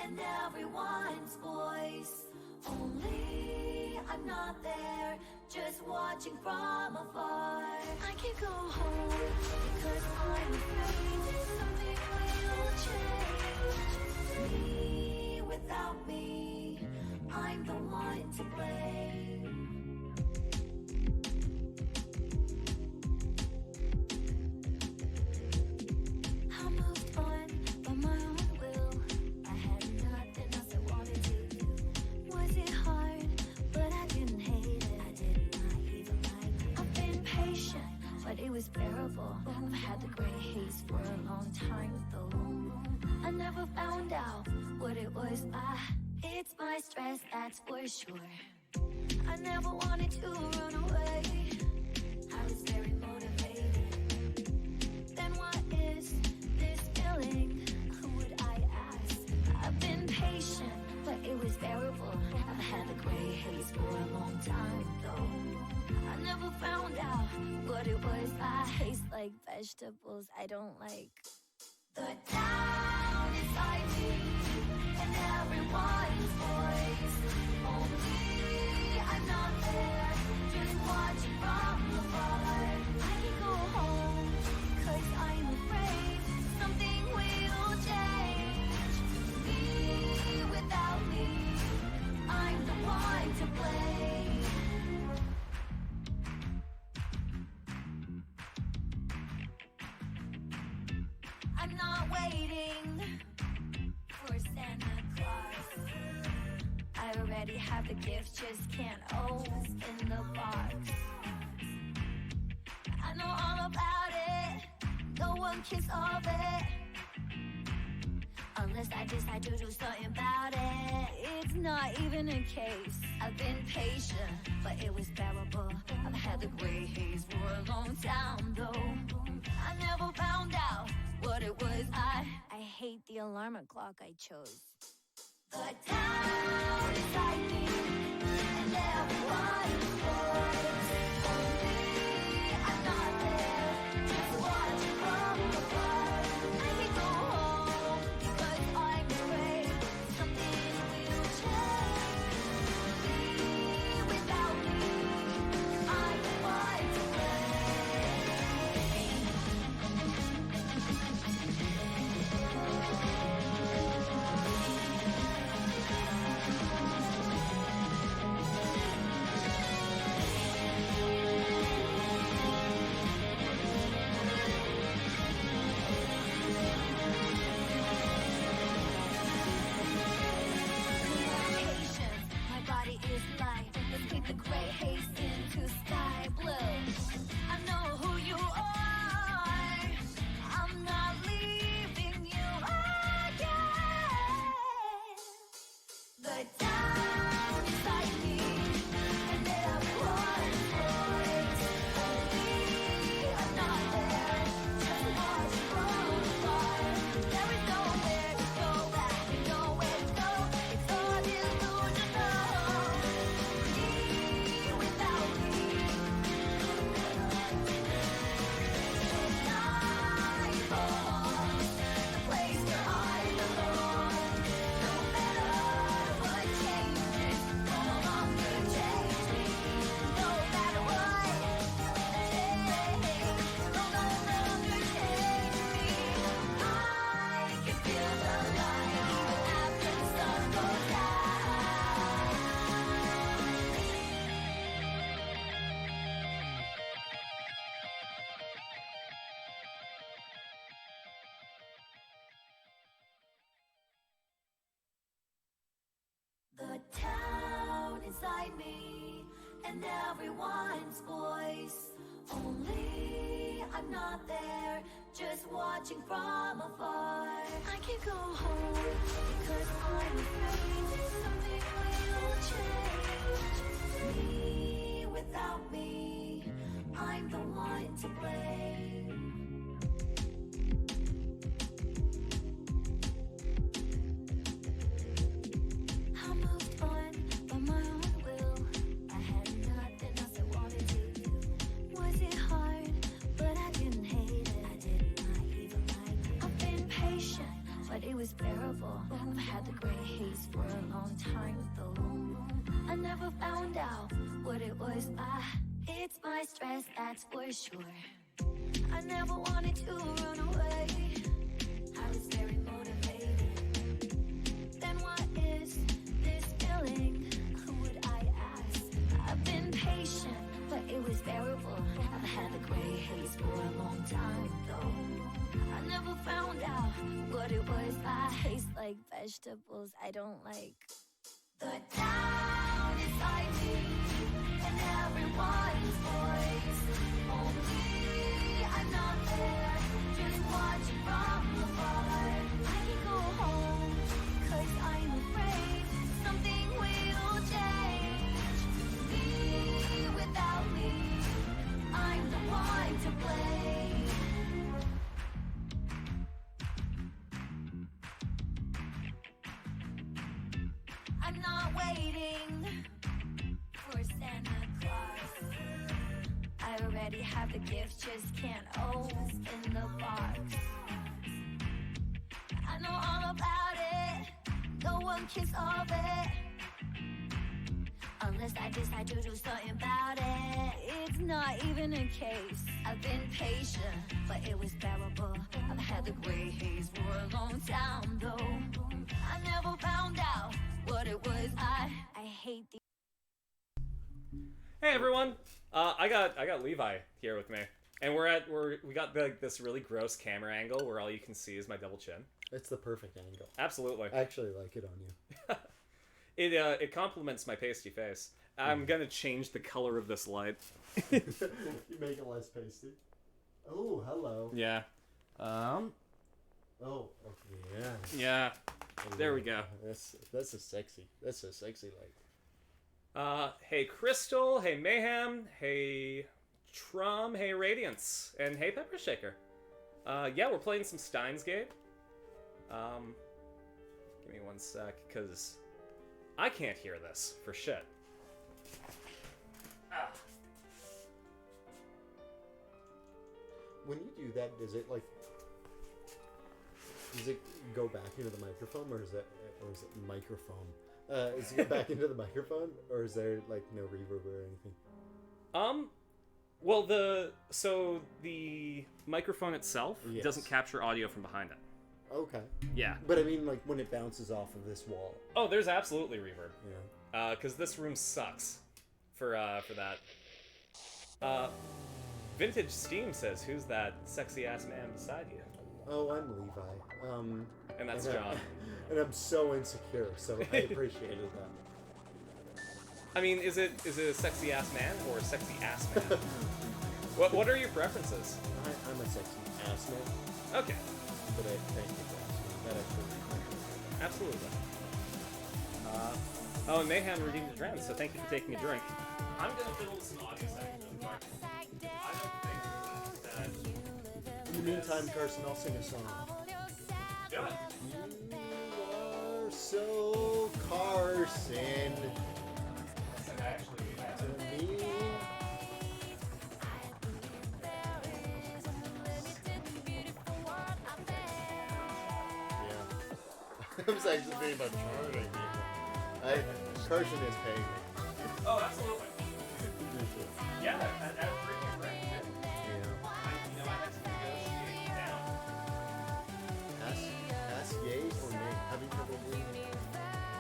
and everyone's voice. Only I'm not there, just watching from afar. I can't go home because I'm afraid something will change. Me without me, I'm the one to blame. I moved on by my own will. I had nothing else I wanted to do. Was it hard? But I didn't hate it. I did not even like it. I've been patient, but it was bearable. I've had the gray haze for a long time though. I never found out what it was. It's my stress, that's for sure. I never wanted to run away. I was very motivated. Then what is this feeling? Who would I ask? I've been patient, but it was bearable. I've had the gray haze for a long time though. I never found out what it was. I taste like vegetables I don't like. The town inside me and everyone's voice. Only I'm not there, just watching from afar. I can go home, cause I'm afraid something will change. Me without me, I'm the one to blame. I'm not waiting for Santa Claus. I already have the gift, just can't open the box. I know all about it, no one can solve it unless I decide to do something about it. It's not even a case. I've been patient, but it was bearable. I've had the gray haze for a long time though. I never found out what it was. I hate the alarm clock I chose. The town inside me and everyone's voice. Only I'm not there, just watching from afar. I can go home because I'm afraid something will change. Me without me, I'm the one to blame. Let's paint the gray haze into sky blue. I know who you are. I'm not leaving you again. The town inside me and everyone's voice. Only I'm not there, just watch from afar. There is nowhere to go back and nowhere to go. It's all delusional. Without me, the town inside me and everyone's voice. Only I'm not there, just watching from afar. I can't go home because I'm afraid something will change. Me without me, I'm the one to blame. It was bearable. I've had the gray haze for a long time though. I never found out what it was. It's my stress, that's for sure. I never wanted to run away. I was very motivated. Then what is this feeling? Who would I ask? I've been patient, but it was bearable. I've had the gray haze for a long time though. I never found out what it was. I taste like vegetables I don't like. The town inside me and everyone's voice. Only I'm not there, just watching from afar. I can go home, 'cause I'm afraid something will change. Me without me, I'm the one to blame. I'm not waiting for Santa Claus. I already have the gift, just can't open the box. I know all about it, no one can solve it. Unless I decide to do something about it. It's not even a case. I've been patient, but it was bearable. I've had the gray haze for a long time though. I never found out what it was. I hate the... Hey everyone, I got Levi here with me, and we got this really gross camera angle where all you can see is my double chin. It's the perfect angle. Absolutely. I actually like it on you. It complements my pasty face. I'm gonna change the color of this light. You make it less pasty. Oh, hello. Yeah. Oh, okay, yeah. Yeah. There we go. That's a sexy light. Hey Crystal, hey Mayhem, hey Trum, hey Radiance, and hey Pepper Shaker. Yeah, we're playing some Steins Gate. Give me one sec, because I can't hear this for shit. When you do that, does it go back into the microphone, or is it microphone? Does it go back into the microphone, or is there like no reverb or anything? Well, the microphone itself doesn't capture audio from behind it. Okay. Yeah. But I mean, like when it bounces off of this wall. Oh, there's absolutely reverb. Yeah. Because this room sucks for that. Vintage Steam says, "Who's that sexy ass man beside you?" Oh, I'm Levi. And that's John. And I'm so insecure, so I appreciated that. I mean, is it a sexy ass man or a sexy ass man? What are your preferences? I'm a sexy ass man. Okay. But I thank you for asking. That actually. Absolutely. Oh, and Mayhem redeemed a drink, so thank you for taking a drink. I'm gonna fiddle with some audio section. I don't think that. In the meantime, Carson, I'll sing a song. Do it. You are so Carson to me. Yeah. I was actually thinking about charging people. Carson is paying me. Oh, absolutely. Yeah, at freaking rent. Yeah. I had to negotiate down. Ask yay or nay? Have you trouble reading?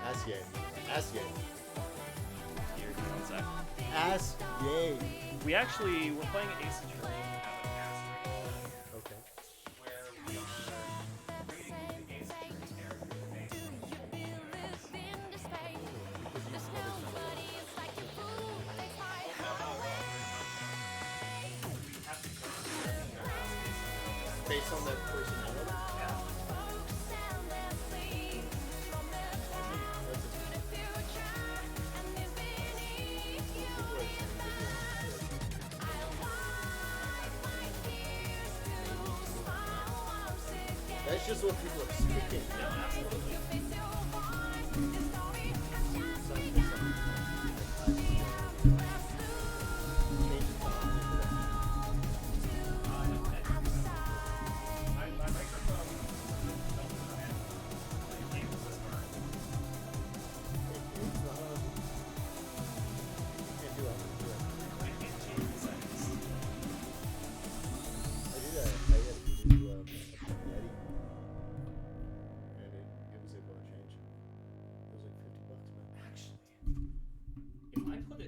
Ask yay. Ask yay. Here, give me one sec. Ask yay. We're playing Ace Attorney out of Astrid. Okay. Where we are reading the Ace Attorney character Based on that personality? Yeah. That's just what people are speaking. No, absolutely. My microphone.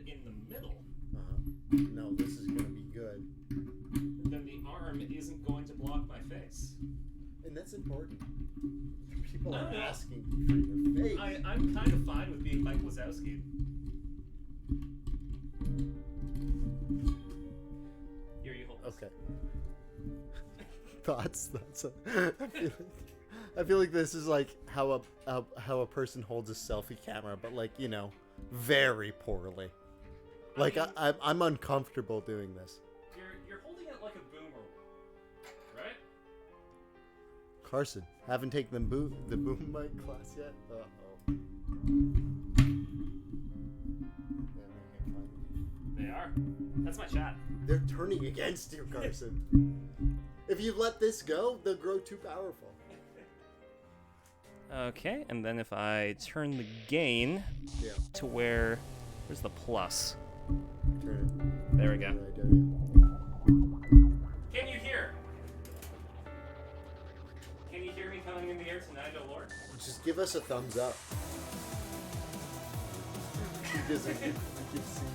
in the middle, No, this is gonna be good. then the arm isn't going to block my face. And that's important. People No, are no. asking for your face. I'm kind of fine with being Mike Wazowski. Here, you hold this. Okay. Thoughts. I feel like this is like how a person holds a selfie camera, but like, you know, very poorly. Like I'm uncomfortable doing this. You're holding it like a boomer, right? Carson, haven't taken the boom mic class yet. They are. That's my chat. They're turning against you, Carson. If you let this go, they'll grow too powerful. Okay, and then if I turn the gain Yeah. to where's the plus? Turn There we it. go. Right there, yeah. Can you hear? Can you hear me coming in the air tonight, oh Lord? Just give us a thumbs up. Because we can see you.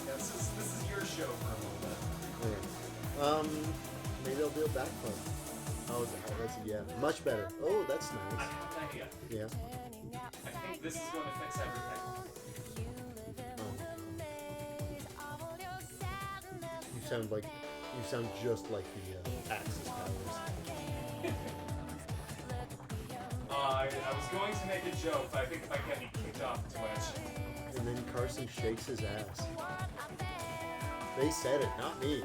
Yeah, this is your show for a little bit. Yeah. Maybe I'll do a back flip. Oh, that's yeah, much better. Oh, that's I nice. have an idea. Yeah. I think this is going to fix everything. You sound just like the Axis powers. I was going to make a joke, but I think if I get me kicked off Twitch. And then Carson shakes his ass. They said it, not me.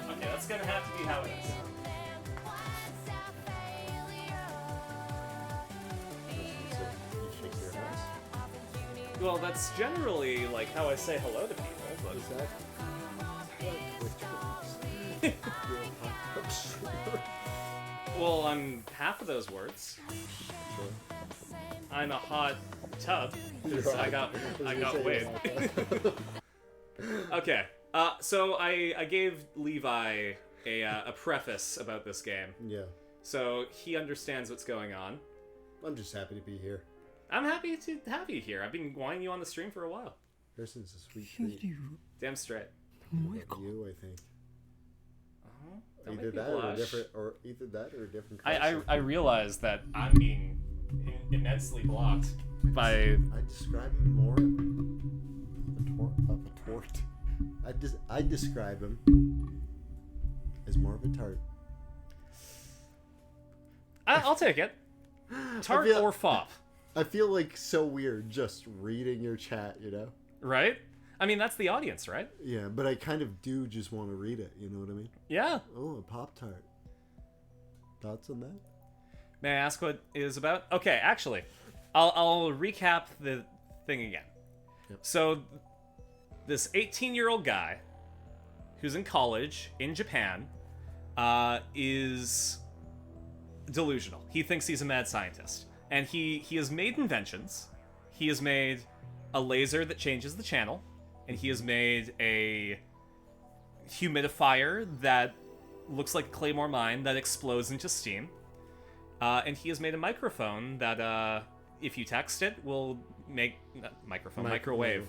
Okay, that's gonna have to be how it is. He shakes their ass. Well, that's generally like how I say hello to people, but Is that well, I'm half of those words. I'm a hot tub. 'Cause I got waved. Okay, so I gave Levi a preface about this game, Yeah. so he understands what's going on. I'm just happy to be here. I'm happy to have you here. I've been wanting you on the stream for a while. Carson's a sweet treat. Damn straight. You, I think. Oh, don't Either make me that or a blush. different, or either that or a different. I Carson. realize that I'm being immensely blocked by. I describe him more of a tort. I describe him as more of a tart. I'll take it. Tart feel- or fop, I feel like so weird just reading your chat, you know? right? I mean, that's the audience, right? Yeah, but I kind of do just want to read it, you know what I mean? Yeah. Oh, a Pop-Tart. Thoughts on that? May I ask what it is about? Okay, actually, I'll recap the thing again. Yep. So, this 18-year-old guy who's in college in Japan is delusional. He thinks he's a mad scientist. And he has made inventions. He has made a laser that changes the channel. And he has made a humidifier that looks like a Claymore mine that explodes into steam. And he has made a microphone that, if you text it, will make... microwave.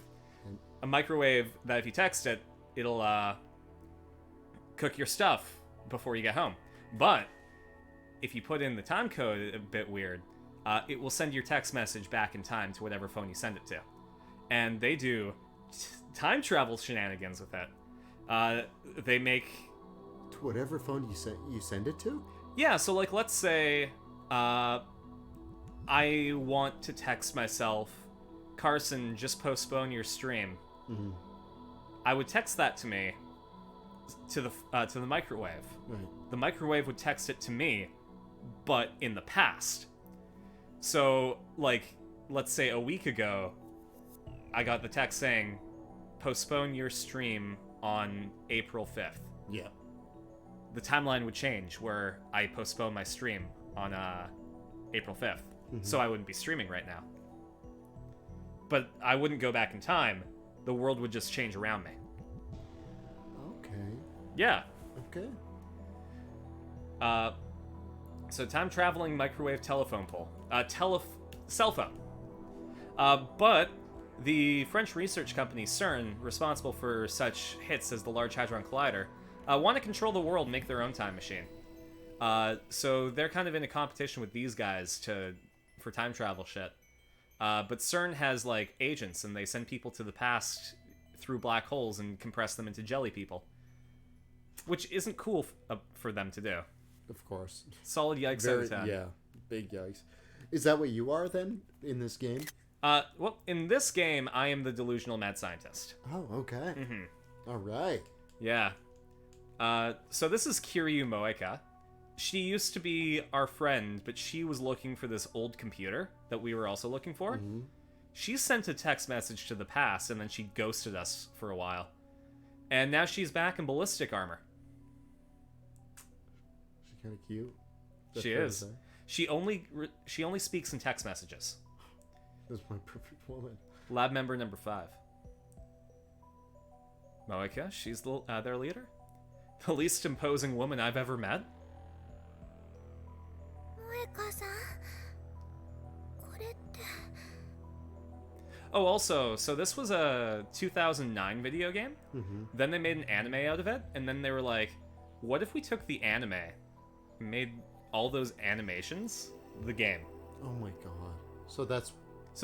A microwave that if you text it, it'll cook your stuff before you get home. But if you put in the time code a bit weird, it will send your text message back in time to whatever phone you send it to. And they do time travel shenanigans with it. They make... To whatever phone you send it to? Yeah, so like let's say I want to text myself, Carson, just postpone your stream. Mm-hmm. I would text that to me to the microwave. Right. The microwave would text it to me, but in the past. So, like, let's say a week ago, I got the text saying, postpone your stream on April 5th. Yeah. The timeline would change where I postpone my stream on April 5th. So I wouldn't be streaming right now. But I wouldn't go back in time. The world would just change around me. Okay. Yeah. Okay. So time-traveling microwave telephone pole. Cell phone. But the French research company CERN, responsible for such hits as the Large Hadron Collider, want to control the world and make their own time machine. So they're kind of in a competition with these guys for time travel shit. But CERN has, like, agents, and they send people to the past through black holes and compress them into jelly people. Which isn't cool for them to do. Of course. Solid yikes out of 10. Yeah, big yikes. Is that what you are, then, in this game? Well, in this game, I am the delusional mad scientist. Oh, okay. Mm-hmm. All right. Yeah. So this is Kiryu Moeka. She used to be our friend, but she was looking for this old computer that we were also looking for. Mm-hmm. She sent a text message to the past, and then she ghosted us for a while. And now she's back in ballistic armor. She's kind of cute. She is. She only speaks in text messages. That's my perfect woman. Lab member number 5. Moeka, she's their leader. The least imposing woman I've ever met. 萌香さんこれって Oh, also, so this was a 2009 video game. Mm-hmm. Then they made an anime out of it, and then they were like, what if we took the anime and made all those animations the game? Oh my god. So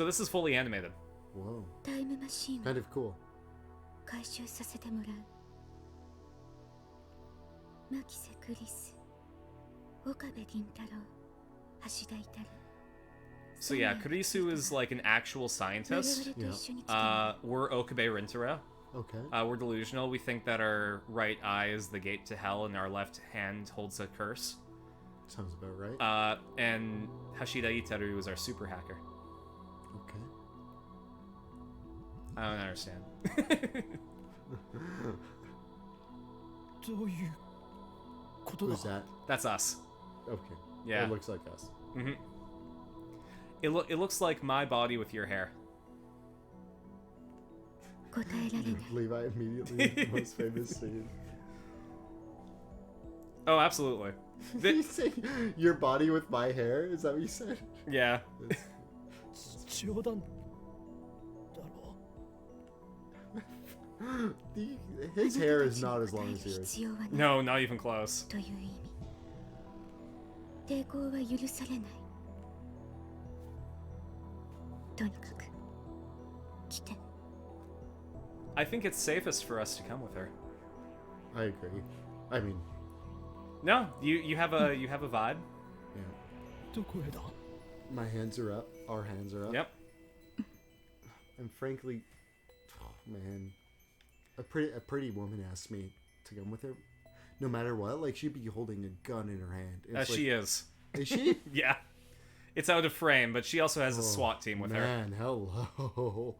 this is fully animated. Whoa. タイムマシンを Kind of cool. 回収させてもらう牧瀬クリス岡部倫太郎橋田至 So yeah, Kurisu is like an actual 我 scientist. 々と一緒に来てもらう We're Okabe Rintaro. Okay. We're delusional. We think that our right eye is the gate to hell and our left hand holds a curse. Sounds about right. And Hashida Itaru is our super hacker. Okay. I don't understand. どういうことだ Who's that? That's us. Okay. Yeah. It looks like us. Mm-hmm. It looks like my body with your hair. 答えられない Levi immediately the most famous scene. Oh, absolutely. Did you say your body with my hair? Is that what you said? Yeah. 冗談だろ His hair is not as long 答え as る yours. 必要はない No, not even close. という意味抵抗は許されないとにかく来て I think it's safest for us to come with her. I agree. I mean, No, you have a vibe. yeah. どこへだ My hands are up. Our hands are up. Yep. And frankly, oh man, a pretty woman asked me to come with her. No matter what, like she'd be holding a gun in her hand. It's like, She is. Is she? Yeah. It's out of frame, but she also has a SWAT team with her. Man, hello.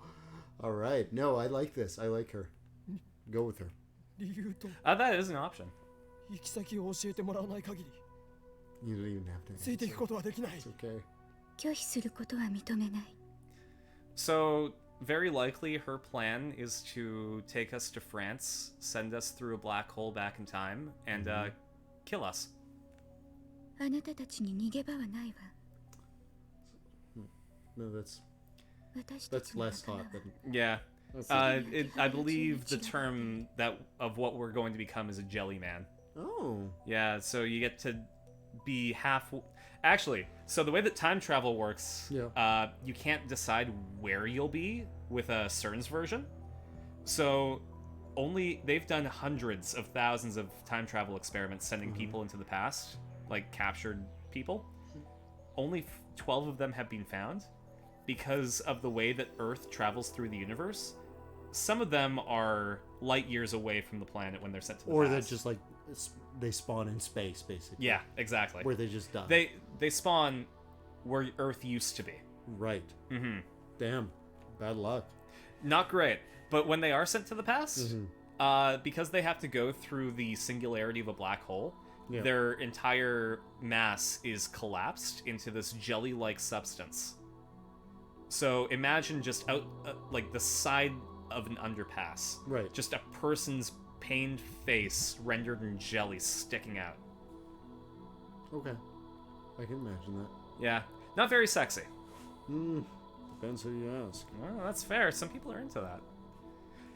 All right. No, I like this. I like her. Go with her. 理由と That is an option. 行き先を教えてもらわない限り You don't even have to. ついていくことはできない It's okay. 拒否することは認めない So, very likely her plan is to take us to France, send us through a black hole back in time, and kill us. あなたたちに逃げ場はないわ No, that's 私たち that's の less 仲間 hot は than. Yeah. That's I believe the term of what we're going to become is a jelly man. Oh. Yeah, so you get to be half. Actually, so the way that time travel works, Yeah. You can't decide where you'll be with a CERN's version. So they've done hundreds of thousands of time travel experiments sending people into the past, like captured people. Only 12 of them have been found because of the way that Earth travels through the universe. Some of them are light years away from the planet when they're sent to the Or past. they're just like they spawn in space, basically. Yeah, exactly. Where they just die. They spawn where Earth used to be. Right. Mm-hmm. Damn. Bad luck. Not great. But when they are sent to the past, because they have to go through the singularity of a black hole, Yeah. their entire mass is collapsed into this jelly-like substance. So imagine just out, like the side of an underpass. Right. Just a person's pained face rendered in jelly sticking out. Okay. I can imagine that. Yeah, not very sexy. Depends who you ask. Well, that's fair. Some people are into that.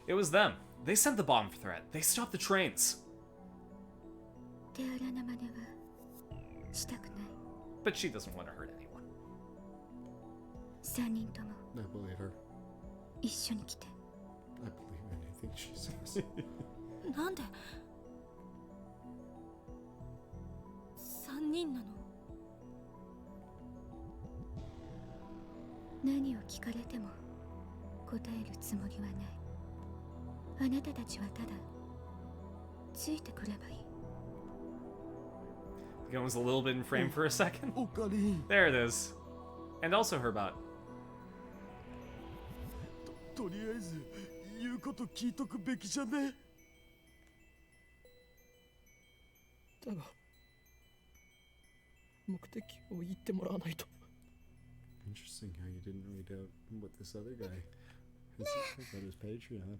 It was them. They sent the bomb threat. They stopped the trains. 手荒な真似はしたくない。 But she doesn't want to hurt anyone. 3人とも I believe her. 一緒に来て。 I believe anything she says. なんで3人なの？何を聞かれても答えるつもりはない。あなたたちはただついてくればいい。 The gun was a little bit in frame for a second. おかりん。 There it is. And also her butt. とりあえず言うこと聞いとくべきじゃね。だが目的を言ってもらわないと。 Interesting how you didn't read out what this other guy has about his Patreon.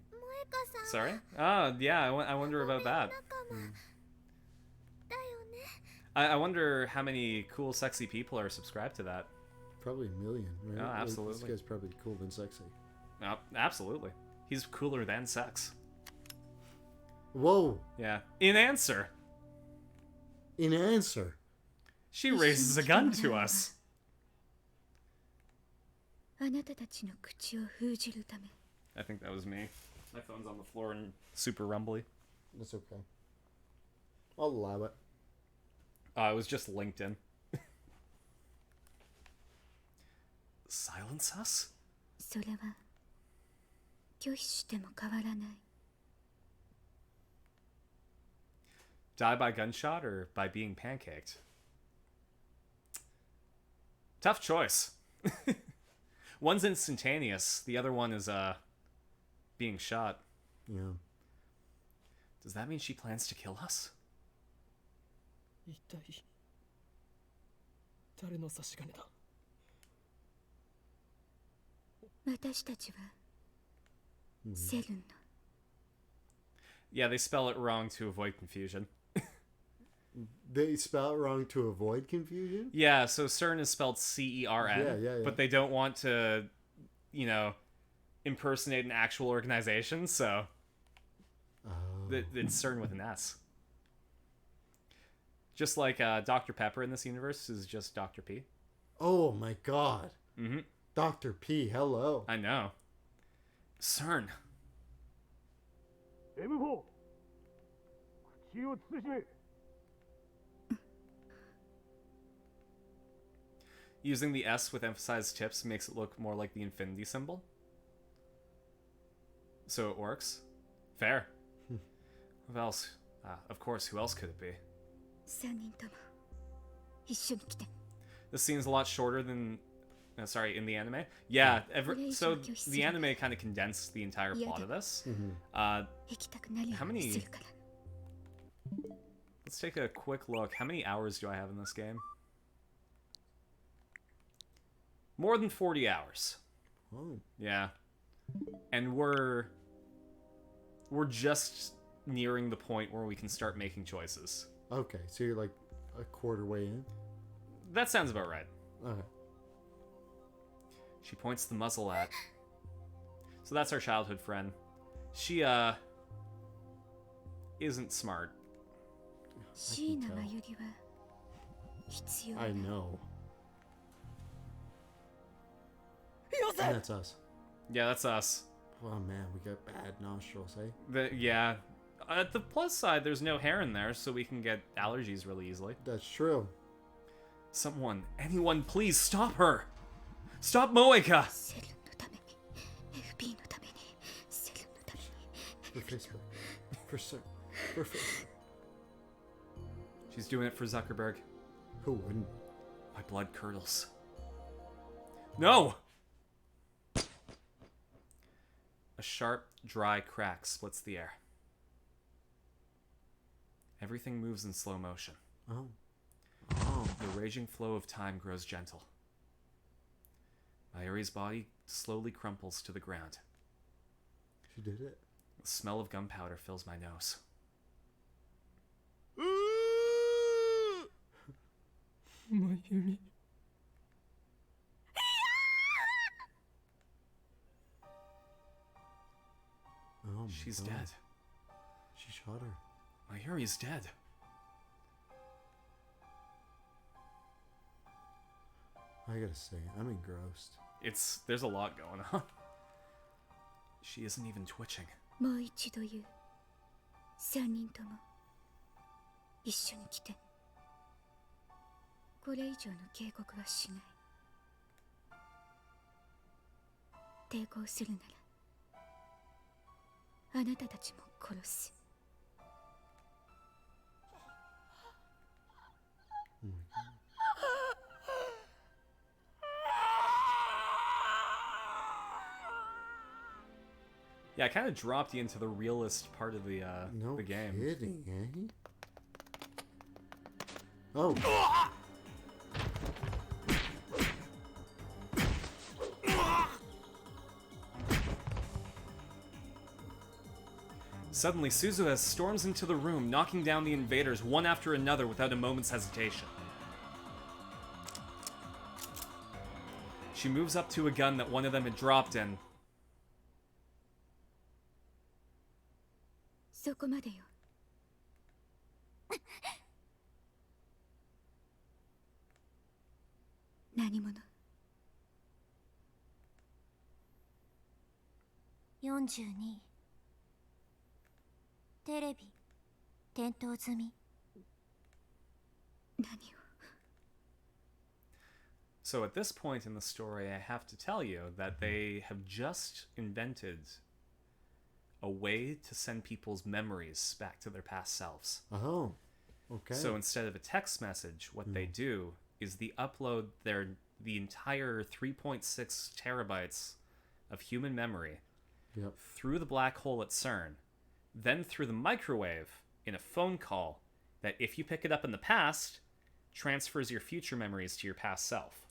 Sorry? Oh, yeah, I wonder about that. I wonder how many cool, sexy people are subscribed to that. Probably a million, right? Oh, Like, absolutely. this guy's probably cool than sexy. Absolutely. He's cooler than sex. Whoa! Yeah. In answer, In answer. she raises a gun to us. あなたたちの口を封じるため。 I think that was me. My phone's on the floor and super rumbly. That's okay. I'll allow it. It was just LinkedIn. Silence us? それは拒否しても変わらない。 Die by gunshot or by being pancaked? Tough choice. One's instantaneous, the other one is being shot. Yeah. Does that mean she plans to kill us? 一体誰の差し金だ。私たちはセルンの。 Yeah, they spell it wrong to avoid confusion. They spell it wrong to avoid confusion? Yeah, so CERN is spelled CERN, Yeah. but they don't want to, impersonate an actual organization, so it's CERN with an S. Just like Dr. Pepper in this universe is just Dr. P. Oh my god. Mm-hmm. Dr. P, hello. I know. CERN. M4 口を慎め。 Using the S with emphasized tips makes it look more like the infinity symbol. So it works. Fair. Who else? Of course, who else could it be? 3人とも一緒に来て。 This scene's a lot shorter than... in the anime. Yeah, so the anime kind of condensed the entire plot of this. 行きたくなるようにするから。 Let's take a quick look. How many hours do I have in this game? More than 40 hours. Oh. Yeah. And we're just nearing the point where we can start making choices. Okay, so you're like a quarter way in? That sounds about right. Okay. She points the muzzle at. So that's our childhood friend. She, isn't smart. 椎名真由里は必要な I know. よせ。 And that's us. Yeah, that's us. Oh man, we got bad nostrils, eh? Yeah. At the plus side, there's no hair in there, so we can get allergies really easily. That's true. Someone, anyone, please stop her! Stop Moeka! セルンのために FB のためにセルンのために For Facebook. For sir. For Facebook. She's doing it for Zuckerberg. Who wouldn't? My blood curdles. No! A sharp, dry crack splits the air. Everything moves in slow motion. Oh. Oh. The raging flow of time grows gentle. Mayuri's body slowly crumples to the ground. She did it. The smell of gunpowder fills my nose. Mayuri. Oh my She's God. dead. She shot her. Mayuri's dead. I gotta say, I'm engrossed. There's a lot going on. She isn't even twitching. もう一度言う。三人とも一緒に来て。これ以上の警告はしない。抵抗するなら、あなたたちも殺す。Oh my God. Yeah, I kind of dropped you into the realist part of the No the game. kidding, eh? Oh. Suddenly, Suzuha storms into the room, knocking down the invaders one after another without a moment's hesitation. She moves up to a gun that one of them had dropped and そこまでよ。何者42テレビ点灯済み何を So at this point in the story, I have to tell you that they have just invented a way to send people's memories back to their past selves. Oh. Okay. So instead of a text message, what they do is they upload the entire 3.6 terabytes of human memory Yep. through the black hole at CERN, then through the microwave in a phone call that, if you pick it up in the past, transfers your future memories to your past self.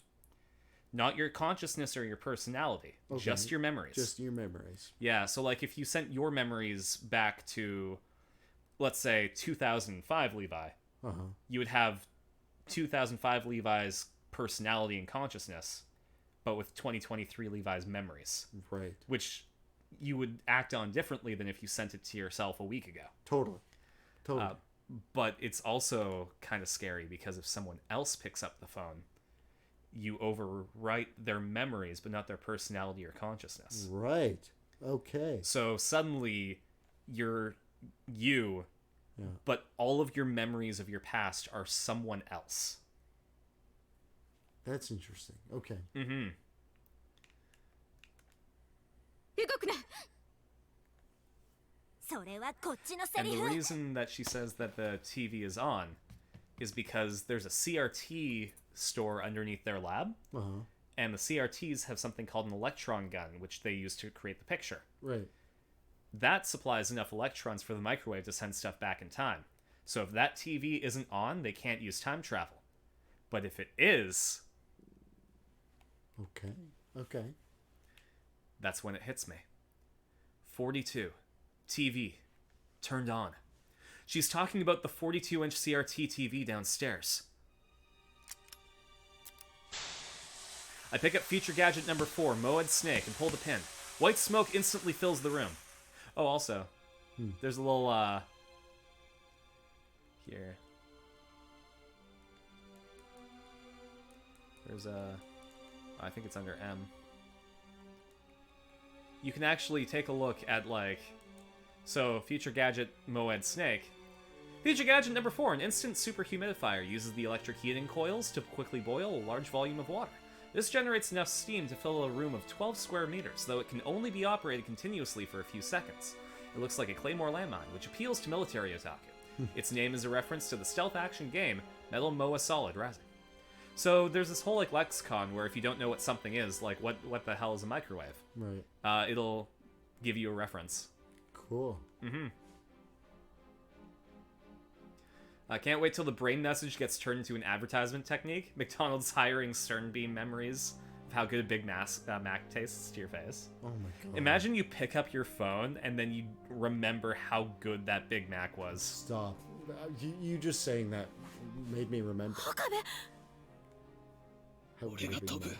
Not your consciousness or your personality, Okay. just your memories. Just your memories. Yeah, so like if you sent your memories back to, let's say, 2005 Levi, Uh-huh. you would have 2005 Levi's personality and consciousness, but with 2023 Levi's memories, Right. which you would act on differently than if you sent it to yourself a week ago. Totally. Totally. But it's also kind of scary because if someone else picks up the phone, you overwrite their memories, but not their personality or consciousness. Right. Okay. So suddenly, you're you, Yeah. but all of your memories of your past are someone else. That's interesting. Okay. Mm-hmm. 動くなそれはこっちのセ And リ the フ reason that she says that the TV is on is because there's a CRT store underneath their lab, Uh-huh. and the CRTs have something called an electron gun, which they use to create the picture. Right. That supplies enough electrons for the microwave to send stuff back in time. So if that TV isn't on, they can't use time travel. But if it is, Okay. Okay. that's when it hits me. 42. TV. Turned on. She's talking about the 42-inch CRT TV downstairs. I pick up feature gadget number 4, Moed Snake, and pull the pin. White smoke instantly fills the room. Oh, also, there's a little, here. There's I think it's under M. You can actually take a look at, like, so, feature gadget Moed Snake. Feature gadget number 4, an instant super humidifier, uses the electric heating coils to quickly boil a large volume of water. This generates enough steam to fill a room of 12 square meters, though it can only be operated continuously for a few seconds. It looks like a Claymore landmine, which appeals to military otaku. Its name is a reference to the stealth action game Metal Moa Solid Rising. So there's this whole like lexicon where if you don't know what something is, like what the hell is a microwave, Right. it'll give you a reference. Cool. Mm-hmm. I can't wait till the brain message gets turned into an advertisement technique. McDonald's hiring Sternbeam memories of how good a Big Mac tastes to your face. Oh my God. Imagine you pick up your phone and then you remember how good that Big Mac was. Stop. You just saying that made me remember. 岡部 how good a Big Mac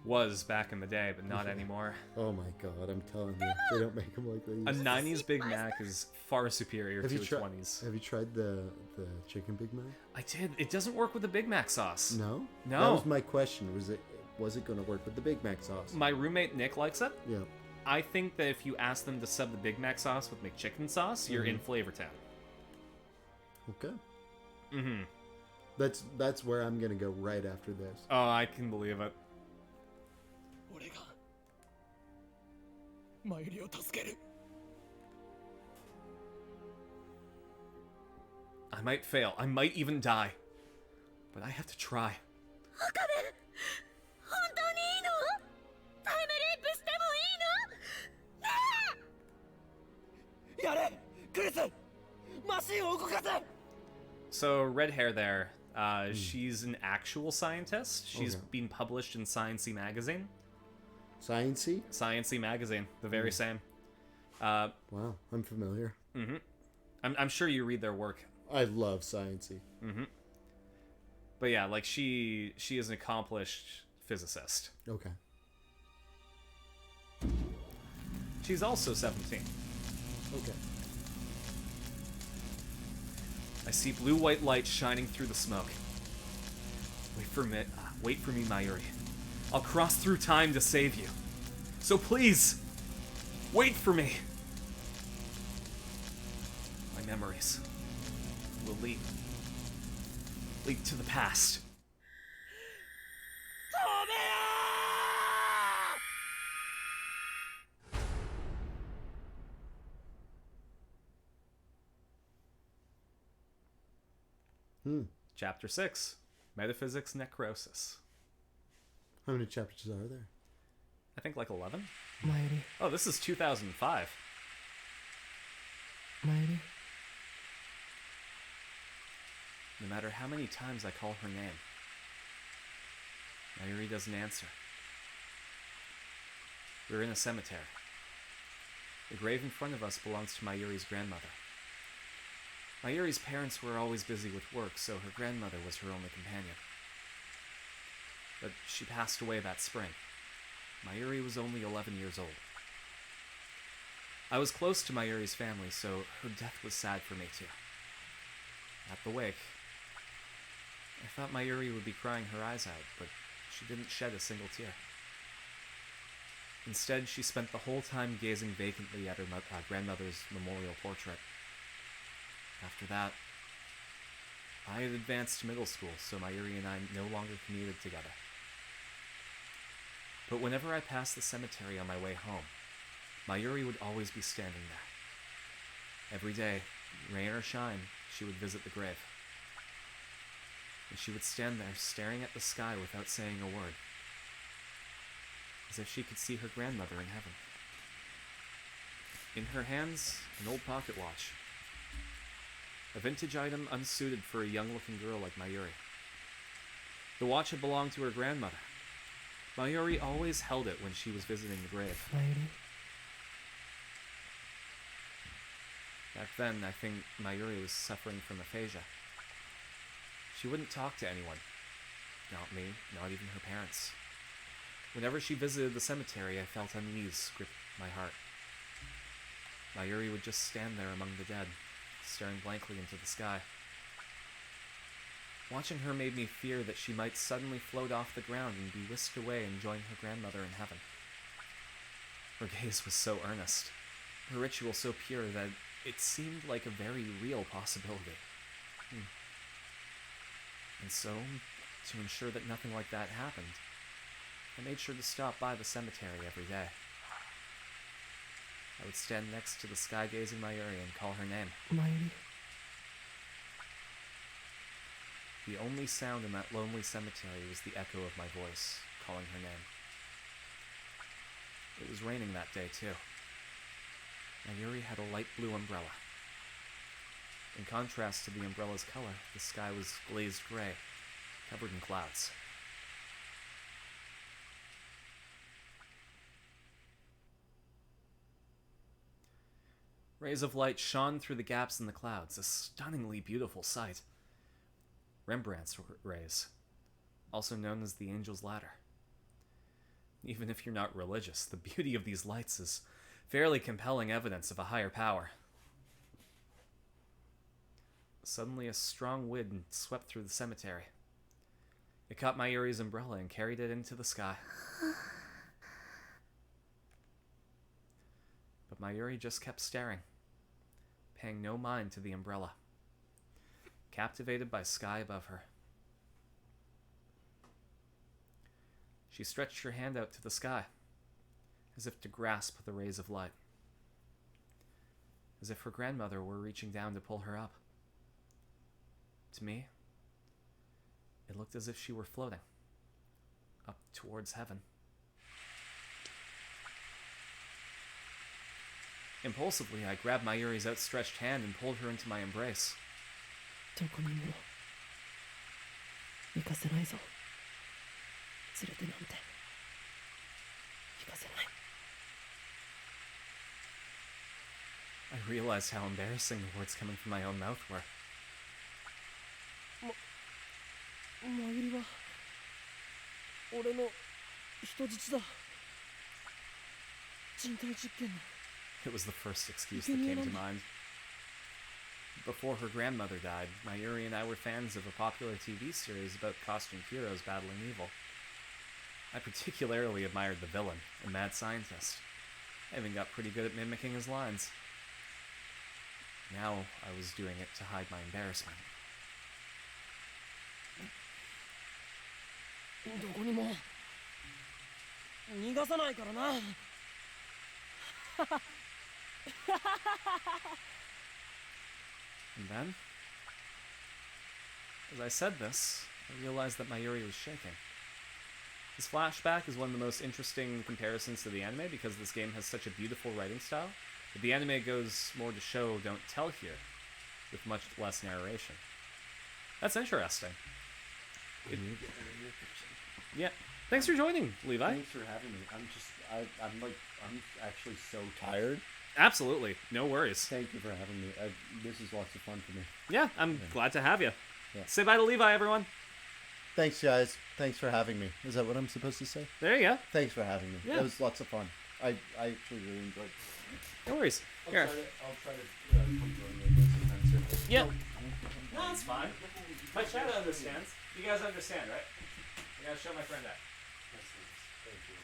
Was back in the day, but not anymore. Oh my god, I'm telling you, they don't make them like they A used to. 90s Big Mac is far superior to a 20s. Have you tried the chicken Big Mac? I did. It doesn't work with the Big Mac sauce. No? No. That was my question. Was it going to work with the Big Mac sauce? My roommate Nick likes it. Yeah. I think that if you ask them to sub the Big Mac sauce with McChicken sauce, you're in Flavor Town. Okay. Mm-hmm. That's where I'm gonna go right after this. Oh, I can believe it. 俺がマユリを助ける I might fail. I might even die. But I have to try. 本当にいいの？タイムリープしてもいいの？ねえ！やれクリスマシンを動かせ So, red hair there. She's an actual scientist. She's been published in Sciencey magazine. Sciencey? Sciencey magazine. The very same. Wow, I'm familiar. Mm-hmm. I'm sure you read their work. I love Sciencey. Mm-hmm. But yeah, like she is an accomplished physicist. Okay. She's also 17. Okay. I see blue-white light shining through the smoke. Wait for me, Mayuri. I'll cross through time to save you. So please, wait for me. My memories will lead to the past. Chapter 6, Metaphysics Necrosis. How many chapters are there? I think like 11? マユリ Oh, this is 2005. マユリ No matter how many times I call her name, Mayuri doesn't answer. We're in a cemetery. The grave in front of us belongs to Mayuri's grandmother. Mayuri's parents were always busy with work, so her grandmother was her only companion. But she passed away that spring. Mayuri was only 11 years old. I was close to Mayuri's family, so her death was sad for me too. At the wake, I thought Mayuri would be crying her eyes out, but she didn't shed a single tear. Instead, she spent the whole time gazing vacantly at her grandmother's memorial portrait. After that, I had advanced to middle school, so Mayuri and I no longer commuted together. But whenever I passed the cemetery on my way home, Mayuri would always be standing there. Every day, rain or shine, she would visit the grave. And she would stand there staring at the sky without saying a word, as if she could see her grandmother in heaven. In her hands, an old pocket watch. A vintage item unsuited for a young-looking girl like Mayuri. The watch had belonged to her grandmother. Mayuri always held it when she was visiting the grave. マユリ Back then, I think Mayuri was suffering from aphasia. She wouldn't talk to anyone. Not me, not even her parents. Whenever she visited the cemetery, I felt unease grip my heart. Mayuri would just stand there among the dead, staring blankly into the sky. Watching her made me fear that she might suddenly float off the ground and be whisked away and join her grandmother in heaven. Her gaze was so earnest, her ritual so pure that it seemed like a very real possibility. And so, to ensure that nothing like that happened, I made sure to stop by the cemetery every day. I would stand next to the sky-gazing Mayuri and call her name. マユリ The only sound in that lonely cemetery was the echo of my voice, calling her name. It was raining that day, too. Mayuri had a light blue umbrella. In contrast to the umbrella's color, the sky was glazed gray, covered in clouds. Rays of light shone through the gaps in the clouds, a stunningly beautiful sight. Rembrandt's rays. also known as the Angel's Ladder. Even if you're not religious, the beauty of these lights is fairly compelling evidence of a higher power. Suddenly, a strong wind swept through the cemetery. It caught Mayuri's umbrella and carried it into the sky. But Mayuri just kept staring, paying no mind to the umbrella, captivated by sky above her. She stretched her hand out to the sky, as if to grasp the rays of light, as if her grandmother were reaching down to pull her up. To me, it looked as if she were floating, up towards heaven. Impulsively, I grabbed Mayuri's outstretched hand and pulled her into my embrace. どこにも行かせないぞ。連れてなんて行かせない。 I realized how embarrassing the words coming from my own mouth were. マユリは俺の人質だ。人体実験の。 It was the first excuse that came to mind. Before her grandmother died, Mayuri and I were fans of a popular TV series about costumed heroes battling evil. I particularly admired the villain, a mad scientist. I even got pretty good at mimicking his lines. Now I was doing it to hide my embarrassment. どこにも逃がさないからな。 And then, as I said this, I realized that Mayuri was shaking. This flashback is one of the most interesting comparisons to the anime because this game has such a beautiful writing style, but the anime goes more to show, don't tell here, with much less narration. That's interesting. Yeah. Thanks for joining, Levi. Thanks for having me. I'm actually so tired. Absolutely. No worries. Thank you for having me. This is lots of fun for me. Yeah, I'm glad to have you. Yeah. Say bye to Levi, everyone. Thanks, guys. Thanks for having me. Is that what I'm supposed to say? There you go. Thanks for having me. Yeah. It was lots of fun. I actually really enjoyed it. No worries. I'll Here. try to come join you sometime soon. Yeah. No, that's fine. My chat understands. You guys understand, right? I gotta show my friend that. Thank you.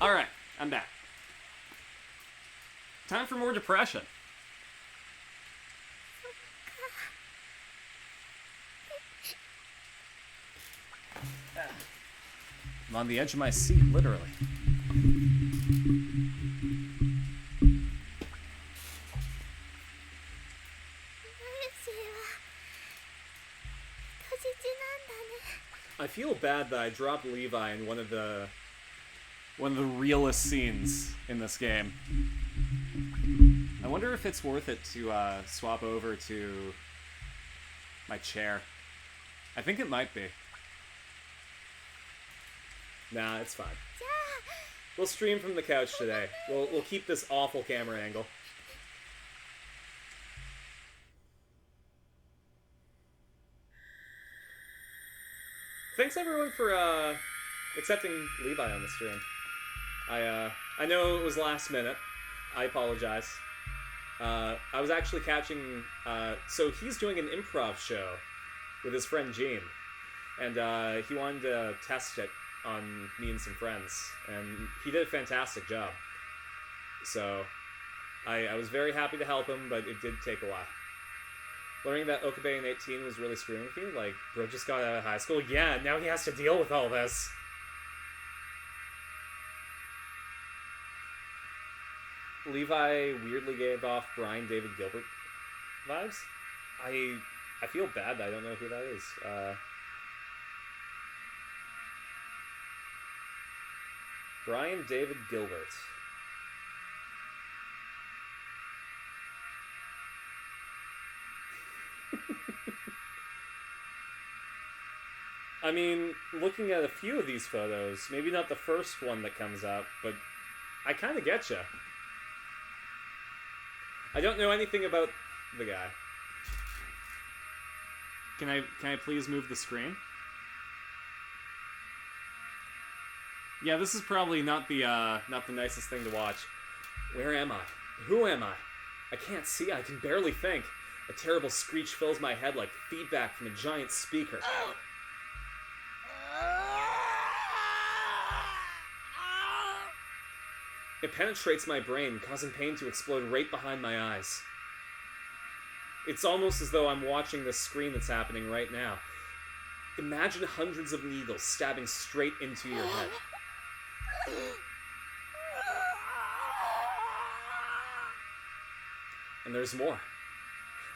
Alright, I'm back. Time for more depression. I'm on the edge of my seat, literally. シは人質なんだね。 I feel bad that I dropped Levi in one of the realest scenes in this game. I wonder if it's worth it to swap over to my chair. I think it might be. Nah, it's fine. じゃ We'll stream from the couch today. We'll keep this awful camera angle. Thanks everyone for accepting Levi on the stream. I know it was last minute. I apologize. I was actually catching. So he's doing an improv show with his friend Gene. And he wanted to test it on me and some friends. And he did a fantastic job. So I was very happy to help him, but it did take a while. Learning that Okabe in 18 was really screwing with you, like, bro just got out of high school. Yeah, now he has to deal with all this. Levi weirdly gave off Brian David Gilbert vibes. I feel bad that I don't know who that is. Brian David Gilbert. I mean, looking at a few of these photos, maybe not the first one that comes up, but I kind of get you. I don't know anything about the guy. Can I please move the screen? Yeah, this is probably not the nicest thing to watch. Where am I? Who am I? I can't see. I can barely think. A terrible screech fills my head like feedback from a giant speaker. It penetrates my brain, causing pain to explode right behind my eyes. It's almost as though I'm watching the screen that's happening right now. Imagine hundreds of needles stabbing straight into your head. And there's more.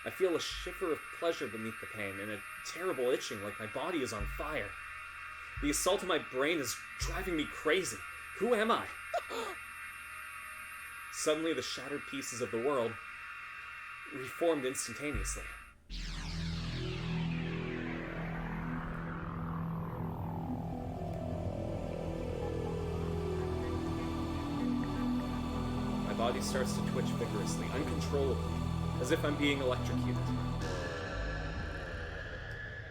I feel a shiver of pleasure beneath the pain and a terrible itching like my body is on fire. The assault of my brain is driving me crazy. Who am I? Suddenly, the shattered pieces of the world reformed instantaneously. My body starts to twitch vigorously, uncontrollably, as if I'm being electrocuted.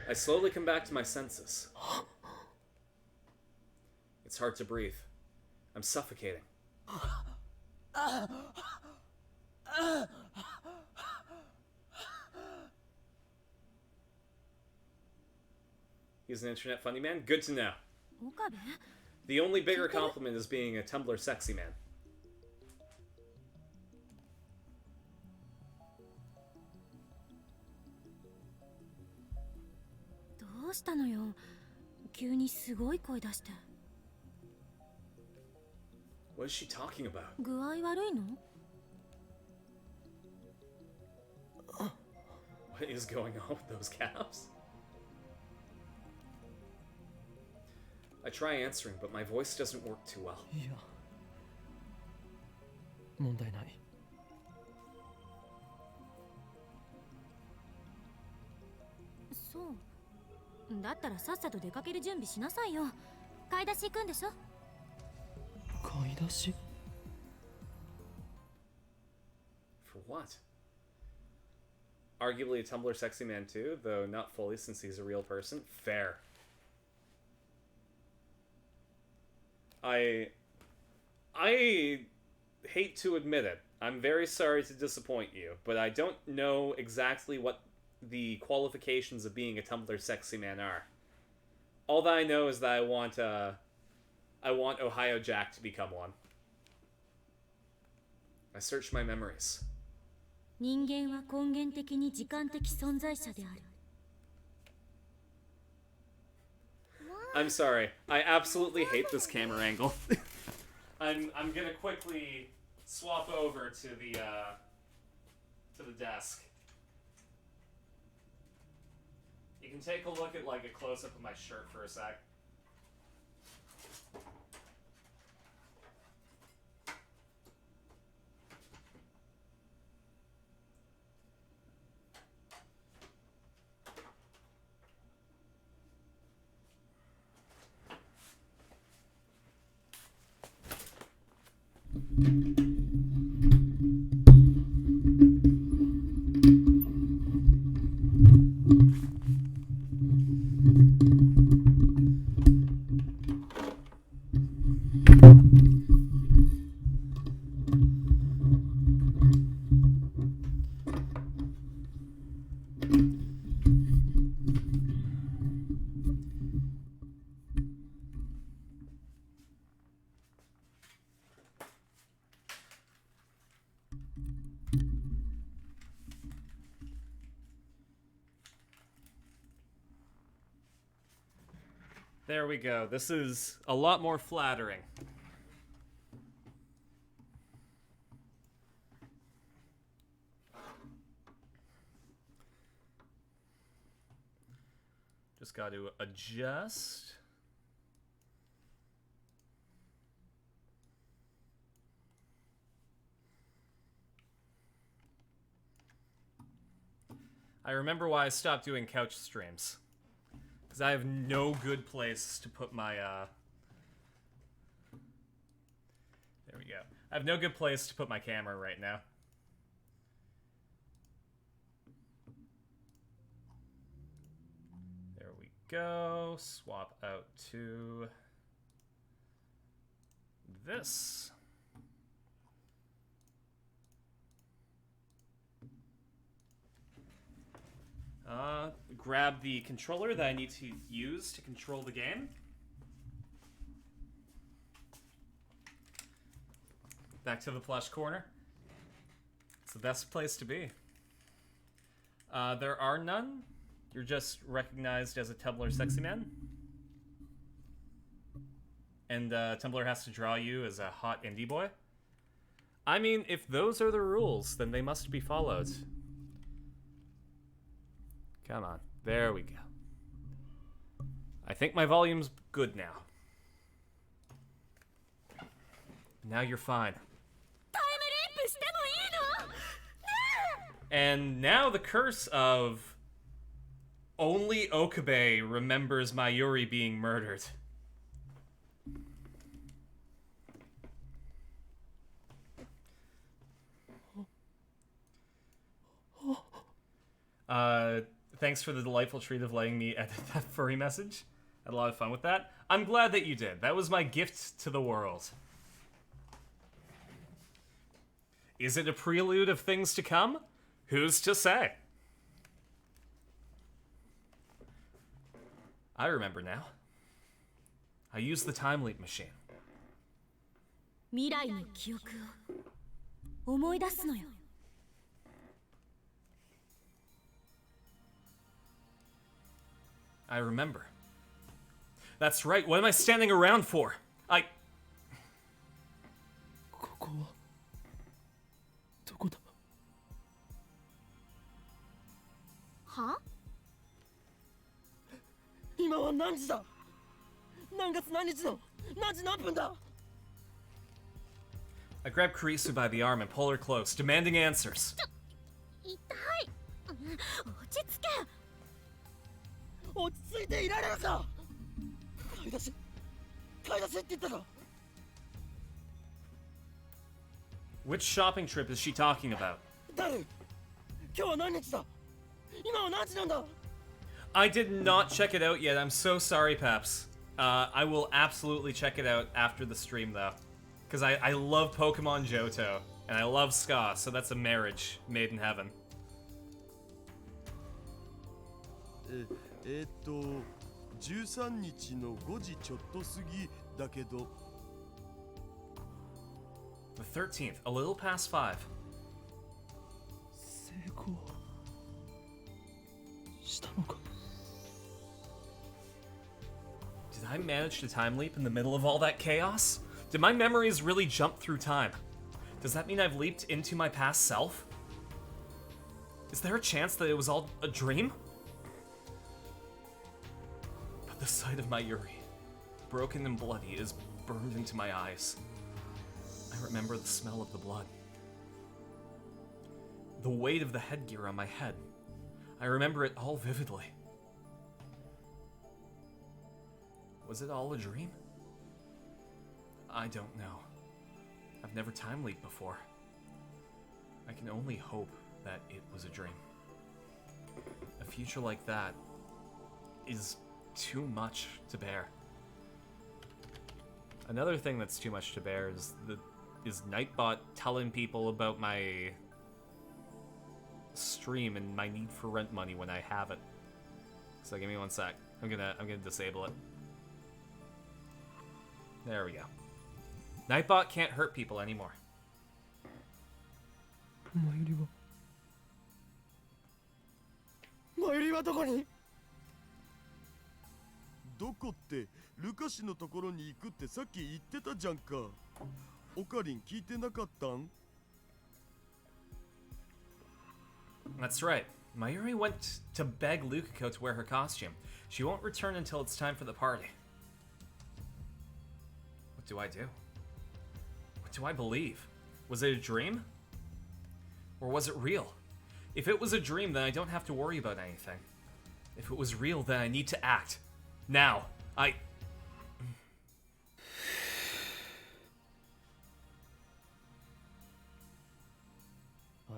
I slowly come back to my senses. It's hard to breathe. I'm suffocating. He's an internet funny man? Good to know. 岡部 The only bigger compliment is being a Tumblr sexy man. どうしたのよ急にすごい声出して What is she talking about? 具合悪いの What is going on with those calves? I try answering, but my voice doesn't work too well. いや問題ない。そうだったらさっさと出かける準備しなさいよ買い出し行くんでしょ買い出し For what? Arguably a Tumblr sexy man too, though not fully since he's a real person. Fair. I hate to admit it. I'm very sorry to disappoint you, but I don't know exactly what the qualifications of being a Tumblr sexy man are. All that I know is that I want Ohio Jack to become one. I searched my memories. 人間は根源的に時間的存在者である I'm sorry. I absolutely hate this camera angle. I'm gonna quickly swap over to the desk. You can take a look at like a close up of my shirt for a sec. There we go. This is a lot more flattering. Just got to adjust. I remember why I stopped doing couch streams. Because I have no good place to put my, There we go. I have no good place to put my camera right now. There we go. Swap out to this. Grab the controller that I need to use to control the game. Back to the plush corner. It's the best place to be. There are none. You're just recognized as a Tumblr sexy man. And Tumblr has to draw you as a hot indie boy. I mean, if those are the rules, then they must be followed. Come on. There we go. I think my volume's good now. Now you're fine. And now the curse of only Okabe remembers Mayuri being murdered. Thanks for the delightful treat of letting me edit that furry message. I had a lot of fun with that. I'm glad that you did. That was my gift to the world. Is it a prelude of things to come? Who's to say? I remember now. I used the time leap machine. 未来の記憶を思い出すのよ。 I remember. That's right. What am I standing around for? ここはどこだ。は？今は何時だ。何月何日の何時何分だ。 I grab Kurisu by the arm and pull her close, demanding answers. 痛い。落ち着け。 落ち着いていられるか。買い出しって言ったか。 Which shopping trip is she talking about? 誰？今日は何日だ。今は何時なんだ。 I did not check it out yet. I'm so sorry, Peps. I will absolutely check it out after the stream, though. Because I love Pokemon Johto, and I love Ska, so that's a marriage made in heaven. 13日の5時ちょっと過ぎだけど The 13th, a little past 5. 成功したのか。 Did I manage to time leap in the middle of all that chaos? Did my memories really jump through time? Does that mean I've leaped into my past self? Is there a chance that it was all a dream? But the sight of Mayuri, broken and bloody, is burned into my eyes. I remember the smell of the blood. The weight of the headgear on my head. I remember it all vividly. Was it all a dream? I don't know. I've never time leaped before. I can only hope that it was a dream. A future like that is too much to bear. Another thing that's too much to bear is Nightbot telling people about my stream and my need for rent money when I have it. So give me one sec. I'm gonna disable it. There we go. Nightbot can't hurt people anymore. マユリはどこに。どどこってルカシのところに行くってさっき言ってたじゃんか。オカリン聞いてなかったん？ That's right. Mayuri went to beg Lukiko to wear her costume. She won't return until it's time for the party. What do I do? What do I believe? Was it a dream? Or was it real? If it was a dream, then I don't have to worry about anything. If it was real, then I need to act. Now. あ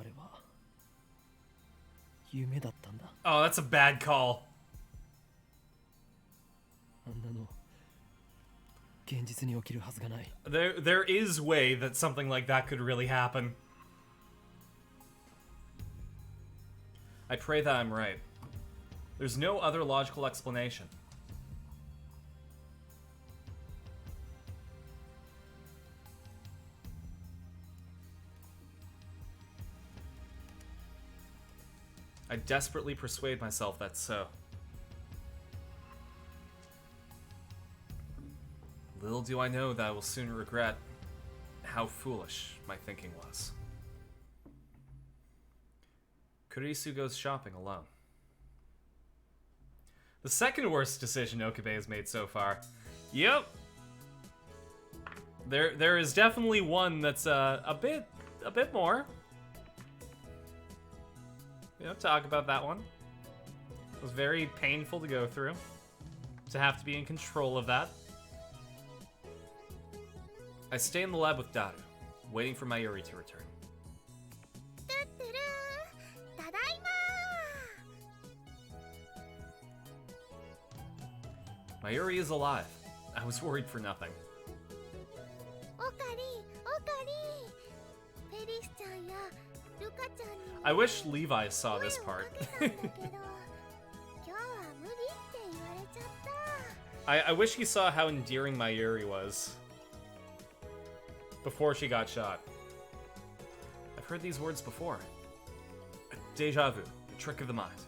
れは夢だったんだ。 Oh, that's a bad call. あんなの現実に起きるはずがない。 There is way that something like that could really happen. I pray that I'm right. There's no other logical explanation. I desperately persuade myself that's so. Little do I know that I will soon regret how foolish my thinking was. Kurisu goes shopping alone. The second worst decision Okabe has made so far. Yep. There is definitely one that's a bit more. You know, talk about that one. It was very painful to go through. To have to be in control of that. I stay in the lab with Daru, waiting for Mayuri to return. Mayuri is alive. I was worried for nothing. I wish Levi saw this part. I wish he saw how endearing Mayuri was before she got shot. I've heard these words before. A deja vu, a trick of the mind.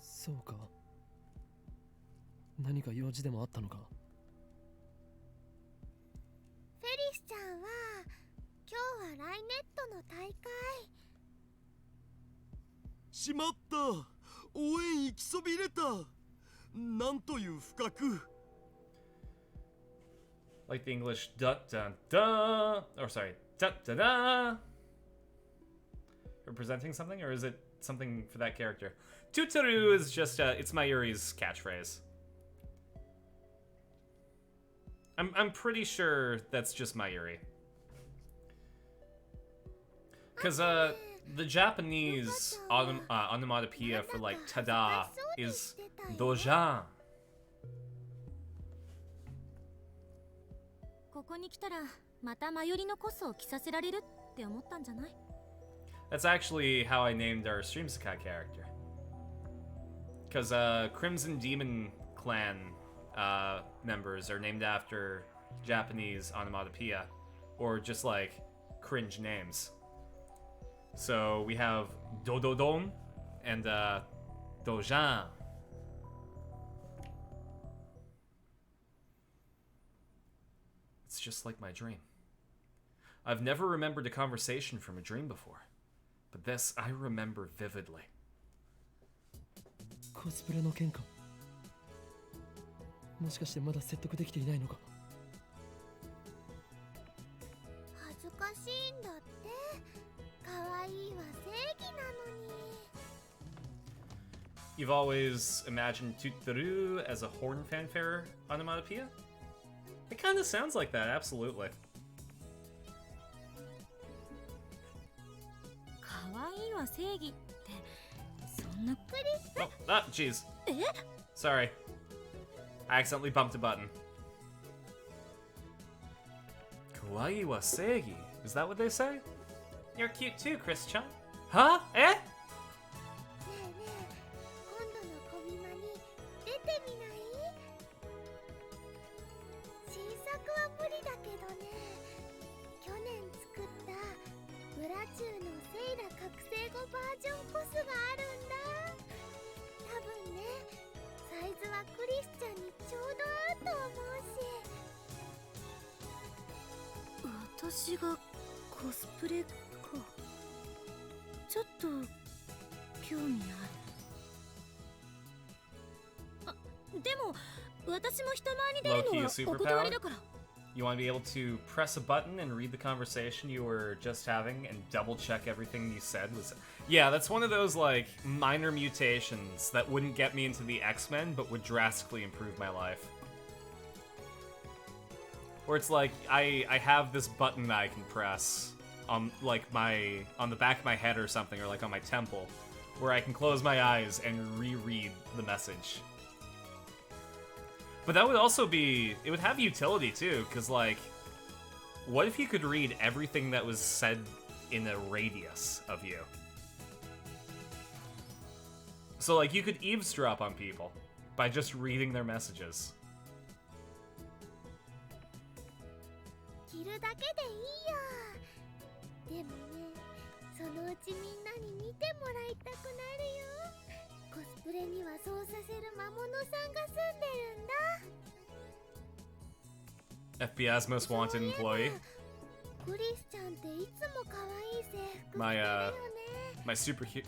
そうか。何か用事でもあったのか。フェリスちゃんは今日はライネットの大会。しまった。応援行きそびれた。なんという不覚。Like the English da da da, or sorry, da da da. Representing something, or is it something for that character? Tutaru is just it's Mayuri's catchphrase. I'm pretty sure that's just Mayuri. Because the Japanese onomatopoeia for like tada is dojan. ここに来たらまたマヨリのコスを着させられるって思ったんじゃない？ That's actually how I named our Streamsakai character. Because Crimson Demon Clan members are named after Japanese onomatopoeia, or just like cringe names. So we have Dododon and Dojan. It's just like my dream. I've never remembered a conversation from a dream before, but this I remember vividly. コスプレの件か。もしかしてまだ説得できていないのか。恥ずかしいんだって。可愛いは正義なのに。You've always imagined Tuturu as a horn fanfare onomatopoeia? It kind of sounds like that, absolutely. 可愛いは正義ってそんな。 Oh, ah, jeez. Sorry. I accidentally bumped a button. Kawaii wa seigi. Is that what they say? You're cute too, Chris-chan. Huh? Eh? ねえねえ、今度のコビマに出てみない？新作は無理だけどね。去年作ったブラチューのセイラ覚醒後バージョンコスがあるんだ。多分ね、サイズは私がコスプレか。ちょっと興味ある。でも私も人前に出る Low-key の a は superpower? お断りだから。 You want to be able to press a button and read the conversation you were just having and double check everything you said was... Yeah, that's one of those, like, minor mutations that wouldn't get me into the X-Men, but would drastically improve my life. Or it's like, I have this button that I can press on, like, on the back of my head or something, or, like, on my temple, where I can close my eyes and reread the message. But that would also be... It would have utility, too, because, like... What if you could read everything that was said in a radius of you? So, like, you could eavesdrop on people by just reading their messages. 着るだけでいいよ。でもね、そのうちみんなに見てもらいたくなるよ。コスプレにはそうさせる魔物さんが住んでるんだ。 FBI's most wanted employee. クリスちゃんっていつも可愛い制服着てる My, よね。 my superhero... で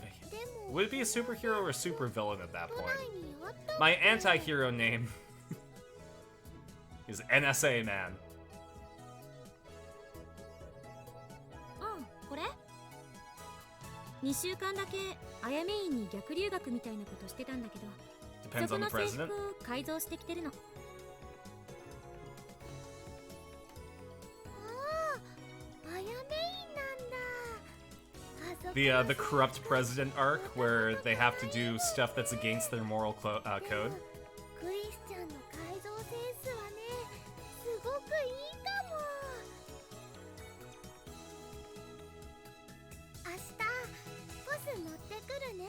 も Would it be a superhero or a supervillain at that 都 point? 内にあったっけ My anti-hero name is NSA Man. これ2週間だけあやめ院に逆留学みたいなことしてたんだけど、 Depends そこ on の the 制 president. 服を改造してきてるの。あやめ院なんだ。あそこ The corrupt president arc, where they have to do stuff that's against their moral code. クリスちゃんの改造センスはね、すごくいいかも。明日ポス持ってくるね。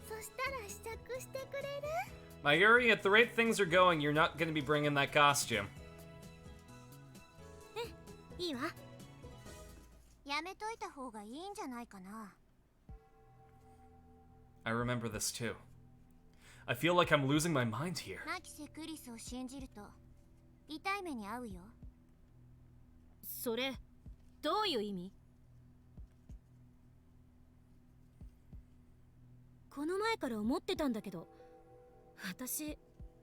そしたら試着してくれる？ Mayuri, at the rate things are going, you're not going to be bringing that costume. いいわ。やめといた方がいいんじゃないかな。 I remember this too. I feel like I'm losing my mind here. マキセクリスを信じると痛い目に遭うよ。それどういう意味？この前から思ってたんだけど、私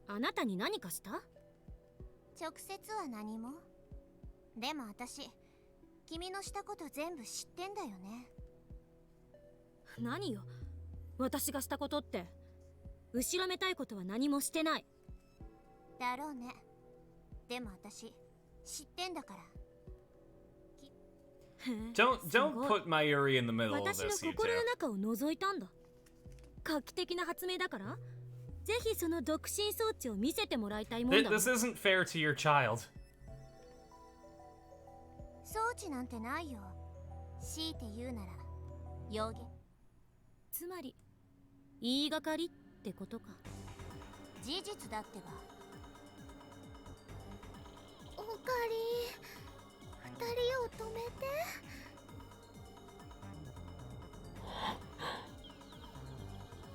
あなたに何かした？直接は何も。でも私、君のしたこと全部知ってんだよね。何よ、私がしたことって。後ろめたいことは何もしてない。だろうね。でも私、知ってんだから。Don't put Mayuri in the middle of 私の this, you 心 two. の中を覗いたんだ。画期的な発明だから、ぜひその独身装置を見せてもらいたいもんだ。 This isn't fair to your child. 装置なんてないよ。強いて言うなら、予言。つまり言いがかりってことか。事実だってば。おかり、二人を止めて。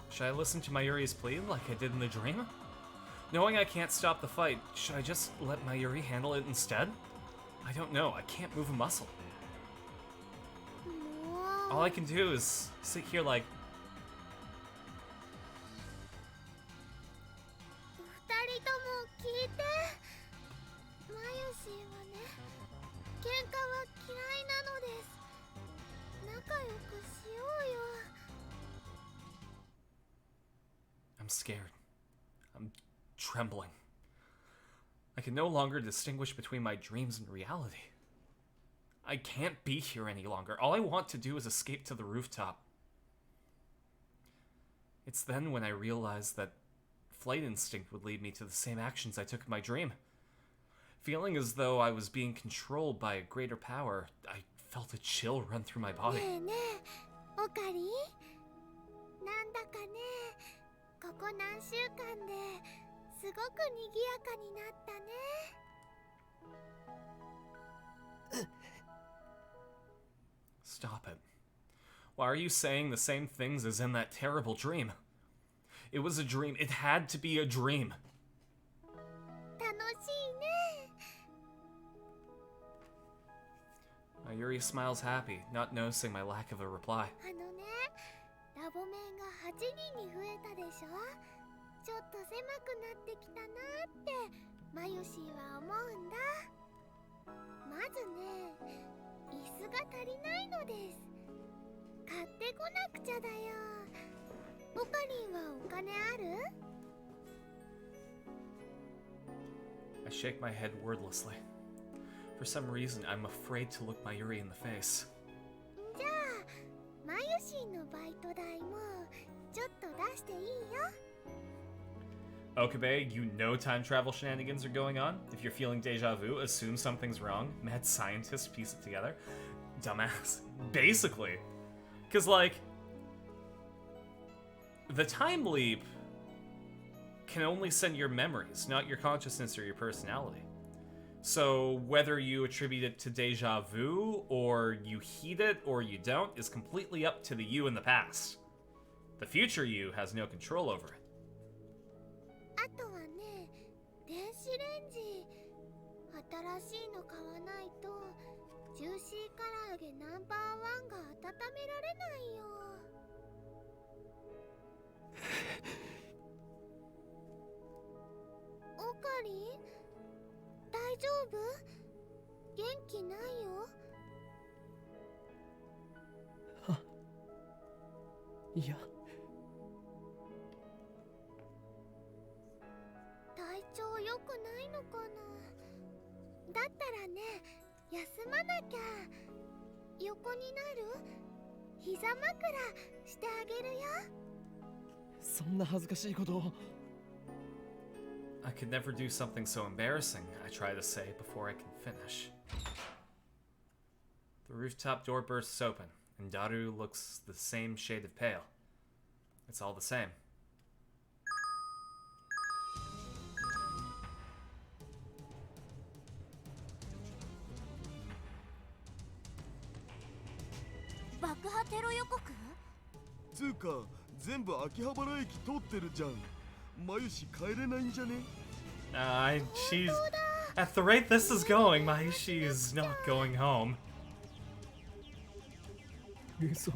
Should I listen to Mayuri's plea like I did in the dream? Knowing I can't stop the fight, should I just let Mayuri handle it instead? I don't know, I can't move a muscle. もう。 All I can do is sit here like... 二人とも聞いて。マユシーはね、喧嘩は嫌いなのです。仲良くしようよ。 I'm scared. I'm trembling. I can no longer distinguish between my dreams and reality. I can't be here any longer. All I want to do is escape to the rooftop. It's then when I realized that flight instinct would lead me to the same actions I took in my dream. Feeling as though I was being controlled by a greater power, I felt a chill run through my body. ねえねえ、おかり？なんだかね、ここ何週間ですごく賑やかになったね。 Stop it. Why are you saying the same things as in that terrible dream? It was a dream. It had to be a dream. 楽しいね。Mayuri smiles happy, not noticing my lack of a reply. あのね、ラボ面が8人に増えたでしょ。ちょっと狭くなってきたなってマヨシーは思うんだ。まずね、椅子が足りないのです。買ってこなくちゃだよ。オカリンはお金ある？ I shake my head wordlessly. For some reason, I'm afraid to look Mayuri in the face. じゃあ、マヨシーのバイト代もちょっと出していいよ。Okabe, you know time travel shenanigans are going on. If you're feeling deja vu, assume something's wrong. Mad scientists piece it together. Dumbass. Basically. Because, like, the time leap can only send your memories, not your consciousness or your personality. So whether you attribute it to deja vu, or you heed it, or you don't, is completely up to the you in the past. The future you has no control over it. あとはね、電子レンジ新しいの買わないとジューシー唐揚げナンバーワンが温められないよ。オカリン、大丈夫？元気ないよ。いや、体調良くないのかな。だったらね、休まなきゃ。横になる？膝枕してあげるよ。そんな恥ずかしいことを。I could never do something so embarrassing, I try to say before I can finish. The rooftop door bursts open, and Daru looks the same shade of pale. It's all the same. 爆破テロ予告？つうか全部秋葉原駅通ってるじゃん。マユシ帰れないんじゃね？ She's... At the rate this is going, Mayushi's not going home. 嘘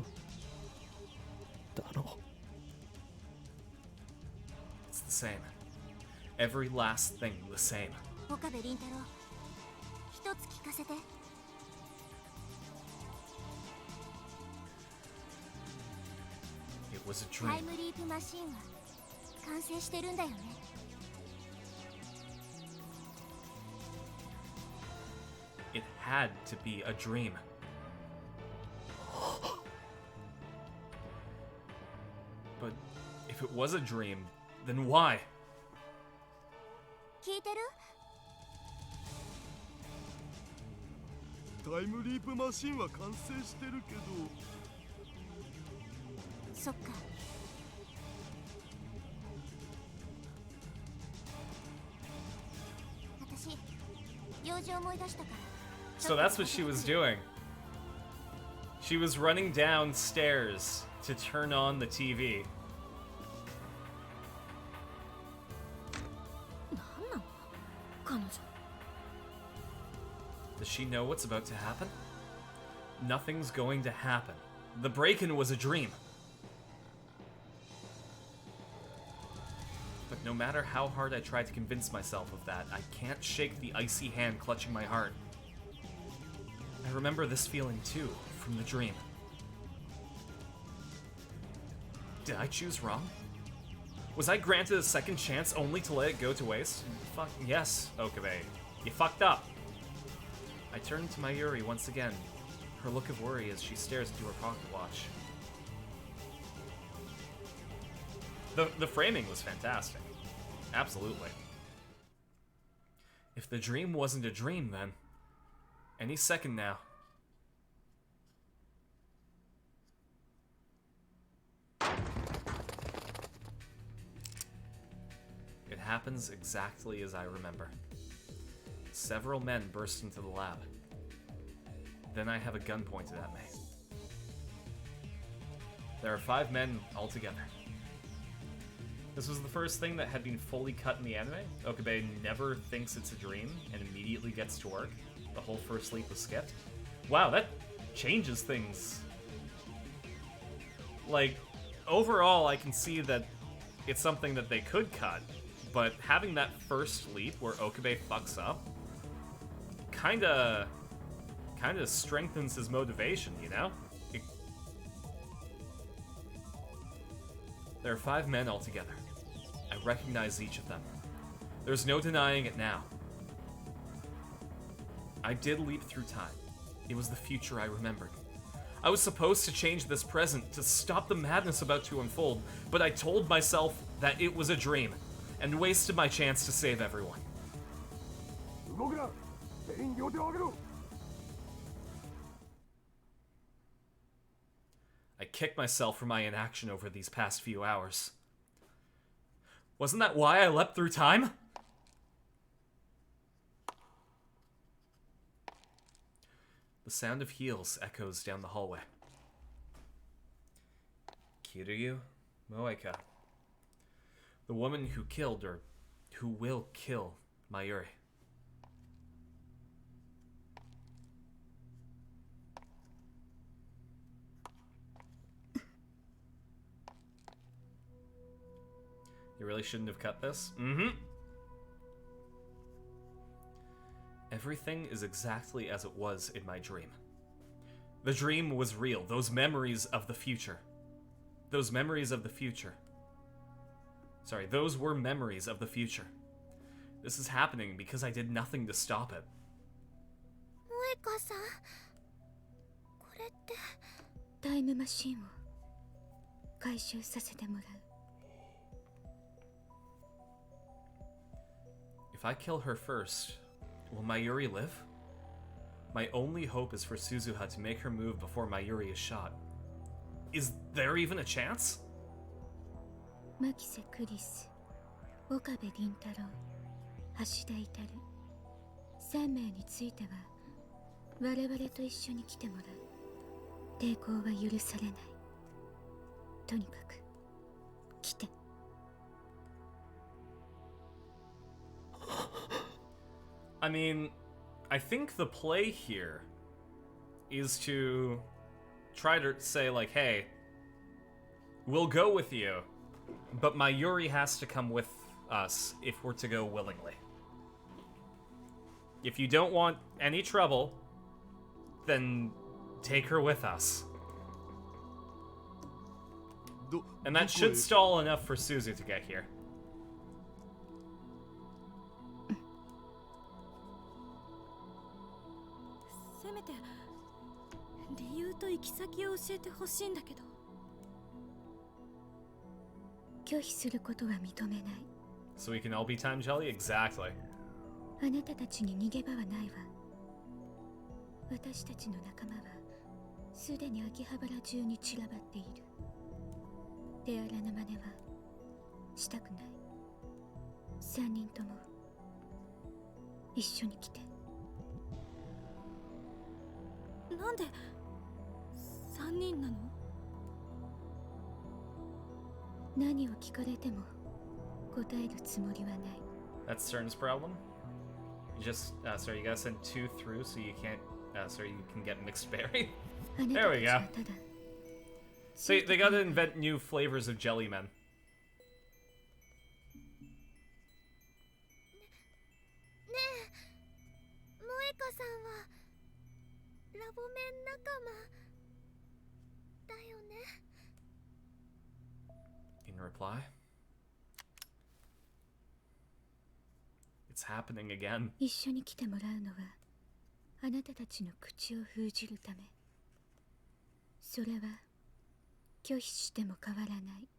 だろ。 It's the same. Every last thing the same. 岡部倫太郎、一つ聞かせて。It was a タイ dream. ムリープマシンは完成してるんだよね。It had to be a dream. But if it was a dream, then why? 聞いてる？タイムリープマシンは完成してるけど。そっか。私、用事思い出したから。 So that's what she was doing. She was running downstairs to turn on the TV. なんなの？彼女。 Does she know what's about to happen? Nothing's going to happen. The break-in was a dream. But no matter how hard I try to convince myself of that, I can't shake the icy hand clutching my heart. I remember this feeling too, from the dream. Did I choose wrong? Was I granted a second chance only to let it go to waste? Fuck yes, Okabe. You fucked up. I turn to Mayuri once again, her look of worry as she stares into her pocket watch. The framing was fantastic. Absolutely. If the dream wasn't a dream, then any second now. It happens exactly as I remember. Several men burst into the lab. Then I have a gun pointed at me. There are 5 men altogether. This was the first thing that had been fully cut in the anime. Okabe never thinks it's a dream and immediately gets to work. The whole first leap was skipped. Wow, that changes things. Like, overall, I can see that it's something that they could cut, but having that first leap where Okabe fucks up kinda strengthens his motivation, you know? There are 5 men altogether. I recognize each of them. There's no denying it now. I did leap through time. It was the future I remembered. I was supposed to change this present to stop the madness about to unfold, but I told myself that it was a dream, and wasted my chance to save everyone. 動くな全員両手を上げろ I kicked myself for my inaction over these past few hours. Wasn't that why I leapt through time? The sound of heels echoes down the hallway. Kiryu Moeka. The woman who killed, or who will kill, Mayuri. You really shouldn't have cut this? Mm-hmm. Everything is exactly as it was in my dream. The dream was real. Those memories of the future. Those memories of the future. Sorry, those were memories of the future. This is happening because I did nothing to stop it. 萌香さん、これってタイムマシンを回収させてもらう。 If I kill her first, will Mayuri live? My only hope is for Suzuha to make her move before Mayuri is shot. Is there even a chance? 牧瀬クリス、岡部倫太郎、橋田至3名については我々と一緒に来てもらう。抵抗は許されない。とにかく来て。 I mean, I think the play here is to try to say, like, hey, we'll go with you, but Mayuri has to come with us if we're to go willingly. If you don't want any trouble, then take her with us. And that should stall enough for Suzu to get here. せめて理由と行き先を教えてほしいんだけど。拒否することは認めない。 So we can all be time jelly? Exactly. あなたたちに逃げ場はないわ。私たちの仲間はすでに秋葉原中に散らばっている。手荒な真似はしたくない。3人とも一緒に来て。なんで3人なの？何を聞かれても答えるつもりはない。 That's Stern's problem. You just, sorry, you gotta send 2 through so you can't, sorry, you can get mixed berry. There we go. They gotta invent new flavors of jelly men. ねえ、萌香さんはラボメン仲間だよね。 In reply, it's happening again. 一緒に来てもらうのはあなたたちの口を封じるため。それは拒否しても変わらない。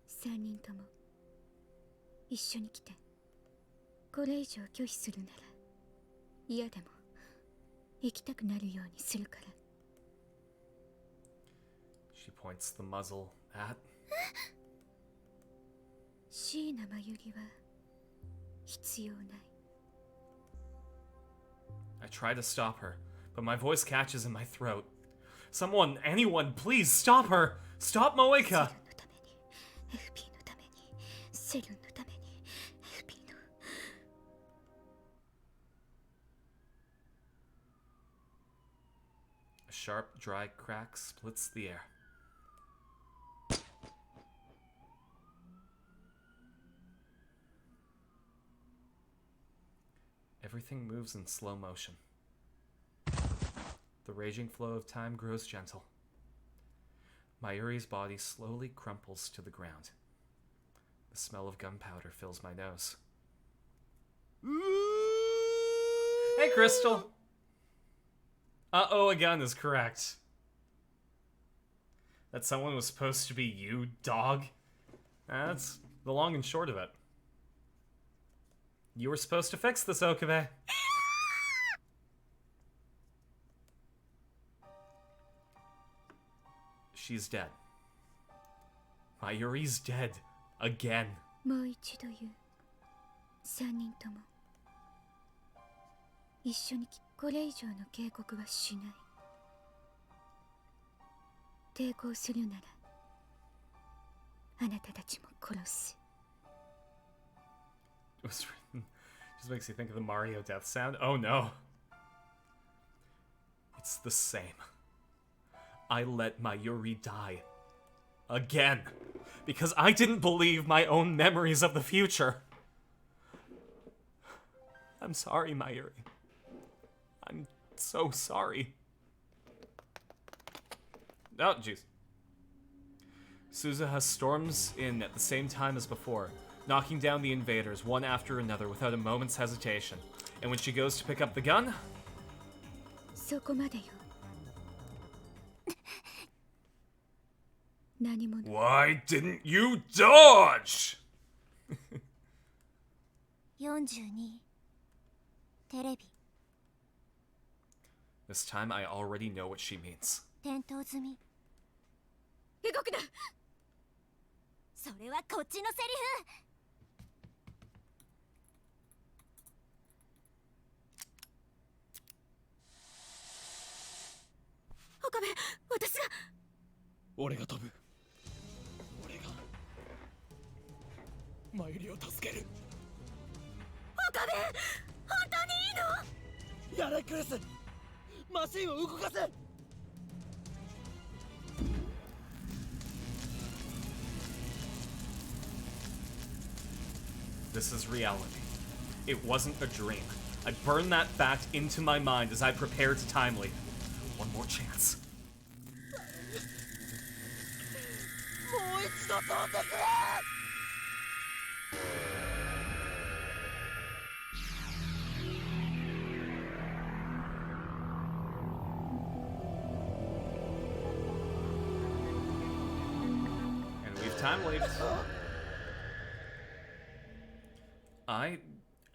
3人とも一緒に来て。これ以上拒否するなら嫌でも行きたくなるようにするから。 She points the muzzle at. 椎名真由里は必要ない。 I try to stop her, but my voice catches in my throat. Someone, anyone, please stop her! Stop Moeka! セルンのために FP の。sharp, dry crack splits the air. Everything moves in slow motion. The raging flow of time grows gentle. Mayuri's body slowly crumples to the ground. The smell of gunpowder fills my nose. Hey, Crystal! Uh-oh, a gun is correct. That someone was supposed to be you, dog? That's the long and short of it. You were supposed to fix this, Okabe. She's dead. Mayuri's dead. Again. もう一度言う。三人とも一緒にこれ以上の警告はしない。抵抗するならあなたたちも殺す。Was written. Just makes you think of the Mario death sound. Oh no. It's the same. I let Mayuri die. Again. Because I didn't believe my own memories of the future. I'm sorry, Mayuri. I'm so sorry. Oh, jeez. Suzuha storms in at the same time as before, knocking down the invaders one after another without a moment's hesitation. And when she goes to pick up the gun... そこまでよ。何も Why didn't you dodge? 42テレビ This time I already know what she means. 点灯済み動くな。それはこっちのセリフ岡部、私が。俺が飛ぶ。俺がマユリを助ける。岡部、本当にいいの？やれクリス、マシンを動かせ。This is reality. It wasn't a dream. I burned that fact into my mind as I prepared to time leap. One more chance. もう一度飛んでくれ。And we've time leaped. I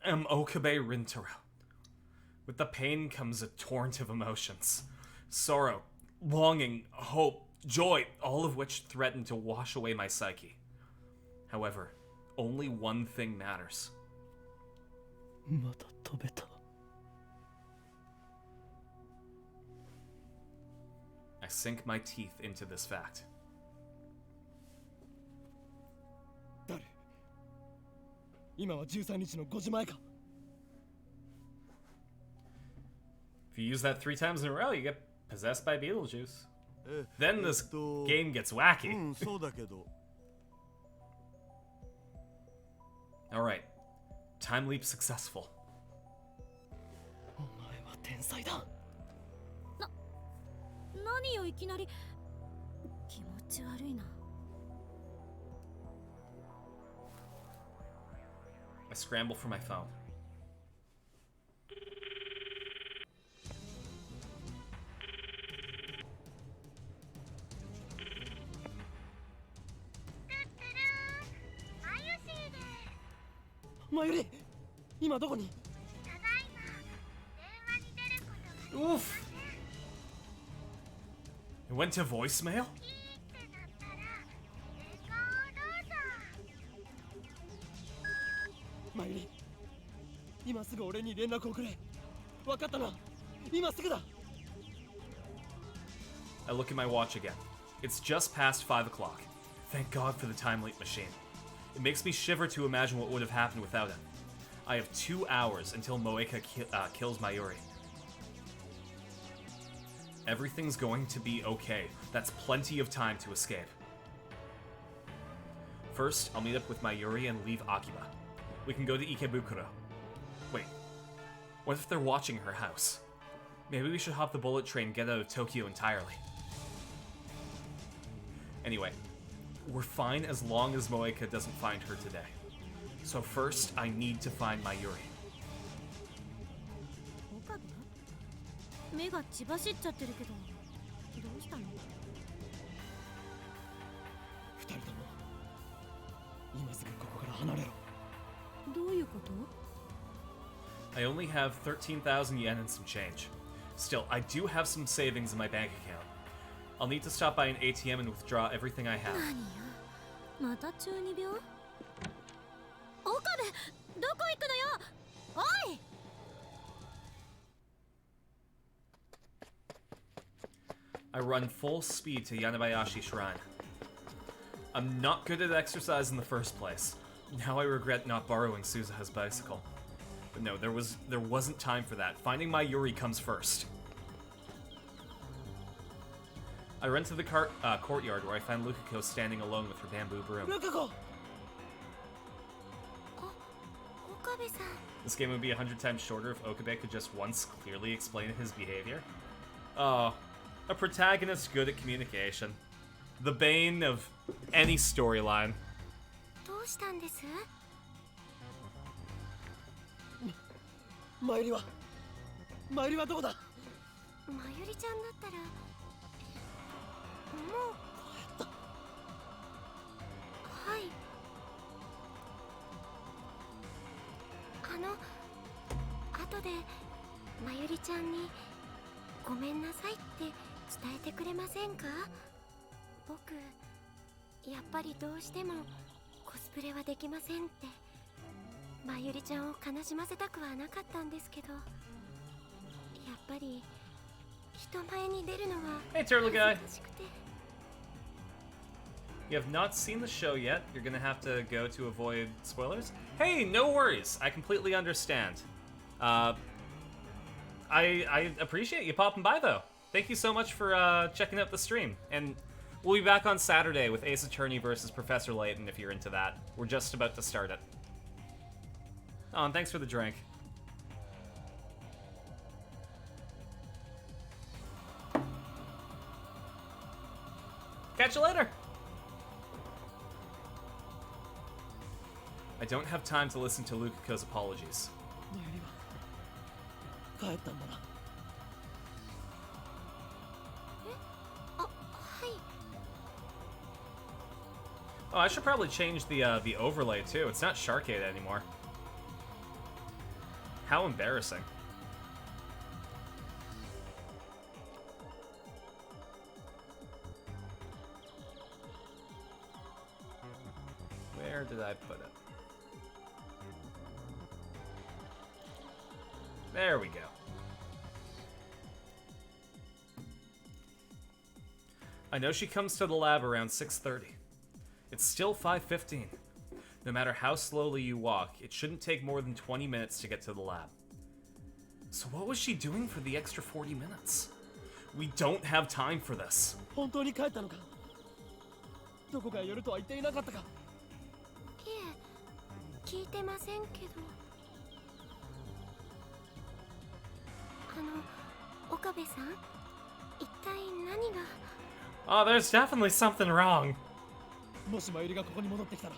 am Okabe Rintaro. With the pain comes a torrent of emotions. Sorrow, longing, hope, joy, all of which threaten to wash away my psyche. However, only one thing matters. また飛べた。I sink my teeth into this fact. 誰？今は13日の5時前か。If you use that 3 times in a row, you get possessed by Beetlejuice. Then this game gets wacky. うん、そうだけど。Alright. Time leap successful. お前は天才だ。何よいきなり。気持ち悪いな。I scramble for my phone. Are you seeing it? マユリ、今どこに？ただいま電話に出ることが Oof! It went to voicemail? ピーってなったらレコードぞ。マユリ、今すぐ俺に連絡をくれ。分かったな。今すぐだ。 I look at my watch again. It's just past 5 o'clock. Thank God for the time leap machine. It makes me shiver to imagine what would have happened without it. I have 2 hours until Moeka kills Mayuri. Everything's going to be okay. That's plenty of time to escape. First, I'll meet up with Mayuri and leave Akiba. We can go to Ikebukuro. Wait, what if they're watching her house? Maybe we should hop the bullet train and get out of Tokyo entirely. Anyway, we're fine as long as Moeka doesn't find her today. So first, I need to find Mayuri. 岡部？目が血走っちゃってるけど、どうしたの？二人とも今すぐここから離れろ。どういうこと？ I only have 13,000 yen and some change. Still, I do have some savings in my bank account. I'll need to stop by an ATM and withdraw everything I have. 何よ？また中二病？岡部、どこ行くのよ？おい！ I run full speed to Yanabayashi Shrine. I'm not good at exercise in the first place. Now I regret not borrowing Suzuha's bicycle. But no, there wasn't time for that. Finding Mayuri comes first. I run to the courtyard where I find Lukiko standing alone with her bamboo broom. ルカ子。岡部さん。 This game would be 100 times shorter if Okabe could just once clearly explain his behavior. Oh, a protagonist good at communication. The bane of any storyline. どうしたんです？マユリはどこだ？まゆりちゃんだったらもうはい後でまゆりちゃんにごめんなさいって伝えてくれませんか？僕やっぱりどうしてもコスプレはできませんってまゆりちゃんを悲しませたくはなかったんですけどやっぱり人前に出るのは Hey, Turtle Guy. 恥ずかしくて You have not seen the show yet. You're gonna have to go to avoid spoilers. Hey, no worries. I completely understand. I appreciate you popping by, though. Thank you so much for checking out the stream. And we'll be back on Saturday with Ace Attorney versus Professor Layton if you're into that. We're just about to start it. Oh, and thanks for the drink. Catch you later. I don't have time to listen to Lukiko's apologies. マユリは帰ったんだな。あ、はい Oh, I should probably change the overlay too. It's not Sharkade anymore. How embarrassing. Where did I put it? There we go. I know she comes to the lab around 6:30. It's still 5:15. No matter how slowly you walk, it shouldn't take more than 20 minutes to get to the lab. So what was she doing for the extra 40 minutes? We don't have time for this. 本当に帰ったのか？どこかへ寄るとは言っていなかったか？いえ聞いてませんけど岡部さん一体何が Oh, there's definitely something wrong. もしマユリがここに戻ってきたら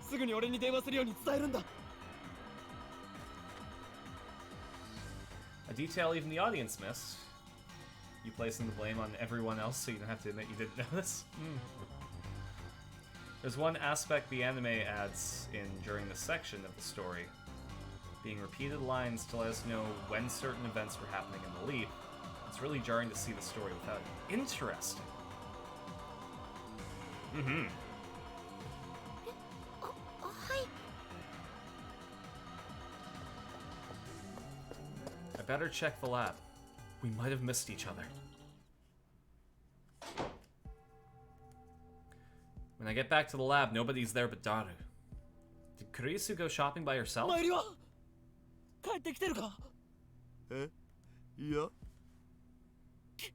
すぐに俺に電話するように伝えるんだ。 A detail even the audience missed. You placing the blame on everyone else so you don't have to admit you didn't know this? There's one aspect the anime adds in during this section of the story, being repeated lines to let us know when certain events were happening in the lead. It's really jarring to see the story without it. Interesting. Mm-hmm. はい I better check the lab. We might have missed each other. When I get back to the lab, nobody's there but Daru. Did Kurisu go shopping by herself? マユリは帰ってきてるか？えいやき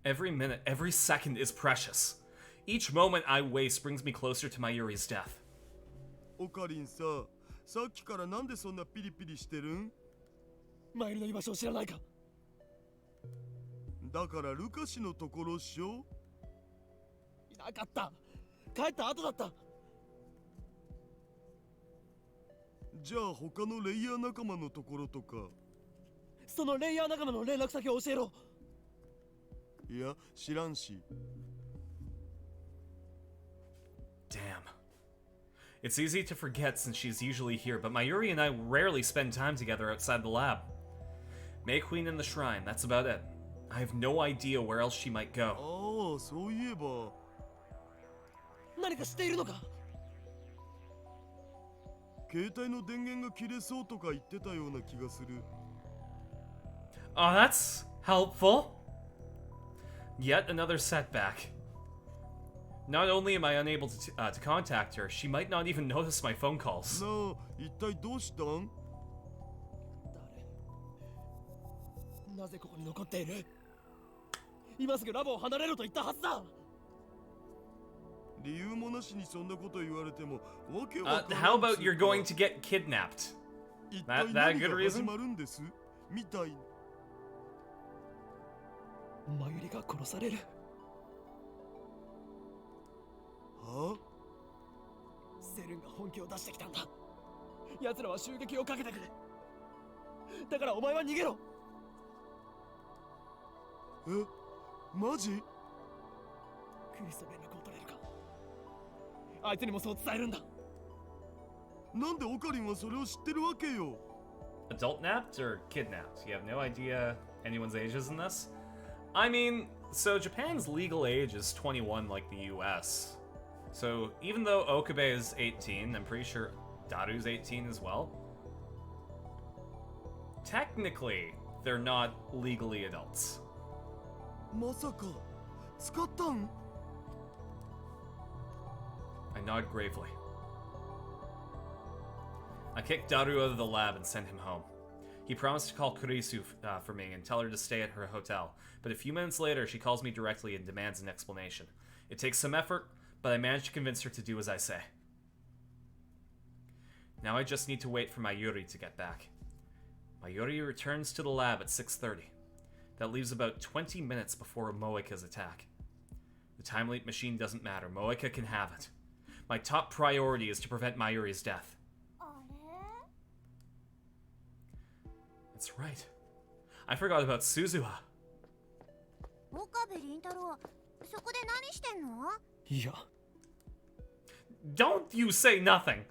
Every minute, every second is precious. Each moment I waste brings me closer to Mayuri's death. オカリンさ、さっきからなんでそんなピリピリしてるん？マユリの居場所を知らないか？だからルカシのところっしょ？いなかった。帰った後だった。じゃあ他のレイヤー仲間のところとか。そのレイヤー仲間の連絡先を教えろ。いや、知らんし。Damn. It's easy to forget since she's usually here, but Mayuri and I rarely spend time together outside the lab. May Queen and the shrine, that's about it. I have no idea where else she might go. ああ、そういえば。何か知っているのか？携帯の電源が切れそうとか言ってたような気がする。Oh, that's helpful. Yet another setback. Not only am I unable to contact her, she might not even notice my phone calls. なあ、一体どうしたん？なぜここに残っている？今すぐラボを離れろと言ったはずだ。理由もなしにそんなこと言われてもわけわからん。How about you're going to get kidnapped? 一体 that a 何 good が reason? 始まるんですみたい。マユリが殺される。はあ？セルンが本気を出してきたんだ。奴らは襲撃をかけてくる。だからお前は逃げろ。え、マジ？クリスと連絡を取れるか？相手にもそう伝えるんだ。なんでオカリンはそれを知ってるわけよ。 Adult napped or kidnapped? You have no idea anyone's ages in this? I mean, so Japan's legal age is 21 like the US. So even though Okabe is 18, I'm pretty sure Daru's 18 as well. Technically, they're not legally adults. まさか使ったん？ I nod gravely. I kicked Daru out of the lab and sent him home. He promised to call Kurisu for me and tell her to stay at her hotel, but a few minutes later she calls me directly and demands an explanation. It takes some effort, but I managed to convince her to do as I say. Now I just need to wait for Mayuri to get back. Mayuri returns to the lab at 6:30. That leaves about 20 minutes before Moeka's attack. The time leap machine doesn't matter. Moeka can have it. My top priority is to prevent Mayuri's death. That's right. I forgot about Suzuha. 岡部倫太郎、そこで何してんの？いや、 Don't you say nothing!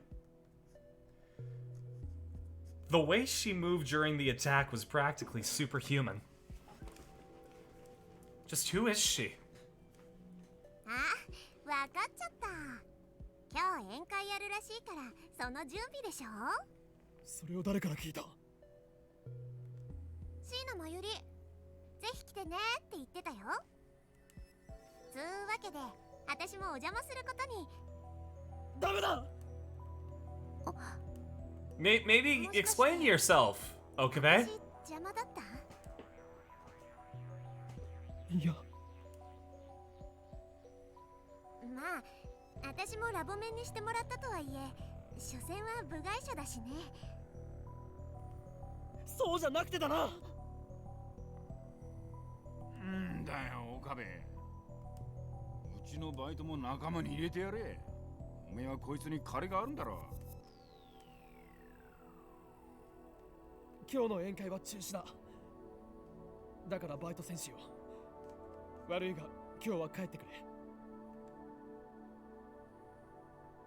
The way she moved during the attack was practically superhuman. Just who is she? あ、わかっちゃった。今日宴会やるらしいから、その準備でしょ？それを誰から聞いた？椎名真由里、ぜひ来てねって言ってたよ。つうわけで、私もお邪魔することに。ダメだ。Maybe explain yourself, Okabe? 私邪魔だった？いや、まあ、私もラボ面にしてもらったとはいえ、所詮は部外者だしね。そうじゃなくてだな。んだよ、岡部。うちのバイトも仲間に入れてやれ。おめえはこいつに借りがあるんだろ。今日の宴会は中止だ。だからバイト選手よ。悪いが今日は帰ってくれ。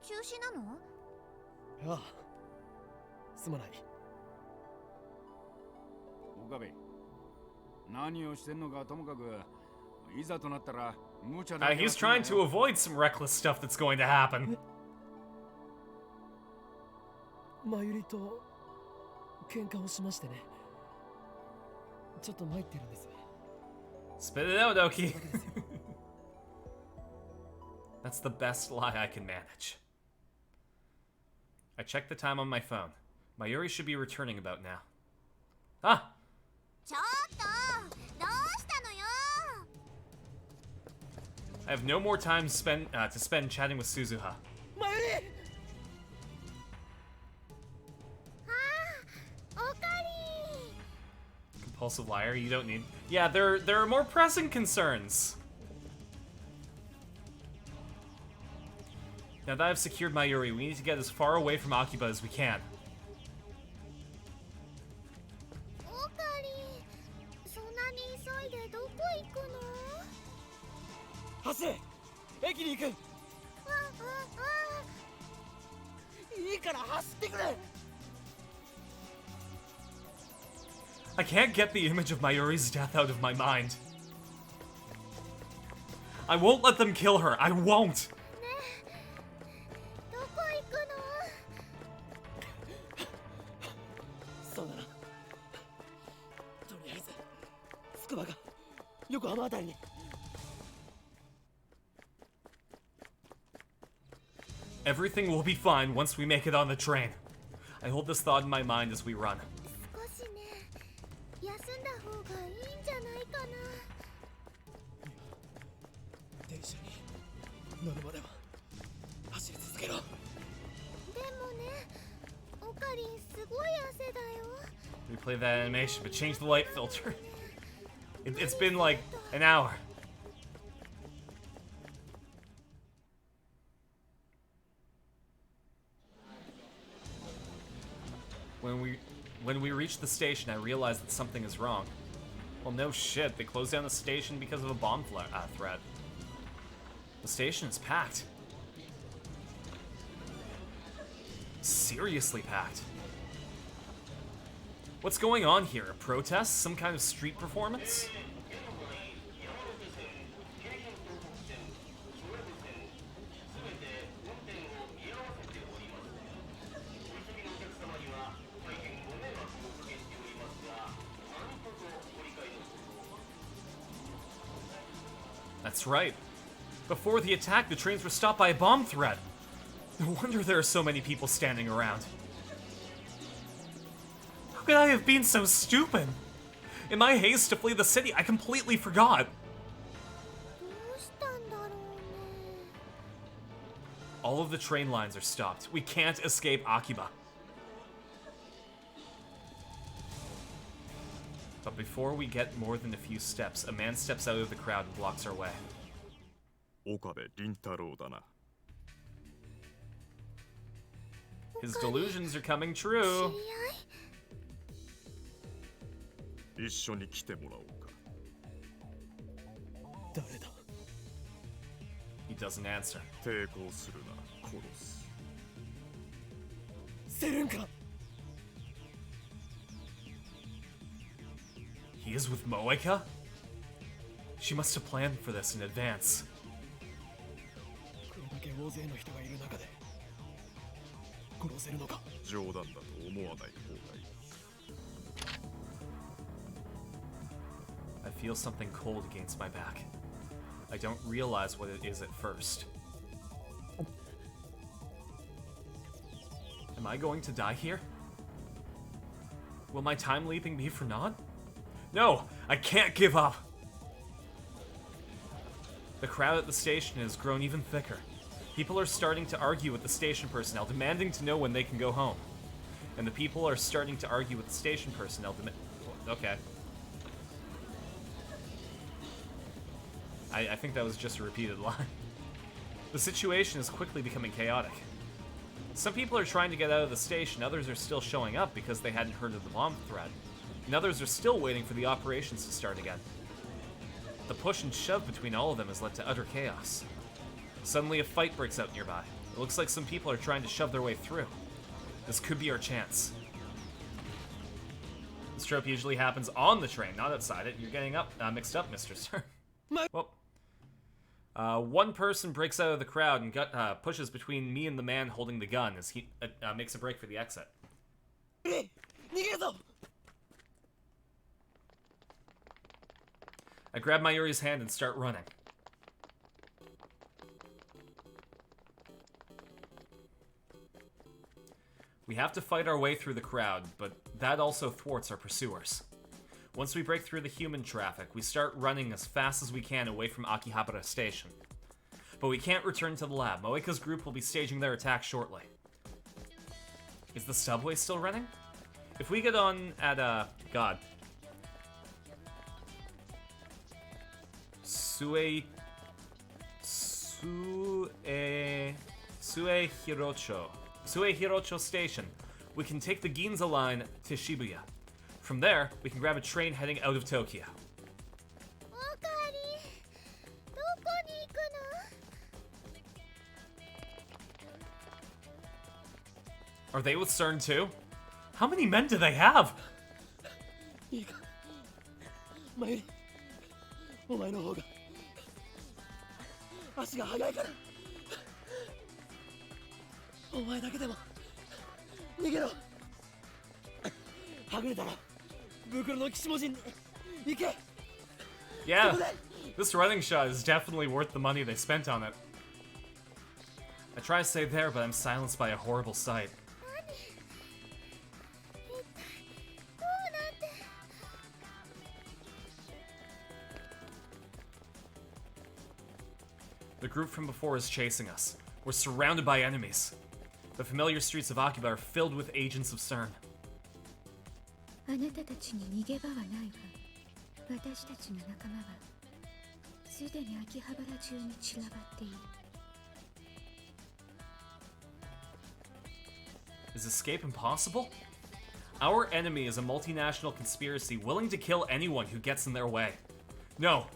中止なの？ああ、すまない。岡部、何をしてんのかともかく、いざとなったら無茶だ。He's trying to avoid some reckless stuff that's going to happen. 真由里と喧嘩をしましてね。ちょっと参ってるんです。 Spit it out, Oki. That's the best lie I can manage. I checked the time on my phone. Mayuri should be returning about now. Ah! ちょっと、どうしたのよ？ have no more time to spend chatting with Suzuha. マユリ Compulsive liar, you don't need... Yeah, there are more pressing concerns. Now that I've secured Mayuri, we need to get as far away from Akiba as we can. オカリン、そんなに急いでどこ行くの？走れ駅に行くいいから走ってくれ I can't get the image of Mayuri's death out of my mind. I won't let them kill her. I won't. どこ行くの？そうだなとりあえずつくばが横浜あたりに Everything will be fine once we make it on the train. I hold this thought in my mind as we run. 少しね、休んだ方がいいんじゃないかな。電車に乗るまでは走り続けろでもね、オカリンすごい汗だよ。 Replay that animation, but change the light filter. It's been like an hour. When we reach the station, I realize that something is wrong. Well, no shit. They closed down the station because of a bomb threat. The station is packed. Seriously packed. What's going on here? A protest? Some kind of street performance? That's right. Before the attack, the trains were stopped by a bomb threat. No wonder there are so many people standing around. How could I have been so stupid? In my haste to flee the city, I completely forgot. どうしたんだろうね。 All of the train lines are stopped. We can't escape Akiba. But before we get more than a few steps, a man steps out of the crowd and blocks our way. 岡部倫太郎だな His delusions are coming 知 true. り合い？一緒に来てもらおうか誰だ He doesn't answer. 抵抗するな殺すセルンか He is with Moeka? She must have planned for this in advance. これだけ大勢の人がいる中で殺せるのか冗談だと思わない方がいい I feel something cold against my back. I don't realize what it is at first. Am I going to die here? Will my time leaping be for naught? No! I can't give up! The crowd at the station has grown even thicker. People are starting to argue with the station personnel, demanding to know when they can go home. And the people are starting to argue with the station personnel, okay. I think that was just a repeated line. The situation is quickly becoming chaotic. Some people are trying to get out of the station, others are still showing up because they hadn't heard of the bomb threat, and others are still waiting for the operations to start again. The push and shove between all of them has led to utter chaos. Suddenly a fight breaks out nearby. It looks like some people are trying to shove their way through. This could be our chance. This trope usually happens on the train, not outside it. You're getting mixed up, Mr. Stern. Well, one person breaks out of the crowd and pushes between me and the man holding the gun as he makes a break for the exit. 逃げるぞ I grab Mayuri's hand and start running. We have to fight our way through the crowd, but that also thwarts our pursuers. Once we break through the human traffic, we start running as fast as we can away from Akihabara Station. But we can't return to the lab. Moeka's group will be staging their attack shortly. Is the subway still running? If we get on at, God. Sue Hirocho Station. We can take the Ginza line to Shibuya. From there, we can grab a train heading out of Tokyo. おかわりどこに行くの Are they with CERN too? How many men do they have? いいかまゆりお前の方が足が速いからお前だけでも逃げろはぐれたら袋の岸文字に行け Yeah, this running shot is definitely worth the money they spent on it. I try to stay there, but I'm silenced by a horrible sight. どうなって The group from before is chasing us. We're surrounded by enemies. The familiar streets of Akiba are filled with agents of CERN. あなたたちに逃げ場はないわ私たちの仲間はすでに秋葉原中に散らばっている Is escape impossible? Our enemy is a multinational conspiracy willing to kill anyone who gets in their way. No.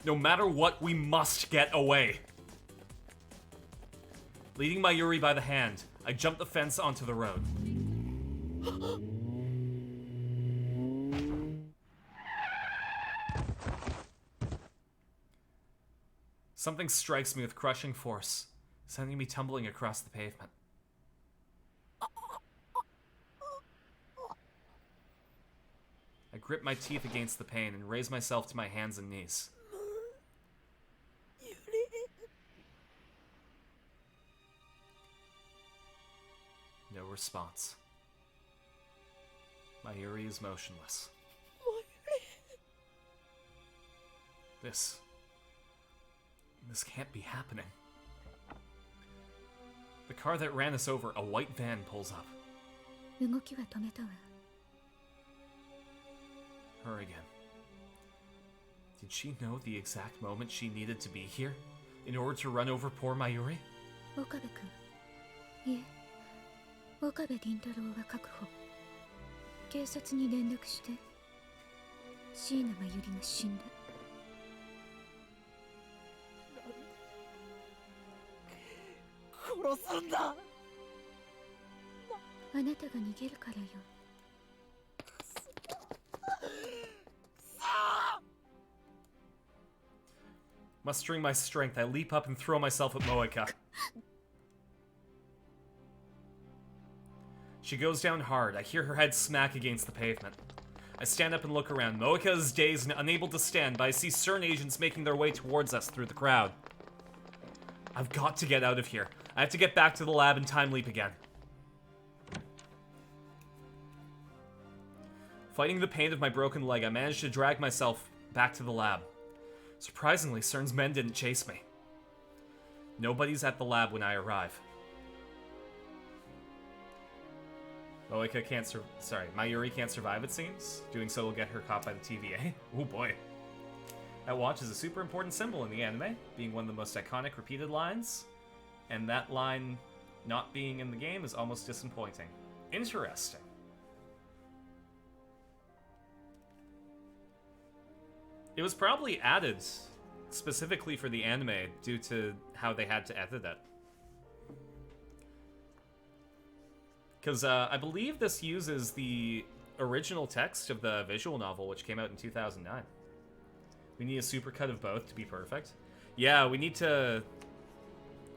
No matter what, we must get away. Leading Mayuri by the hand, I jump the fence onto the road. Something strikes me with crushing force, sending me tumbling across the pavement. I grip my teeth against the pain and raise myself to my hands and knees. No response. Mayuri is motionless. This can't be happening. The car that ran us over, a white van, pulls up. 動きは止めたわ Her again. Did she know the exact moment she needed to be here in order to run over poor Mayuri? 岡部君いえ岡部倫太郎は確保警察に連絡して椎名真由里が死んだ殺すんだあなたが逃げるからよ Mustering my strength, I leap up and throw myself at Moeka. She goes down hard. I hear her head smack against the pavement. I stand up and look around. Moeka is dazed and unable to stand, but I see CERN agents making their way towards us through the crowd. I've got to get out of here. I have to get back to the lab and time leap again. Fighting the pain of my broken leg, I managed to drag myself back to the lab. Surprisingly, CERN's men didn't chase me. Nobody's at the lab when I arrive. Moeka can't Mayuri can't survive, it seems. Doing so will get her caught by the TVA. Oh boy. That watch is a super important symbol in the anime, being one of the most iconic repeated lines. And that line not being in the game is almost disappointing. Interesting. It was probably added specifically for the anime due to how they had to edit it. Because I believe this uses the original text of the visual novel, which came out in 2009. We need a supercut of both to be perfect. Yeah, we need to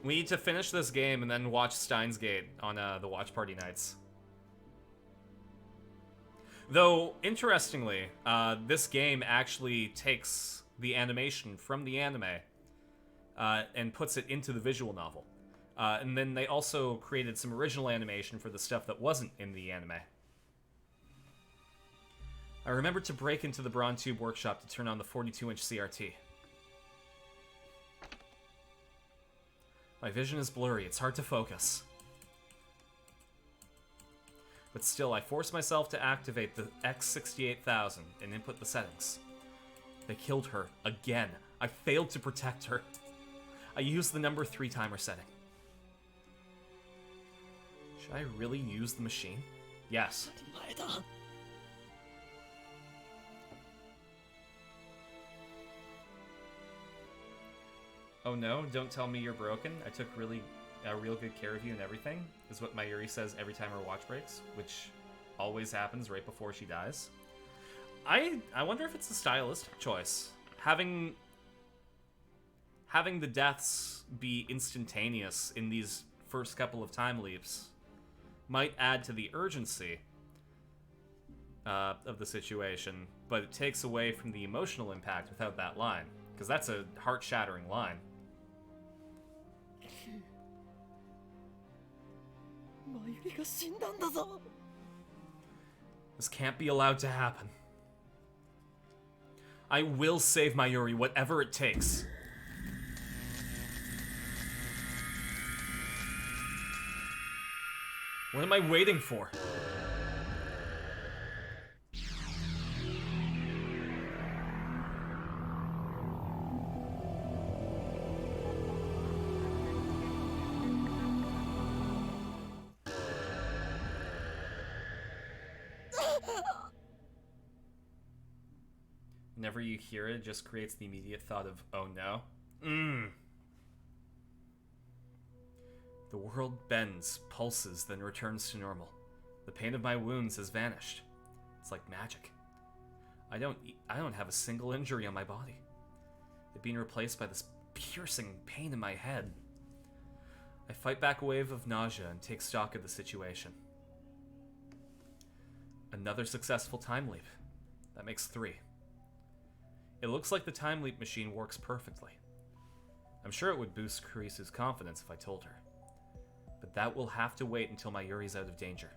finish this game and then watch Steins Gate on the watch party nights. Though, interestingly, this game actually takes the animation from the anime and puts it into the visual novel. And then they also created some original animation for the stuff that wasn't in the anime. I remembered to break into the Bronze Tube workshop to turn on the 42-inch CRT. My vision is blurry, it's hard to focus. But still, I force myself to activate the X68000 and input the settings. They killed her again. I failed to protect her. I used the number 3 timer setting. Should I really use the machine? Yes. 前だ。 Oh no, don't tell me you're broken. I took real good care of you and everything, is what Mayuri says every time her watch breaks, which always happens right before she dies. I wonder if it's a stylistic choice. Having the deaths be instantaneous in these first couple of time leaps might add to the urgency of the situation, but it takes away from the emotional impact without that line, because that's a heart-shattering line. マユリが死んだんだぞ。 This can't be allowed to happen. I will save Mayuri, whatever it takes. What am I waiting for? Whenever you hear it, it just creates the immediate thought of, oh no. The world bends, pulses, then returns to normal. The pain of my wounds has vanished. It's like magic. I don't have a single injury on my body. They've been replaced by this piercing pain in my head. I fight back a wave of nausea and take stock of the situation. Another successful time leap. That makes 3. It looks like the time leap machine works perfectly. I'm sure it would boost Karisu's confidence if I told her. But that will have to wait until Mayuri's out of danger.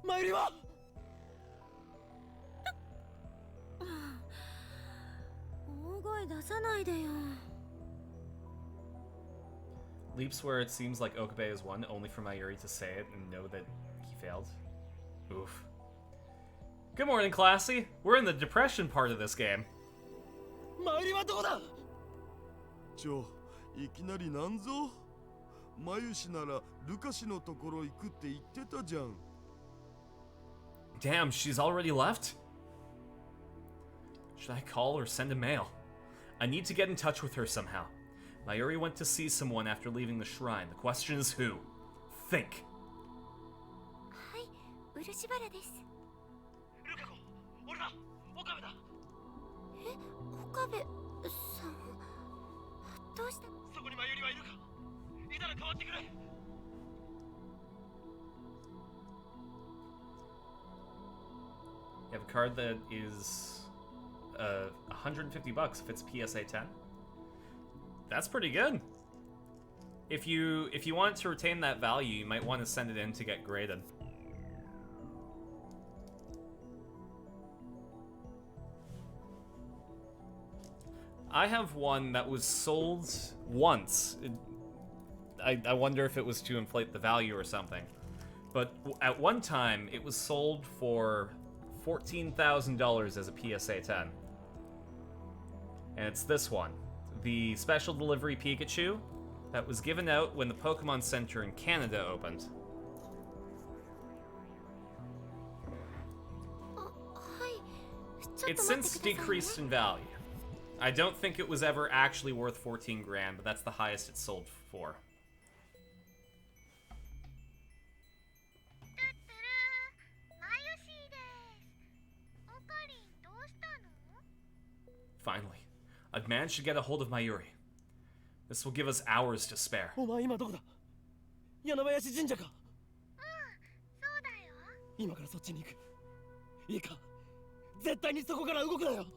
マユリは。大声出さないでよ。 Leaps where it seems like Okabe is won, only for Mayuri to say it and know that he failed. Oof. Good morning, Classy. We're in the depression part of this game. マユリはどこだ。いきなりなんぞ。マユシならルカシのところ行くって言ってたじゃん。Damn, she's already left? Should I call or send a mail? I need to get in touch with her somehow. Mayuri went to see someone after leaving the shrine. The question is who? Think. はい、漆原です。ルカ子、俺だ。岡部だ。え、岡部さん、どうした？そこにマユリはいるか。いたら代わってくれ。 You have a card that is $150 if it's PSA 10. That's pretty good. If you want to retain that value, you might want to send it in to get graded. I have one that was sold once. I wonder if it was to inflate the value or something. But at one time, it was sold for $14,000 as a PSA 10. And it's this one. The special delivery Pikachu that was given out when the Pokemon Center in Canada opened. はい。ちょっ It's と待って since くださいね。 decreased in value. I don't think it was ever actually worth 14 grand, but that's the highest it sold for. Finally, I've managed to get a hold of Mayuri. This will give us hours to spare. お前今どこだ。柳林神社か。そうだよ。今からそっちに行く。いいか。絶対にそこから動くなよ。なんで？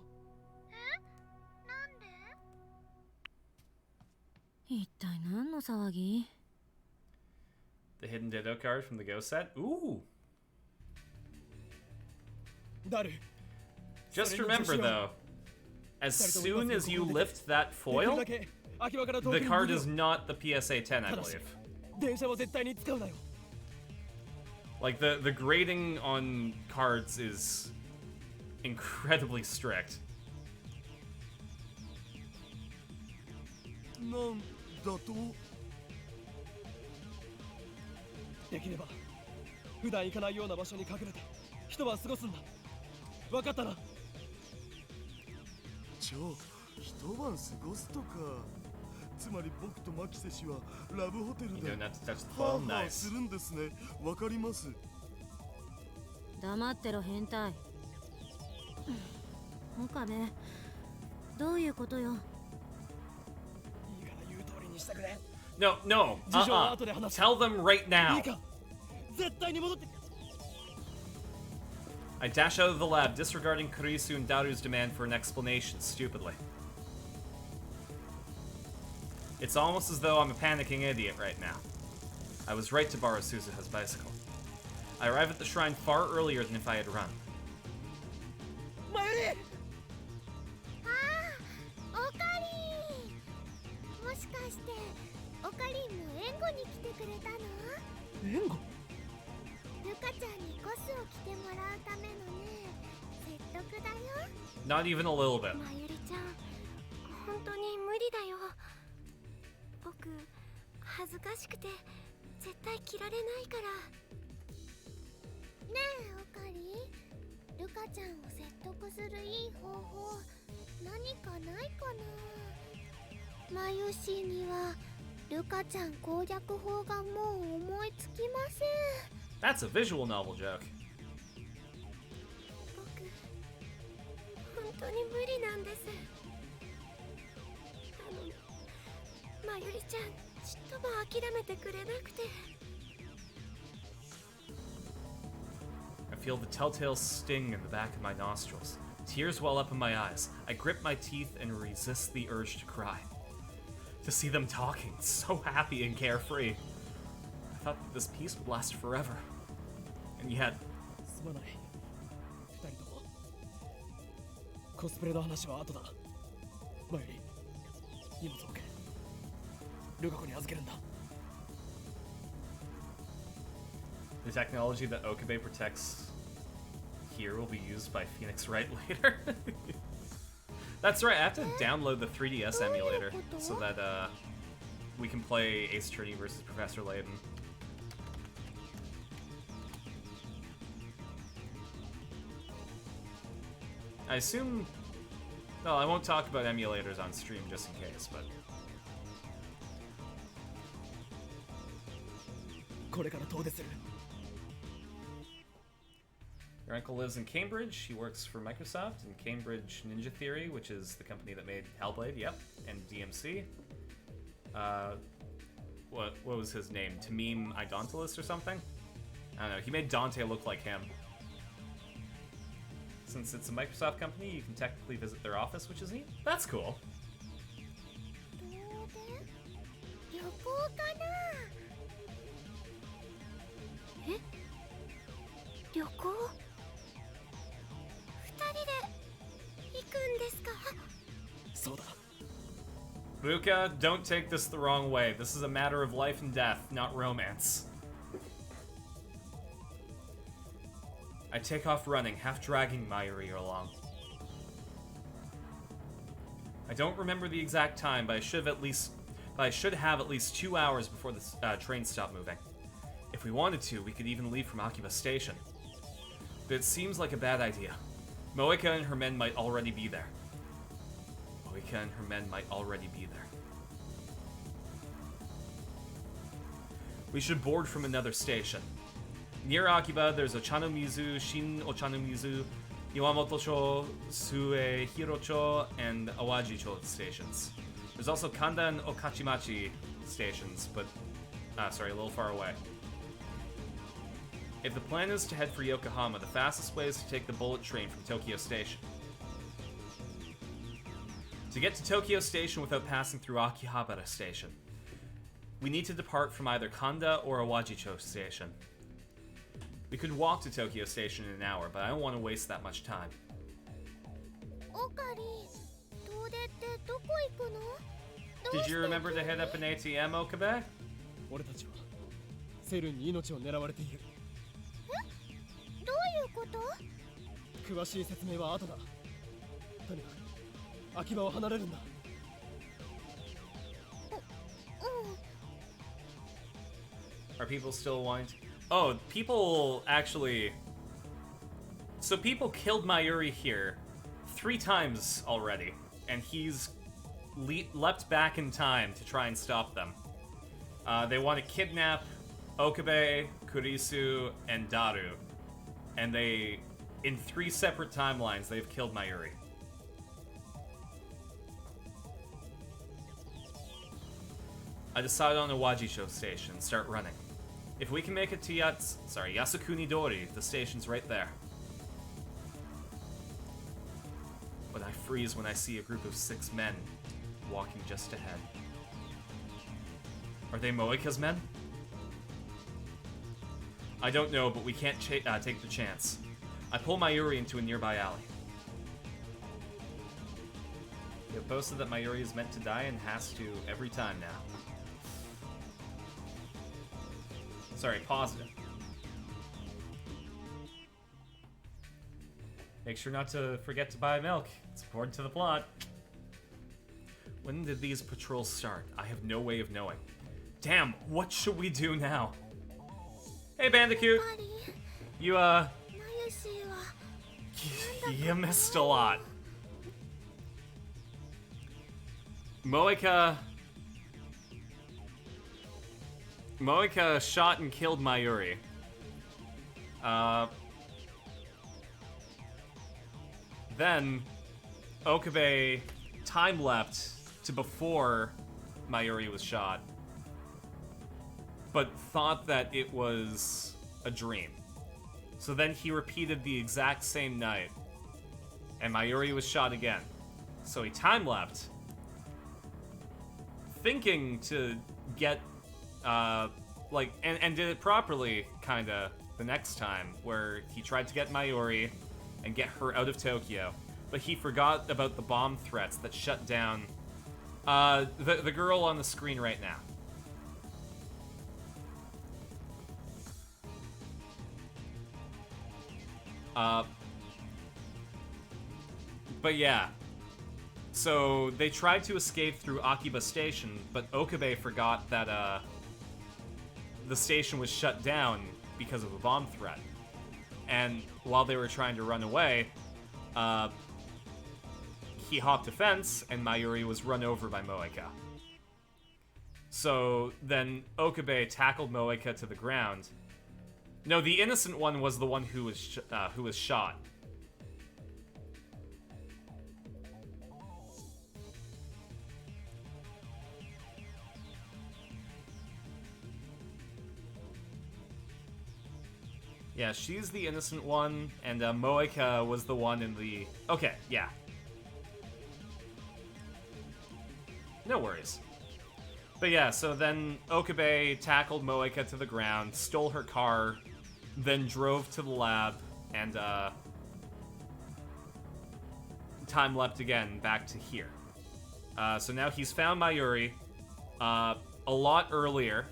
一体何の騒ぎ？ The hidden Ditto card from the Ghost set? Ooh! ダル。 Just remember though, as soon as you lift that できる foil, だけ秋葉から The 東京 card に is not the PSA 10, I ただし believe. 電車は絶対に使うなよ Like, the grading on cards is incredibly strict. なんだと？できれば普段行かないような場所に隠れて一晩過ごすんだ分かったなちょ、一晩過ごすとか。つまり僕と牧瀬氏はラブホテル You で know not to touch the ハ phone, ーハー nice. するんですね。わかります。黙ってろ変態岡部どういうことよいいから言う通りにしてくれ No, no, 事情は後で話す Tell them right い now. いか絶対に戻って I dash out of the lab, disregarding Kurisu and Daru's demand for an explanation, stupidly. It's almost as though I'm a panicking idiot right now. I was right to borrow Suzuha's bicycle. I arrive at the shrine far earlier than if I had run. 前よりああ、オカリン。もしかしてオカリンも援護に来てくれたの？援護ルカちゃんにコスを着てもらうためのね、説得だよ。 Not even a little bit. まゆりちゃん、本当に無理だよ。僕恥ずかしくて絶対着られないから。ねえオカリン、ルカちゃんを説得するいい方法何かないかな。マユシーにはルカちゃん攻略法がもう思いつきません。 That's a visual novel joke. 僕本当に無理なんです。まゆりちゃんちっとも諦めてくれなくて。 I feel the telltale sting in the back of my nostrils. Tears well up in my eyes. I grip my teeth and resist the urge to cry. To see them talking, so happy and carefree. I thought that this peace would last forever. And yet, すまない二人ともコスプレの話は後だ前より荷物を置けルカ子に預けるんだ the technology that Okabe protects here will be used by Phoenix Wright later. That's right, I have to download the 3DS emulator so that we can play Ace Attorney versus Professor Layton. I assume... Well, I won't talk about emulators on stream just in case, but... これから遠出する Your uncle lives in Cambridge. He works for Microsoft and Cambridge Ninja Theory, which is the company that made Hellblade, yep, and DMC. What was his name? Tamim Idontalis or something? I don't know. He made Dante look like him. Since it's a Microsoft company, you can technically visit their office, which is neat. That's cool. 旅行かな。え？旅行？二人で行くんですか？そうだ Buka, don't take this the wrong way. This is a matter of life and death, not romance. I take off running, half dragging Mayuri along. I don't remember the exact time, but I should have at least 2 hours before the train stopped moving. If we wanted to, we could even leave from Akiba Station. But it seems like a bad idea. Moeka and her men might already be there. We should board from another station. Near Akiba, there's Ochanomizu, Shin Ochanomizu, Iwamoto-cho, Suehiro-cho, and Awaji-cho stations. There's also Kanda and Okachimachi stations, but... sorry, a little far away. If the plan is to head for Yokohama, the fastest way is to take the bullet train from Tokyo Station. To get to Tokyo Station without passing through Akihabara Station, we need to depart from either Kanda or Awaji-cho Station. We could walk to Tokyo Station in an hour, but I don't want to waste that much time. オカリン、遠出ってどこ行くの？ Did you remember to hit up an ATM, Okabe? 俺たちはセルに命を狙われている。どういうこと？詳しい説明は後だ。とにかく秋葉を離れるんだ。Are people still wanting to... Oh, people actually... So people killed Mayuri here 3 times already, and he's leapt back in time to try and stop them. They want to kidnap Okabe, Kurisu, and Daru. And they... In 3 separate timelines, they've killed Mayuri. I decided on a Wajisho station and start running. If we can make it to Yasukuni Dori, the station's right there. But I freeze when I see a group of 6 men walking just ahead. Are they Moika's men? I don't know, but we can't take the chance. I pull Mayuri into a nearby alley. You have posted that Mayuri is meant to die and has to every time now. Sorry, positive. Make sure not to forget to buy milk. It's important to the plot. When did these patrols start? I have no way of knowing. Damn, what should we do now? Hey, Bandicoot! You, you missed a lot. Moika shot and killed Mayuri. Then Okabe time-leapt to before Mayuri was shot, but thought that it was a dream. So then he repeated the exact same night, and Mayuri was shot again. So he time-leapt, thinking to get, and did it properly, kinda, the next time, where he tried to get Mayuri and get her out of Tokyo, but he forgot about the bomb threats that shut down, the girl on the screen right now. But yeah. So they tried to escape through Akiba Station, but Okabe forgot that, the station was shut down because of a bomb threat. And while they were trying to run away, he hopped a fence, and Mayuri was run over by Moika. So then Okabe tackled Moika to the ground. No, the innocent one was the one who was shot. Yeah, she's the innocent one, and Moika was the one in the... Okay, yeah. No worries. But yeah, so then Okabe tackled Moika to the ground, stole her car, then drove to the lab, and time leapt again back to here. So now he's found Mayuri a lot earlier,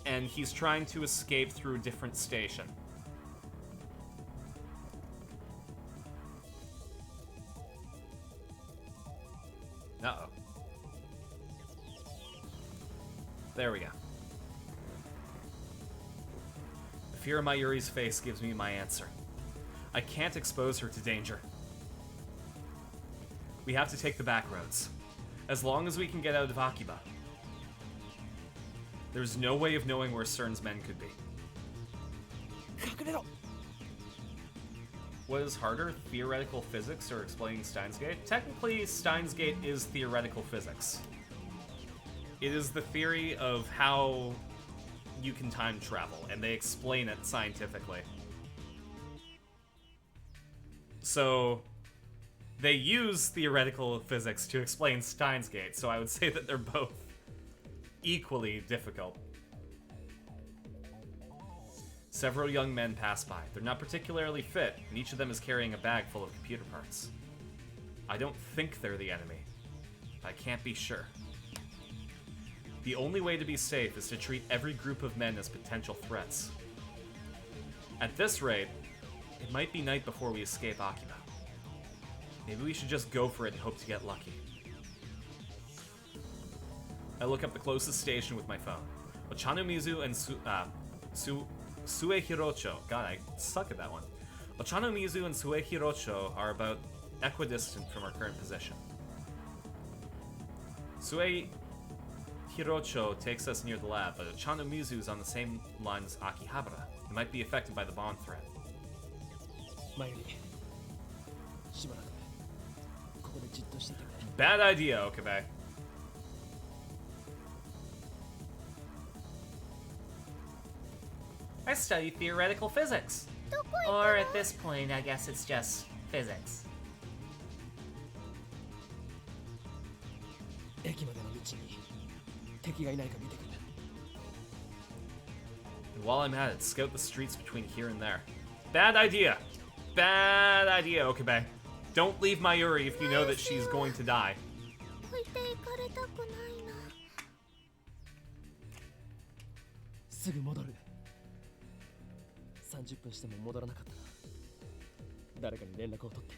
and he's trying to escape through a different station. Uh-oh. There we go. The fear of Mayuri's face gives me my answer. I can't expose her to danger. We have to take the back roads. As long as we can get out of Akiba. There's no way of knowing where Stern's men could be. What is harder, theoretical physics or explaining Steins Gate? Technically, Steins Gate is theoretical physics. It is the theory of how you can time travel, and they explain it scientifically. So, they use theoretical physics to explain Steins Gate, so I would say that they're both equally difficult. Several young men pass by. They're not particularly fit, and each of them is carrying a bag full of computer parts. I don't think they're the enemy, but I can't be sure. The only way to be safe is to treat every group of men as potential threats. At this rate, it might be night before we escape Akiba. Maybe we should just go for it and hope to get lucky. I look up the closest station with my phone. Ochanomizu and Suehirocho. God, I suck at that one. Ochanomizu and Suehirocho are about equidistant from our current position. Suehirocho takes us near the lab, but Ochanomizu is on the same line as Akihabara. It might be affected by the bond threat. 前よりしばらくここでじっとしててくれ。 Bad idea, Okabe. I study theoretical physics. Or at this point, I guess it's just physics. 駅までの道に敵がいないか見てくる。 And while I'm at it, scout the streets between here and there. Bad idea. Bad idea, Okabe. Don't leave Mayuri if you know that she's going to die. 置いていかれたくないな。すぐ戻る。30分しても戻らなかったな。誰かに連絡を取って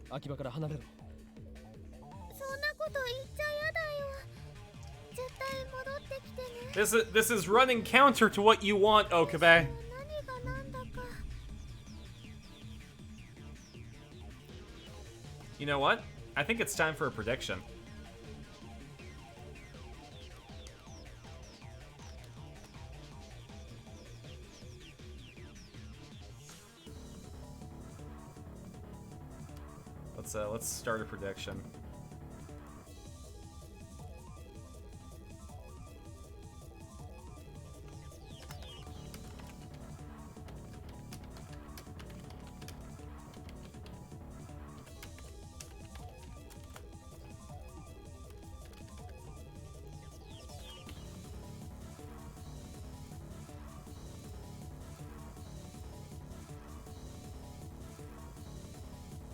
秋葉から離れろ。そんなこと言っちゃやだよ。絶対戻ってきてね。 This is running counter to what you want, Okabe. 何がなんだか。 You know what? I think it's time for a prediction. Let's start a prediction.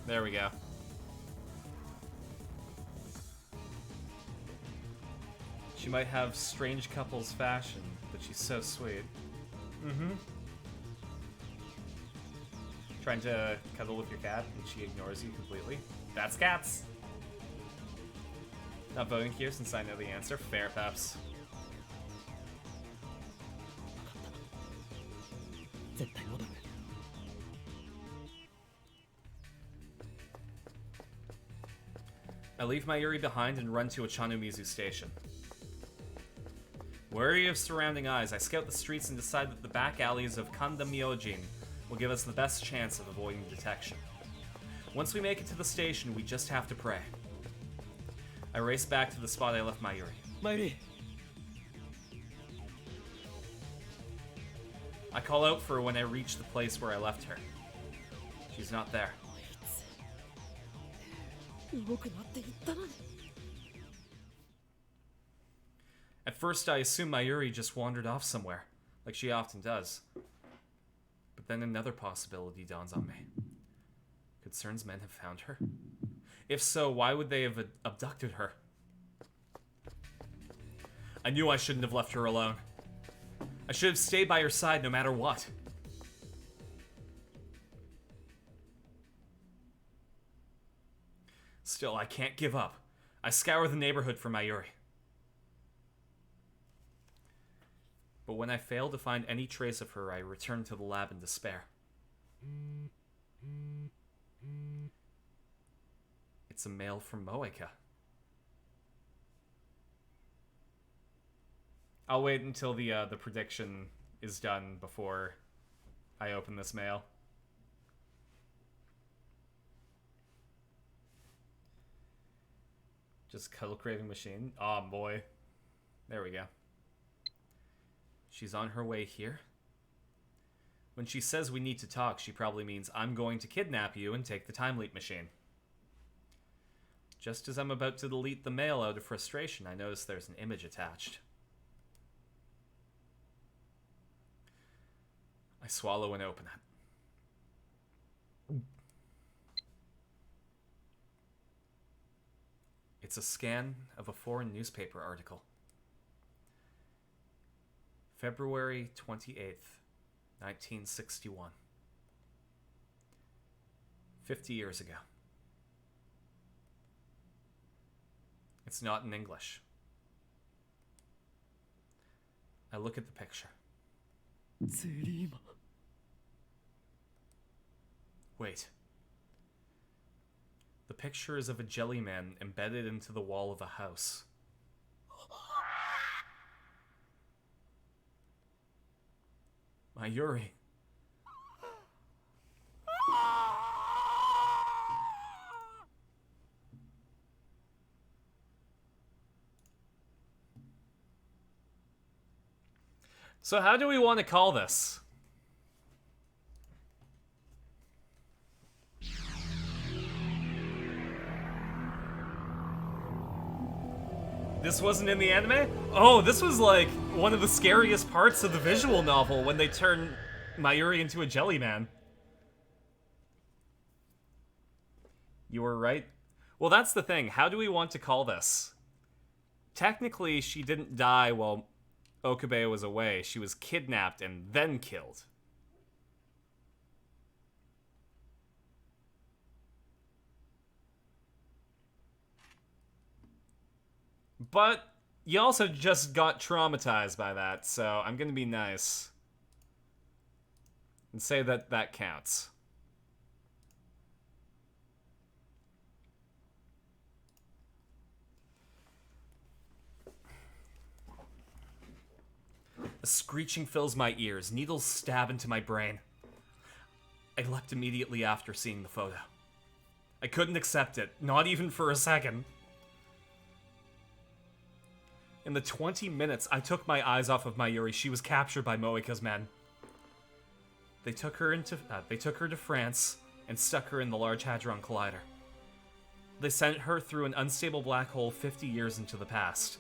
There we go. She might have strange couples fashion, but she's so sweet. Mm-hmm. Trying to cuddle with your cat, and she ignores you completely. That's cats! Not voting here since I know the answer. Fair, Peps. 絶対戻る。 I leave Mayuri behind and run to Ochanomizu Station. Wary of surrounding eyes, I scout the streets and decide that the back alleys of Kanda Myojin will give us the best chance of avoiding detection. Once we make it to the station, we just have to pray. I race back to the spot I left Mayuri. 前より I call out for her when I reach the place where I left her. She's not there. 動くなって言ったのに。 At first, I assume Mayuri just wandered off somewhere, like she often does. But then another possibility dawns on me. Could Cern's men have found her? If so, why would they have abducted her? I knew I shouldn't have left her alone. I should have stayed by her side no matter what. Still, I can't give up. I scour the neighborhood for Mayuri. But when I fail to find any trace of her, I return to the lab in despair. It's a mail from Moeka. I'll wait until the prediction is done before I open this mail. Just cuddle craving machine. Oh boy. There we go. She's on her way here. When she says we need to talk, she probably means I'm going to kidnap you and take the time leap machine. Just as I'm about to delete the mail out of frustration, I notice there's an image attached. I swallow and open it. It's a scan of a foreign newspaper article. February 28th, 1961. 50 years ago. It's not in English. I look at the picture. ゼリーマン Wait. The picture is of a jelly man embedded into the wall of a house. My Yuri. So how do we want to call this? This wasn't in the anime? Oh, this was like one of the scariest parts of the visual novel when they turn Mayuri into a jelly man. You were right. Well, that's the thing. How do we want to call this? Technically, she didn't die while Okabe was away. She was kidnapped and then killed. But you also just got traumatized by that, so I'm gonna be nice and say that that counts. A screeching fills my ears. Needles stab into my brain. I leapt immediately after seeing the photo. I couldn't accept it, not even for a second. In the 20 minutes I took my eyes off of Mayuri, she was captured by Moeka's men. They took her to France and stuck her in the Large Hadron Collider. They sent her through an unstable black hole 50 years into the past.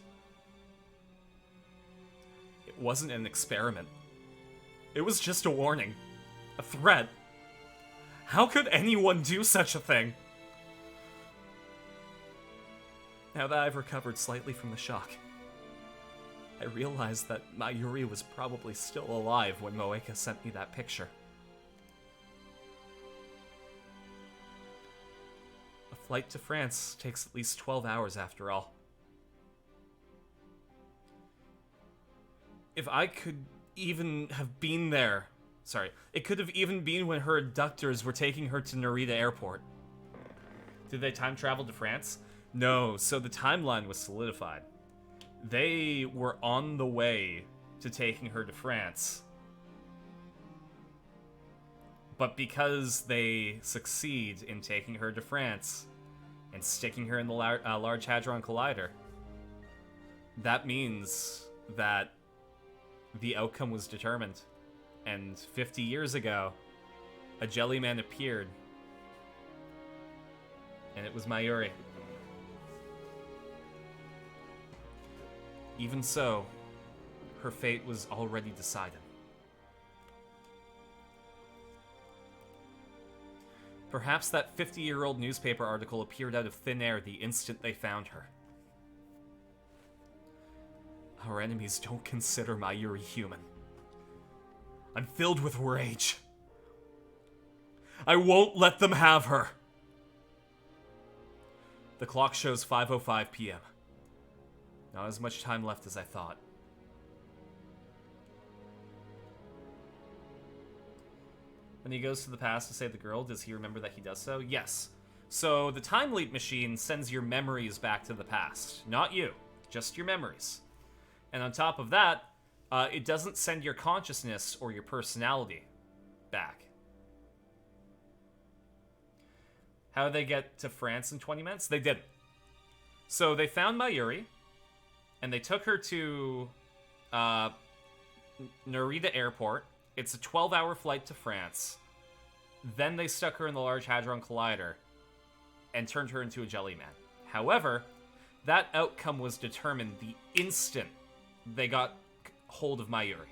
It wasn't an experiment. It was just a warning. A threat. How could anyone do such a thing? Now that I've recovered slightly from the shock, I realized that Mayuri was probably still alive when Moeka sent me that picture. A flight to France takes at least 12 hours after all. If I could even have been there... Sorry, it could have even been when her abductors were taking her to Narita Airport. Did they time travel to France? No, so the timeline was solidified. They were on the way to taking her to France. But because they succeed in taking her to France and sticking her in the Large Hadron Collider, that means that the outcome was determined. And 50 years ago, a jelly man appeared. And it was Mayuri. Even so, her fate was already decided. Perhaps that 50-year-old newspaper article appeared out of thin air the instant they found her. Our enemies don't consider Mayuri human. I'm filled with rage. I won't let them have her. The clock shows 5:05 p.m. Not as much time left as I thought. When he goes to the past to save the girl, does he remember that he does so? Yes. So the time leap machine sends your memories back to the past. Not you, just your memories. And on top of that, it doesn't send your consciousness or your personality back. How did they get to France in 20 minutes? They didn't. So they found Mayuri, and they took her to Narita Airport. It's a 12-hour flight to France. Then they stuck her in the Large Hadron Collider and turned her into a jelly man. However, that outcome was determined the instant they got hold of Mayuri.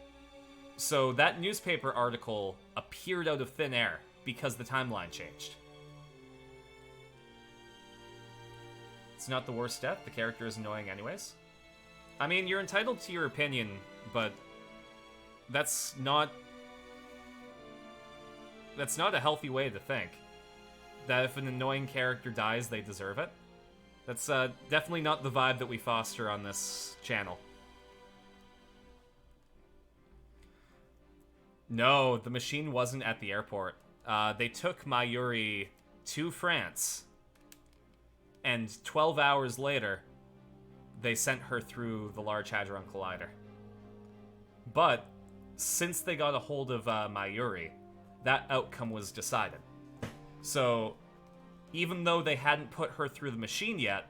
So that newspaper article appeared out of thin air because the timeline changed. It's not the worst death. The character is annoying anyways. I mean, you're entitled to your opinion, but That's not a healthy way to think. That if an annoying character dies, they deserve it. That's definitely not the vibe that we foster on this channel. No, the machine wasn't at the airport. They took Mayuri to France, and 12 hours later, they sent her through the Large Hadron Collider. But, since they got a hold of Mayuri, that outcome was decided. So, even though they hadn't put her through the machine yet,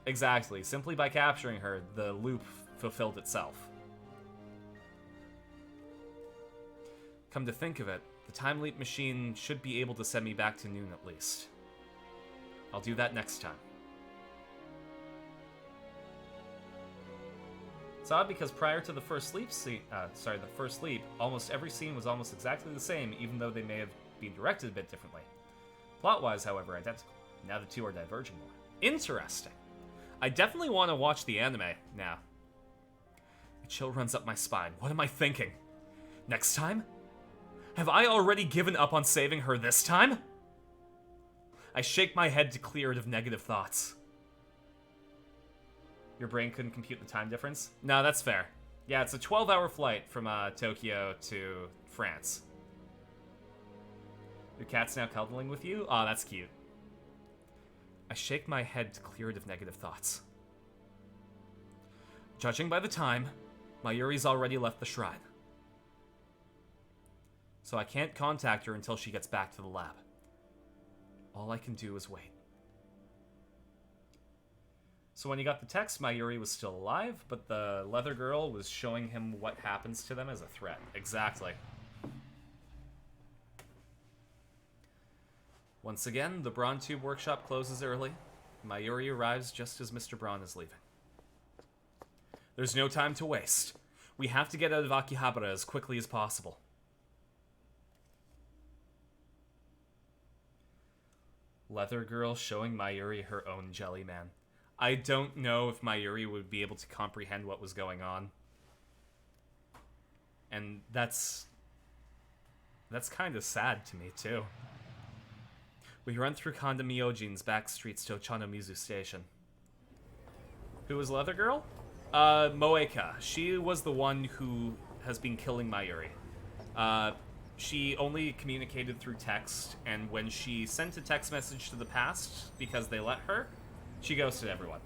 exactly, simply by capturing her, the loop fulfilled itself. Come to think of it, the time leap machine should be able to send me back to noon at least. I'll do that next time. It's odd because prior to the first sleep almost every scene was almost exactly the same, even though they may have been directed a bit differently. Plot-wise, however, identical. Now the two are diverging more. Interesting. I definitely want to watch the anime now. A chill runs up my spine. What am I thinking? Next time? Have I already given up on saving her this time? I shake my head to clear it of negative thoughts. Your brain couldn't compute the time difference? No, that's fair. Yeah, it's a 12-hour flight from Tokyo to France. Your cat's now cuddling with you? Aw, that's cute. I shake my head to clear it of negative thoughts. Judging by the time, Mayuri's already left the shrine. So I can't contact her until she gets back to the lab. All I can do is wait. So when you got the text, Mayuri was still alive, but the leather girl was showing him what happens to them as a threat. Exactly. Once again, the Braun Tube workshop closes early. Mayuri arrives just as Mr. Braun is leaving. There's no time to waste. We have to get out of Akihabara as quickly as possible. Leather girl showing Mayuri her own jelly man. I don't know if Mayuri would be able to comprehend what was going on. And that's kind of sad to me, too. We run through Kanda Myojin's back streets to Ochanomizu Station. Who was Leather Girl? Moeka. She was the one who has been killing Mayuri. She only communicated through text, and when she sent a text message to the past, because they let her, she ghosted everyone.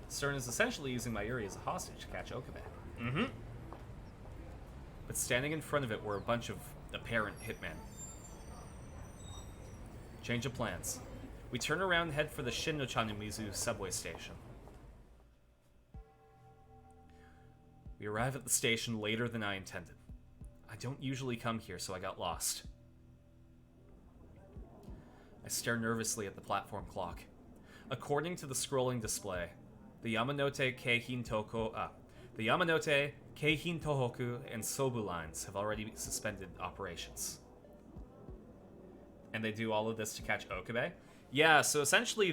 Stern is essentially using Mayuri as a hostage to catch Okabe. Mm-hmm. But standing in front of it were a bunch of apparent hitmen. Change of plans. We turn around and head for the Shin-no-Chanomizu subway station. We arrive at the station later than I intended. I don't usually come here, so I got lost. I stare nervously at the platform clock. According to the scrolling display, the Yamanote, Keihin Tohoku, and Sobu lines have already suspended operations. And they do all of this to catch Okabe? Yeah, so essentially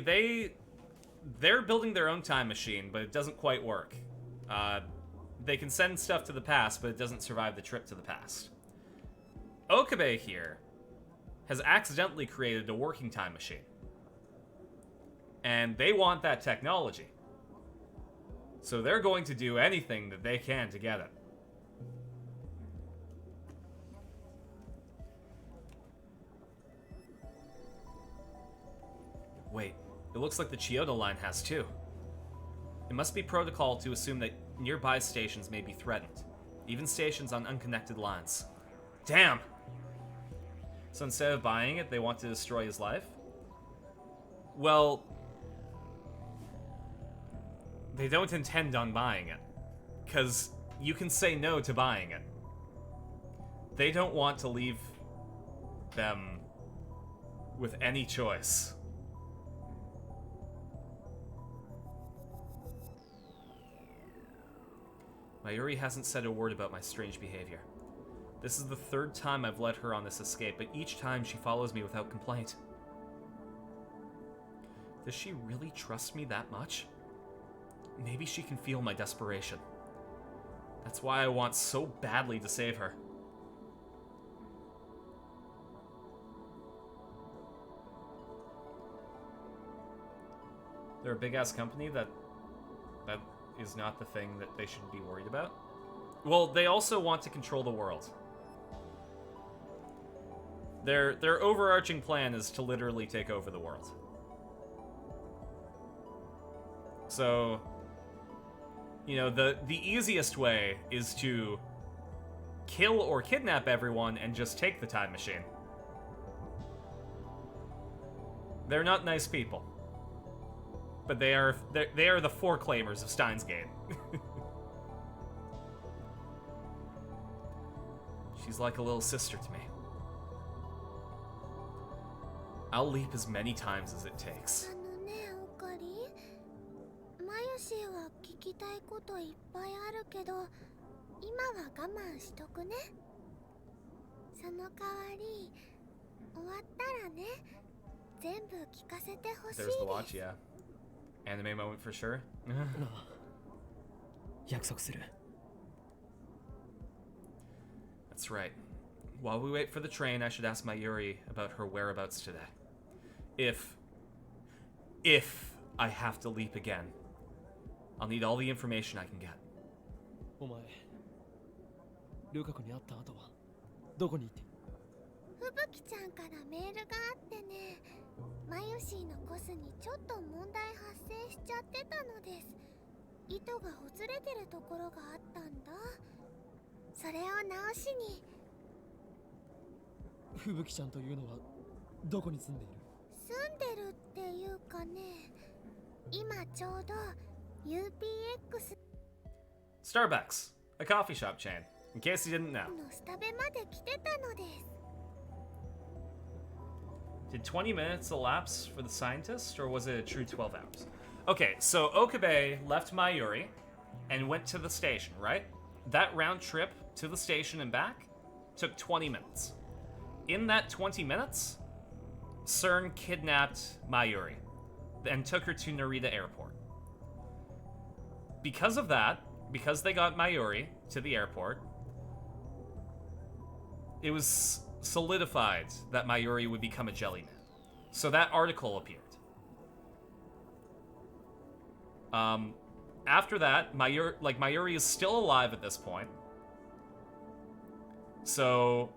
they're building their own time machine, but it doesn't quite work. They can send stuff to the past, but it doesn't survive the trip to the past. Okabe here has accidentally created a working time machine. And they want that technology. So they're going to do anything that they can to get it. Wait, it looks like the Chiyoda line has too. It must be protocol to assume that nearby stations may be threatened, even stations on unconnected lines. Damn! So instead of buying it, they want to destroy his life? Well, they don't intend on buying it, because you can say no to buying it. They don't want to leave them with any choice. Mayuri hasn't said a word about my strange behavior. This is the third time I've led her on this escape, but each time she follows me without complaint. Does she really trust me that much? maybe she can feel my desperation. That's why I want so badly to save her. They're a big-ass company that is not the thing that they should be worried about. Well, they also want to control the world. Their overarching plan is to literally take over the world. So, you know, the easiest way is to kill or kidnap everyone and just take the time machine. They're not nice people. But they are the foreclaimers of Steins Gate. She's like a little sister to me. I'll leap as many times as it takes. ねオカリン、マヨシーは聞きたいこといっぱいあるけど、今は我慢しとくね。その代わり、終わったらね、全部聞かせてほしい There's で the watch, す。 yeah. Anime moment for sure. 約束する。 That's right. While we wait for the train, I should ask Mayuri about her whereabouts today. If I have to leap again, I'll need all the information I can get. お前、ルカ子に会った後はどこに行って？ふぶきちゃんからメールがあってね、マヨシーのコスにちょっと問題発生しちゃってたのです。糸がほつれてるところがあったんだ。それを直しに。ふぶきちゃんというのはどこに住んでいる？住んでるっていうかね、今ちょうど UPX Starbucks, a coffee shop chain, in case you didn't know. のスタベまで来てたのです。 Did 20 minutes elapse for the scientist, or was it a true 12 hours? Okay, so Okabe left Mayuri and went to the station, right? That round trip to the station and back took 20 minutes. In that 20 minutes, CERN kidnapped Mayuri and took her to Narita Airport. Because of that, because they got Mayuri to the airport, it was solidified that Mayuri would become a jellyman. So that article appeared. After that, Mayuri is still alive at this point. So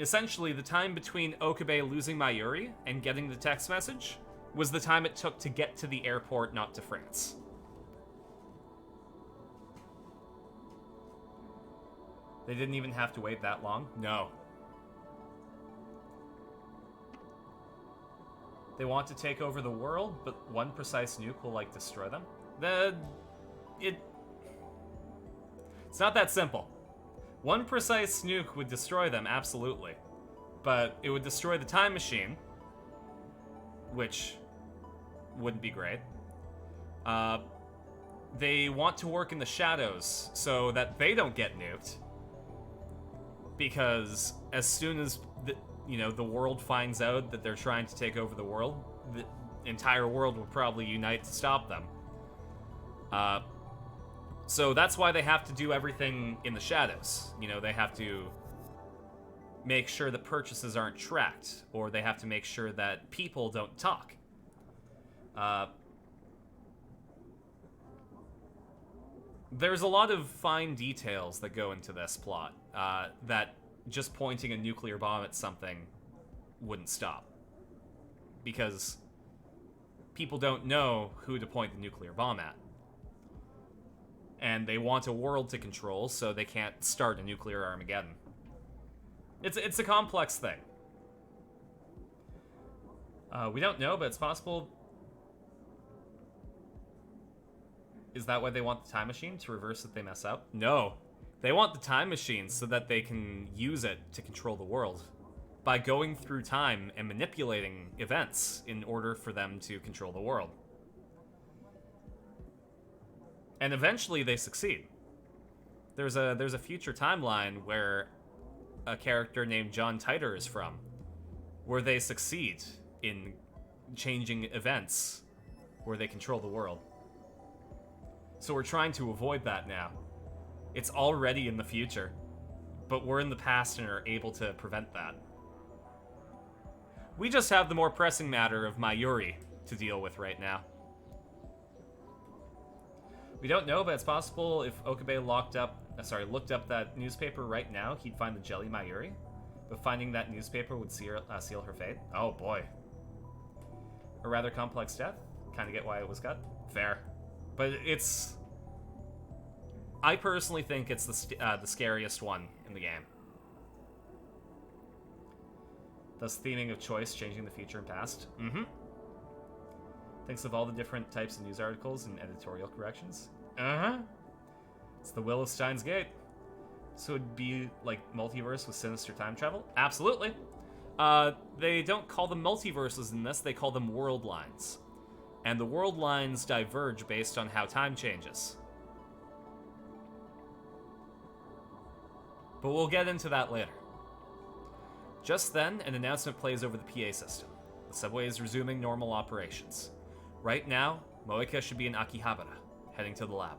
essentially, the time between Okabe losing Mayuri and getting the text message was the time it took to get to the airport, not to France. They didn't even have to wait that long? No. They want to take over the world, but one precise nuke will, like, destroy them? It's not that simple. One precise nuke would destroy them, absolutely. But it would destroy the time machine, which wouldn't be great. They want to work in the shadows so that they don't get nuked. Because as soon as the world finds out that they're trying to take over the world, the entire world will probably unite to stop them. So that's why they have to do everything in the shadows. You know, they have to make sure the purchases aren't tracked, or they have to make sure that people don't talk. There's a lot of fine details that go into this plot that just pointing a nuclear bomb at something wouldn't stop. Because people don't know who to point the nuclear bomb at. And they want a world to control, so they can't start a nuclear Armageddon. It's a complex thing. We don't know, but it's possible. Is that why they want the time machine? To reverse if they mess up? No. They want the time machine so that they can use it to control the world. By going through time and manipulating events in order for them to control the world. And eventually they succeed. There's a future timeline where a character named John Titor is from, where they succeed in changing events where they control the world. So we're trying to avoid that now. It's already in the future, but we're in the past and are able to prevent that. We just have the more pressing matter of Mayuri to deal with right now. We don't know, but it's possible if Okabe looked up that newspaper right now, he'd find the Jelly Mayuri. But finding that newspaper would seal her fate. Oh boy. A rather complex death. Kind of get why it was cut. Fair. But it's... I personally think it's the scariest one in the game. Thus theming of choice, changing the future and past. Mm-hmm. Thinks of all the different types of news articles and editorial corrections. Uh-huh. It's the will of Steins Gate. So it'd be like multiverse with sinister time travel? Absolutely. They don't call them multiverses in this, they call them world lines. And the world lines diverge based on how time changes. But we'll get into that later. Just then, an announcement plays over the PA system. The subway is resuming normal operations. Right now, Moeka should be in Akihabara, heading to the lab.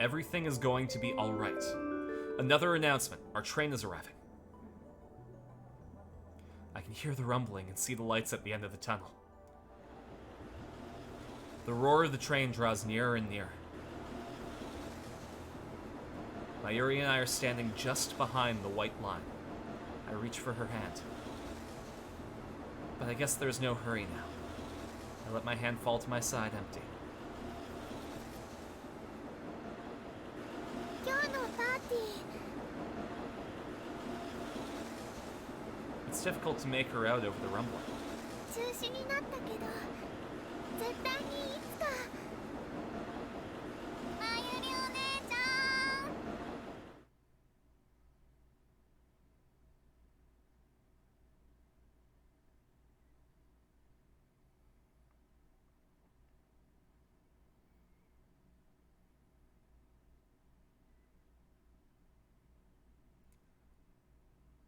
Everything is going to be alright. Another announcement. Our train is arriving. I can hear the rumbling and see the lights at the end of the tunnel. The roar of the train draws nearer and nearer. Mayuri and I are standing just behind the white line. I reach for her hand. But I guess there's no hurry now. I let my hand fall to my side empty. 今日のパーティー It's difficult to make her out over the rumbling. 中止になったけど絶対にいつかまゆりお姉ちゃん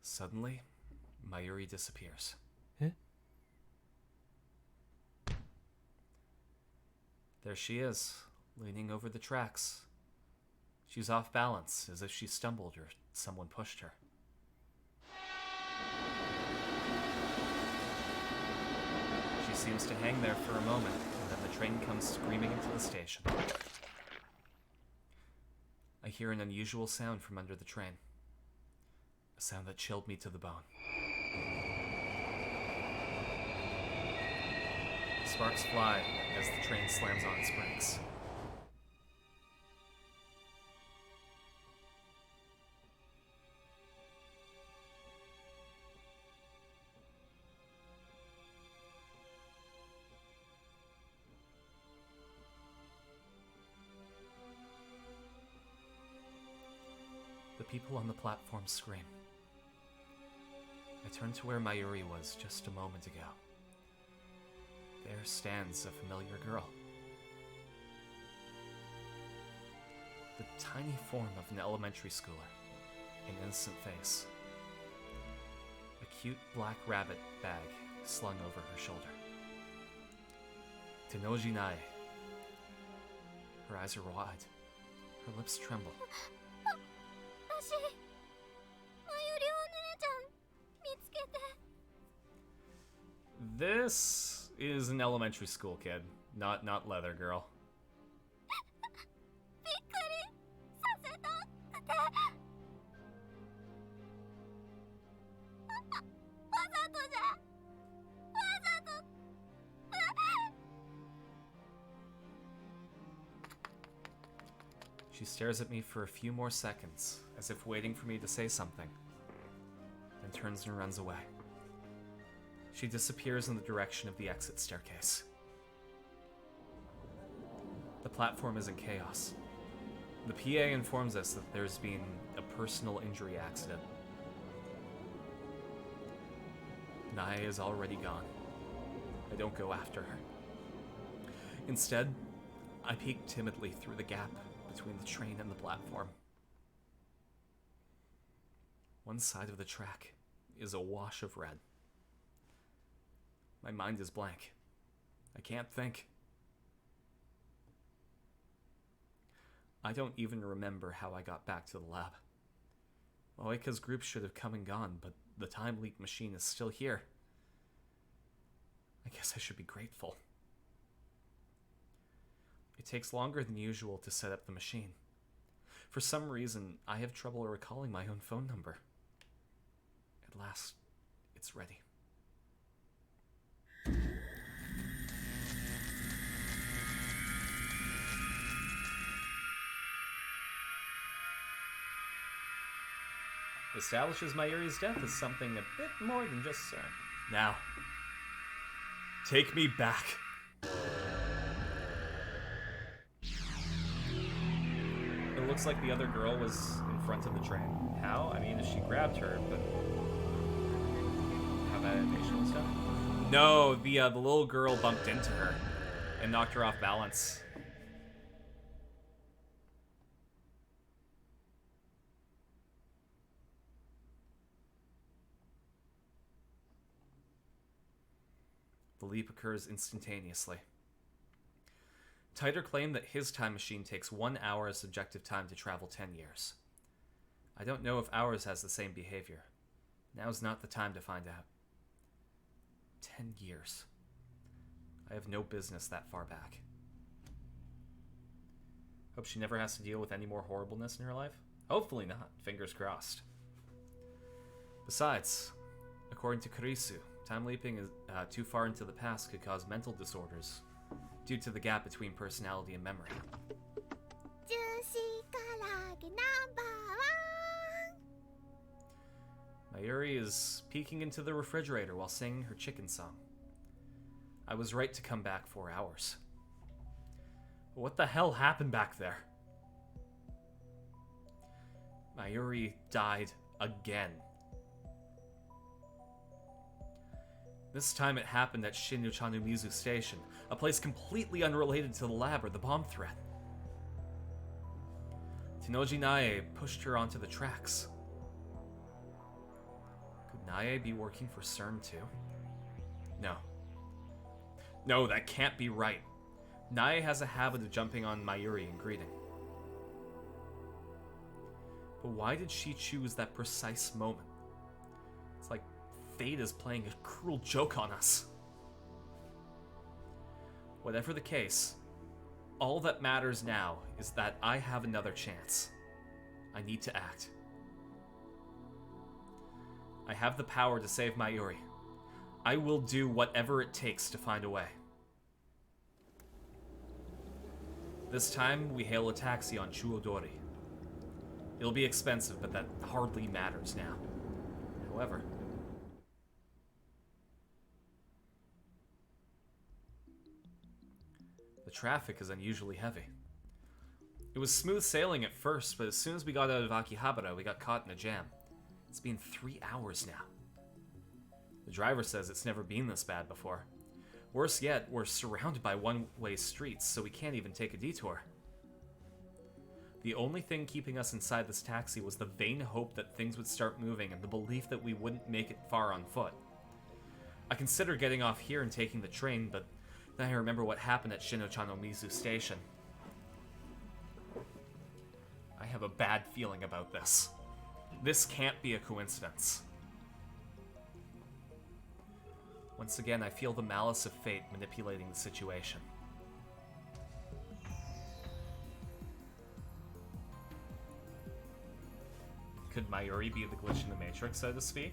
Suddenly, Mayuri disappears. Eh? There she is, leaning over the tracks. She's off balance, as if she stumbled or someone pushed her. She seems to hang there for a moment, and then the train comes screaming into the station. I hear an unusual sound from under the train. A sound that chilled me to the bone. Sparks fly as the train slams on its brakes. The people on the platform scream. I turn to where Mayuri was just a moment ago. There stands a familiar girl. The tiny form of an elementary schooler, an innocent face. A cute black rabbit bag slung over her shoulder. Tenoji Nae. Her eyes are wide. Her lips tremble. 私まゆりお姉ちゃん見つけて This is an elementary school kid, not Leather Girl. びっくりさせたくてわざとじゃわざと She stares at me for a few more seconds, as if waiting for me to say something, then turns and runs away. She disappears in the direction of the exit staircase. The platform is in chaos. The PA informs us that there's been a personal injury accident. Nae is already gone. I don't go after her. Instead, I peek timidly through the gap between the train and the platform. One side of the track is a wash of red. My mind is blank. I can't think. I don't even remember how I got back to the lab. Moeka's group should have come and gone, but the time leak machine is still here. I guess I should be grateful. It takes longer than usual to set up the machine. For some reason, I have trouble recalling my own phone number. At last, it's ready. Establishes Mayuri's death as something a bit more than just CERN. Now, take me back. It looks like the other girl was in front of the train. How? I mean, she grabbed her, but have animation and stuff? No, the little girl bumped into her and knocked her off balance. The leap occurs instantaneously. Titer claimed that his time machine takes 1 hour as subjective time to travel 10 years. I don't know if ours has the same behavior. Now's not the time to find out. 10 years. I have no business that far back. Hope she never has to deal with any more horribleness in her life. Hopefully not. Fingers crossed. Besides, according to Kurisu, time leaping is too far into the past could cause mental disorders due to the gap between personality and memory. Mayuri is peeking into the refrigerator while singing her chicken song. I was right to come back 4 hours. What the hell happened back there? Mayuri died again. This time it happened at Shin-no-Chanumizu Station, a place completely unrelated to the lab or the bomb threat. Tenoji Nae pushed her onto the tracks. Could Nae be working for CERN too? No. No, that can't be right. Nae has a habit of jumping on Mayuri and greeting. But why did she choose that precise moment? It's like fate is playing a cruel joke on us. Whatever the case, all that matters now is that I have another chance. I need to act. I have the power to save Mayuri. I will do whatever it takes to find a way. This time, we hail a taxi on Chuodori. It'll be expensive, but that hardly matters now. However, the traffic is unusually heavy. It was smooth sailing at first, but as soon as we got out of Akihabara, we got caught in a jam. It's been 3 hours now. The driver says it's never been this bad before. Worse yet, we're surrounded by one-way streets, so we can't even take a detour. The only thing keeping us inside this taxi was the vain hope that things would start moving and the belief that we wouldn't make it far on foot. I considered getting off here and taking the train, but then I remember what happened at Shin-no-Chanumizu Station. I have a bad feeling about this. This can't be a coincidence. Once again, I feel the malice of fate manipulating the situation. Could Mayuri be the glitch in the Matrix, so to speak?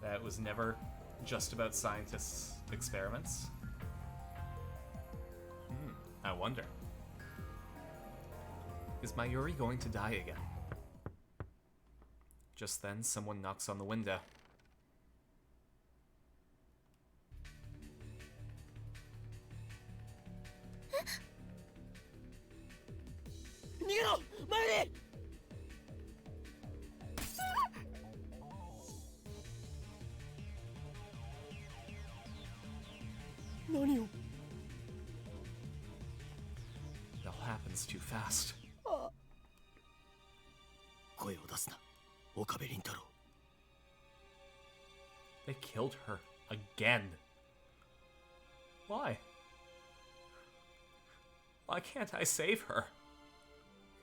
That was never just about scientists' experiments? I wonder. Is Mayuri going to die again? Just then, someone knocks on the window. It all happens too fast. 声を出すな、岡部倫太郎。 They killed her again. Why? Why can't I save her?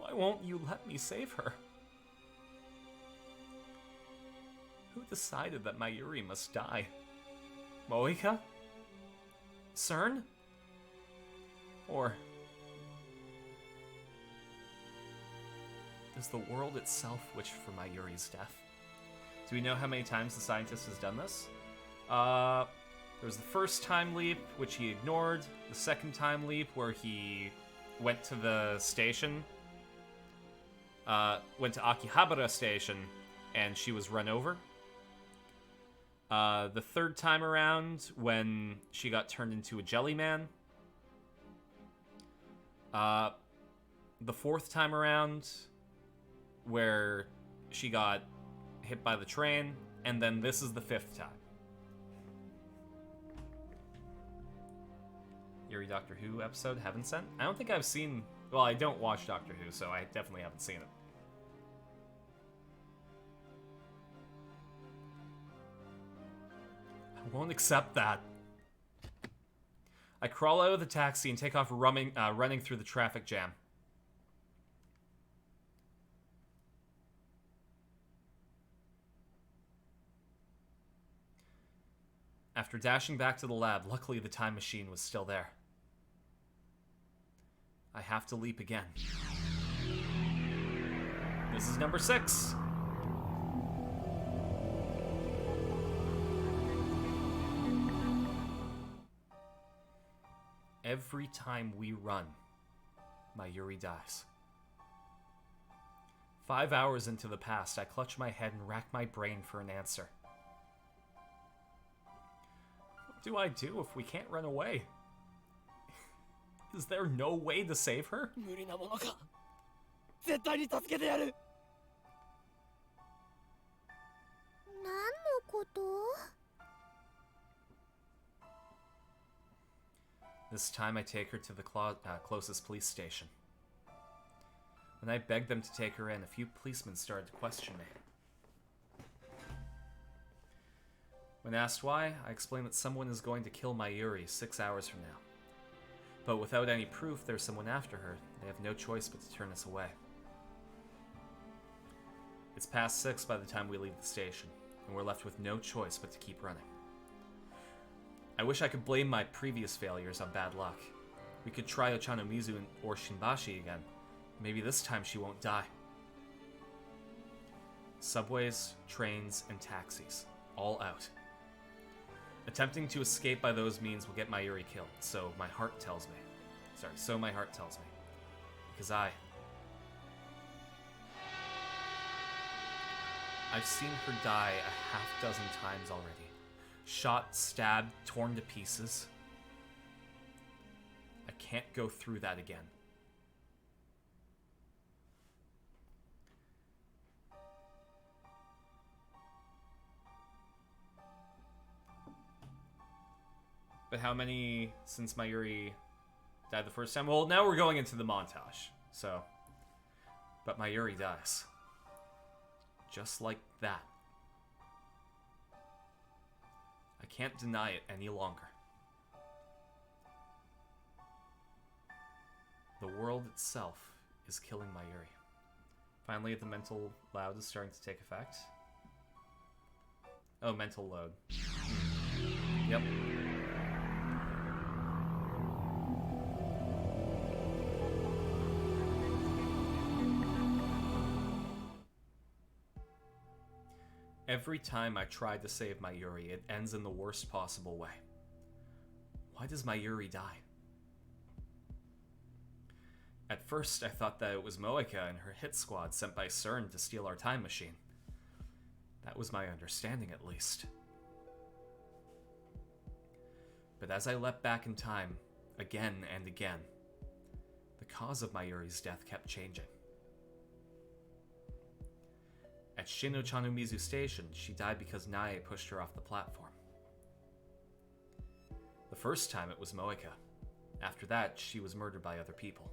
Why won't you let me save her? Who decided that Mayuri must die? Moika? CERN? Or does the world itself wish for Mayuri's death? Do we know how many times the scientist has done this? There was the first time leap, which he ignored. The second time leap, where he went to the station. Went to Akihabara Station, and she was run over. The third time around, when she got turned into a jelly man. The fourth time around, where she got hit by the train, and then this is the fifth time. Yuri Doctor Who episode, Heaven Sent? I don't think I've seen... Well, I don't watch Doctor Who, so I definitely haven't seen it. I won't accept that. I crawl out of the taxi and take off running through the traffic jam. After dashing back to the lab, luckily the time machine was still there. I have to leap again. This is number 6. Every time we run, Mayuri dies. 5 hours into the past, I clutch my head and rack my brain for an answer. What do I do if we can't run away? Is there no way to save her? 無理なものか。絶対に助けてやる。何のこと？ This time I take her to the closest police station. When I begged them to take her in, a few policemen started to question me. When asked why, I explained that someone is going to kill Mayuri 6 hours from now. But without any proof there's someone after her, they have no choice but to turn us away. It's past 6 by the time we leave the station, and we're left with no choice but to keep running. I wish I could blame my previous failures on bad luck. We could try Ochanomizu or Shinbashi again. Maybe this time she won't die. Subways, trains, and taxis. All out. Attempting to escape by those means will get Mayuri killed, so my heart tells me. Because I've seen her die a half dozen times already. Shot, stabbed, torn to pieces. I can't go through that again. But how many since Mayuri died the first time? Well, now we're going into the montage, so... But Mayuri dies. Just like that. I can't deny it any longer. The world itself is killing Mayuri. Finally, the mental load is starting to take effect. Oh, mental load. Yep. Every time I try to save Mayuri, it ends in the worst possible way. Why does Mayuri die? At first, I thought that it was Moeka and her hit squad sent by CERN to steal our time machine. That was my understanding, at least. But as I leapt back in time, again and again, the cause of Mayuri's death kept changing. At Shino-Chanomizu Station, she died because Nae pushed her off the platform. The first time it was Moeka. After that, she was murdered by other people.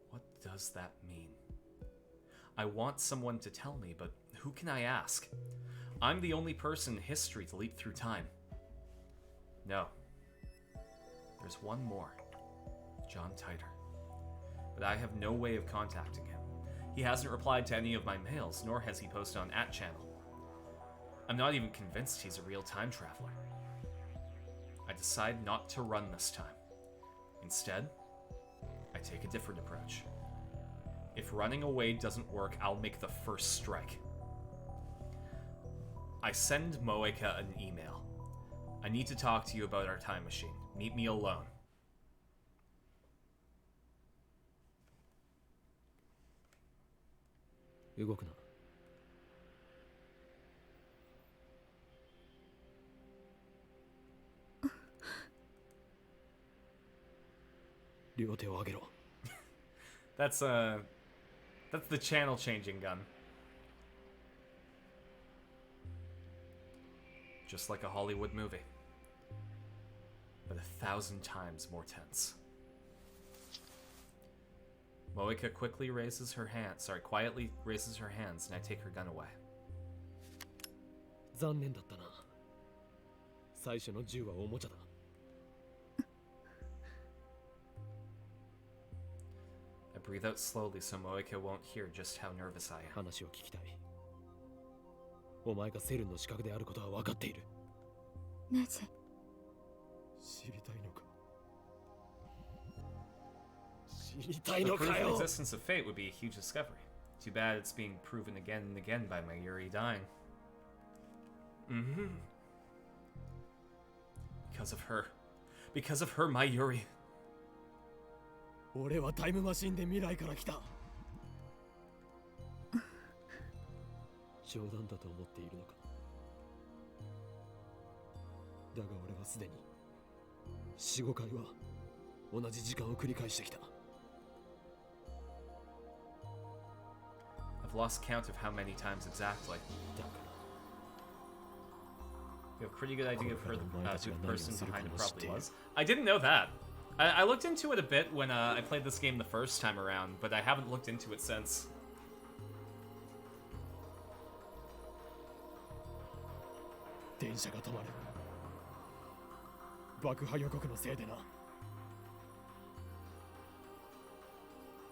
What does that mean? I want someone to tell me, but who can I ask? I'm the only person in history to leap through time. No. There's one more. John Titor. but I have no way of contacting him. He hasn't replied to any of my mails, nor has he posted on @channel. I'm not even convinced he's a real time traveler. I decide not to run this time. Instead, I take a different approach. If running away doesn't work, I'll make the first strike. I send Moeka an email. I need to talk to you about our time machine. Meet me alone. That's the channel changing gun. Just like a Hollywood movie, but 1,000 times more tense. Moeka quietly raises her hands, and I take her gun away. 残念だったな。最初の銃はおもちゃだ。I breathe out slowly so Moeka won't hear just how nervous I am. 話を聞きたい。お前がセルンの資格であることは分かっている。なぜ知りたいのか。知りたい The の proof か of よ。 existence of fate would be a huge discovery. Too bad it's being proven again and again by my Yuri dying. Because of her. Because of her, my Yuri. 俺はタイムマシンで未来から来た。冗談だと思っているのか。だが俺はすでに 4,5 回は同じ時間を繰り返してきた。 I've lost count of how many times exactly. だから You have a pretty good idea of who the person behind it probably was. I didn't know that. I looked into it a bit when I played this game the first time around, but I haven't looked into it since. 電車が止まる。爆破予告のせいでな。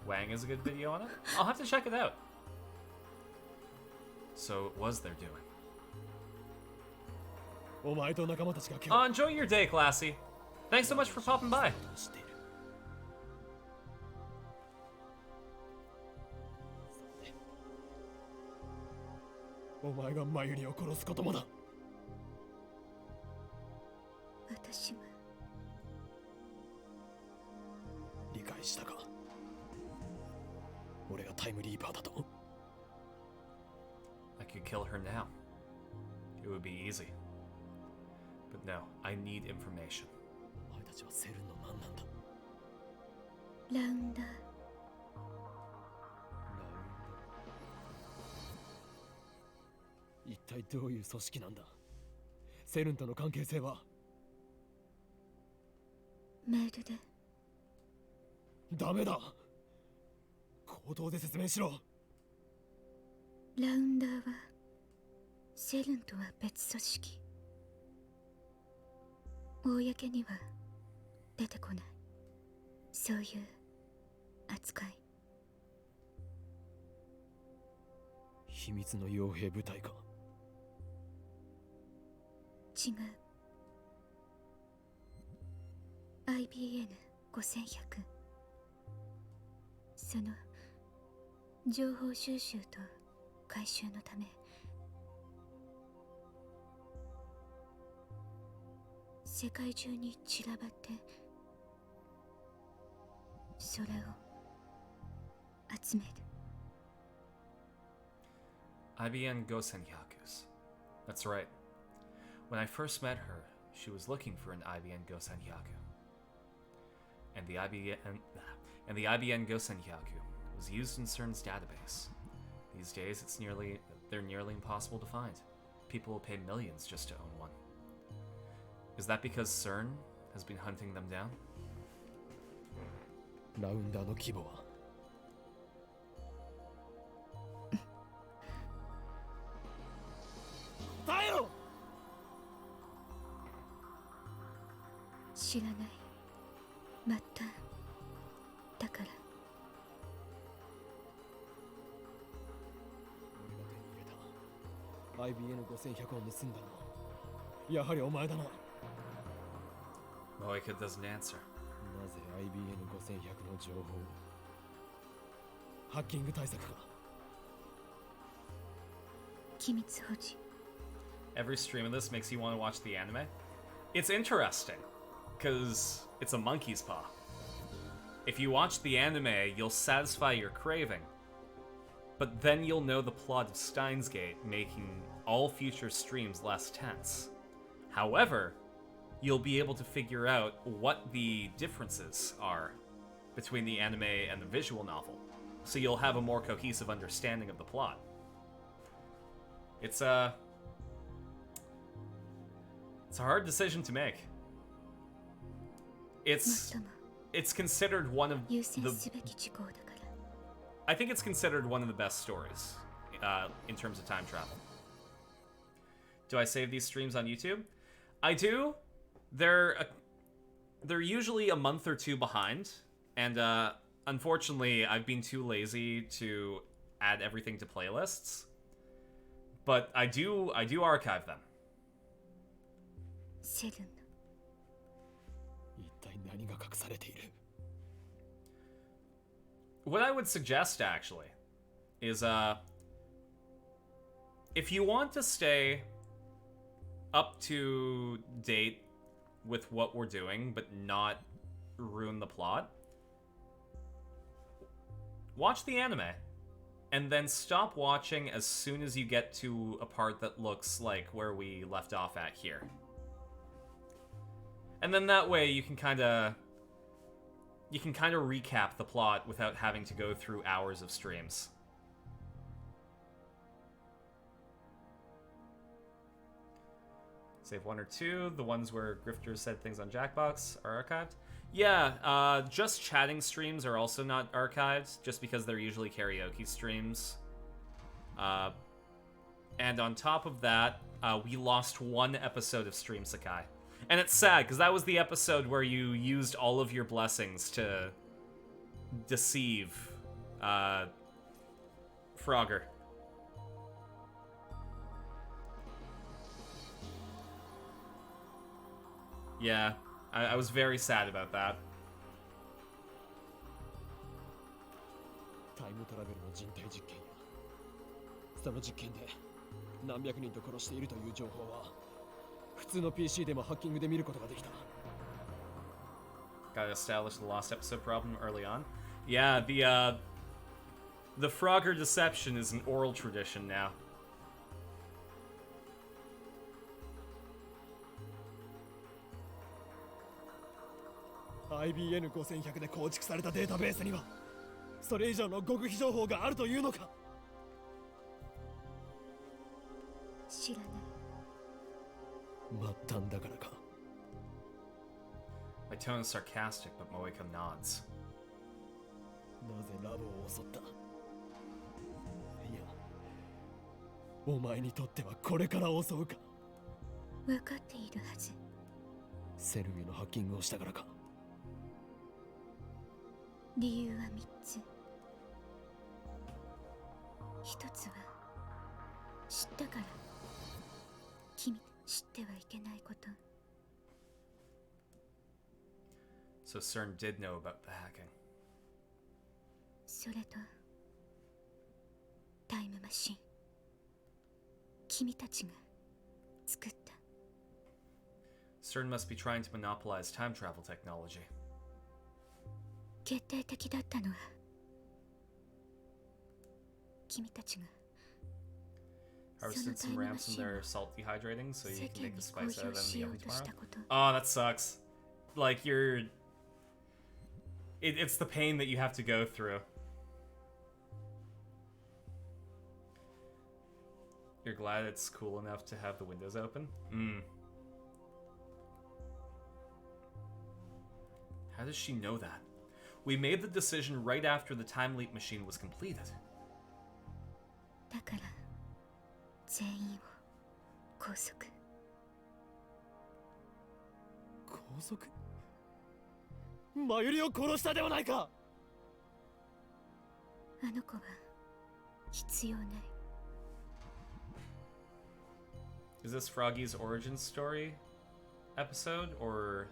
Wang is a good video on it? I'll have to check it out. So it was their doing. お前と仲間たちが今日 Enjoy your day, Classy. Thanks so much for popping by. 知っている。お前がマユリを殺すこともだ。私は理解したか。俺がタイムリーパーだと。 I could kill her now. It would be easy. But no, I need information. お前たちはセルンの何なんだ。ラウンダー。一体どういう組織なんだ。セルンとの関係性は。メールでダメだ。口頭で説明しろ。ラウンダーはセルンとは別組織。公には出てこない。そういう扱い。秘密の傭兵部隊か。違う。IBN5100。その情報収集と回収のため世界中に散らばってそれを集める。 IBN Gosenhyakus. That's right. When I first met her, she was looking for an IBN Gosenhyaku. And the IBN Gosenhyaku was used in CERN's database. These days, they're nearly impossible to find. People will pay millions just to own one. Is that because CERN has been hunting them down? ラウンダーの規模は。答えろ。知らない。末端だから IBN5100 を盗んだのやはりお前だな。 Moika doesn't answer. なぜ IBN5100 の情報をハッキング対策か。機密保持。 Every stream of this makes you want to watch the anime. It's interesting, because it's a monkey's paw. If you watch the anime, you'll satisfy your craving. But then you'll know the plot of Steins Gate, making all future streams less tense. However, you'll be able to figure out what the differences are between the anime and the visual novel, so you'll have a more cohesive understanding of the plot. It's a hard decision to make. It's considered one of the... I think it's considered one of the best stories in terms of time travel. Do I save these streams on YouTube? I do. They're usually a month or two behind, and unfortunately, I've been too lazy to add everything to playlists. But I do archive them. セルン。一体何が隠されている。 What I would suggest, actually, is if you want to stay up to date with what we're doing, but not ruin the plot, watch the anime, and then stop watching as soon as you get to a part that looks like where we left off at here. And then that way you can kind of recap the plot without having to go through hours of streams. Save one or two. The ones where Grifter said things on Jackbox are archived. Yeah, just chatting streams are also not archived, just because they're usually karaoke streams. And on top of that, we lost one episode of Stream Sakai. And it's sad, because that was the episode where you used all of your blessings to deceive Frogger. Yeah, I was very sad about that. タイムトラベルの人体実験やその実験で何百人と殺しているという情報は普通の PC でもハッキングで見ることができた。 Gotta establish the lost episode problem early on. Yeah, the Frogger deception is an oral tradition now. IBN5100 で構築されたデータベースにはそれ以上の極秘情報があるというのか。知らない。末端だからか。 My tone is sarcastic, but Moika nods. なぜラボを襲った。いや、お前にとってはこれから襲うか。分かっているはず。セルへのハッキングをしたからか。理由は3つ。1つは知ったから。君知ってはいけないこと。So CERN did know about the hacking. それとタイムマシン。君たちが作った。 CERN must be trying to monopolize time travel technology. 決定的だったのは君たちが Harvested some ramps from their salt dehydrating so you can make the spice out of them in the oven tomorrow. こと。 Oh, that sucks. Like, it's the pain that you have to go through. You're glad it's cool enough to have the windows open? How does she know that? We made the decision right after the time leap machine was completed. だから全員を拘束。拘束？マユリを殺したではないか。あの子は必要ない。Is this Froggy's origin story episode or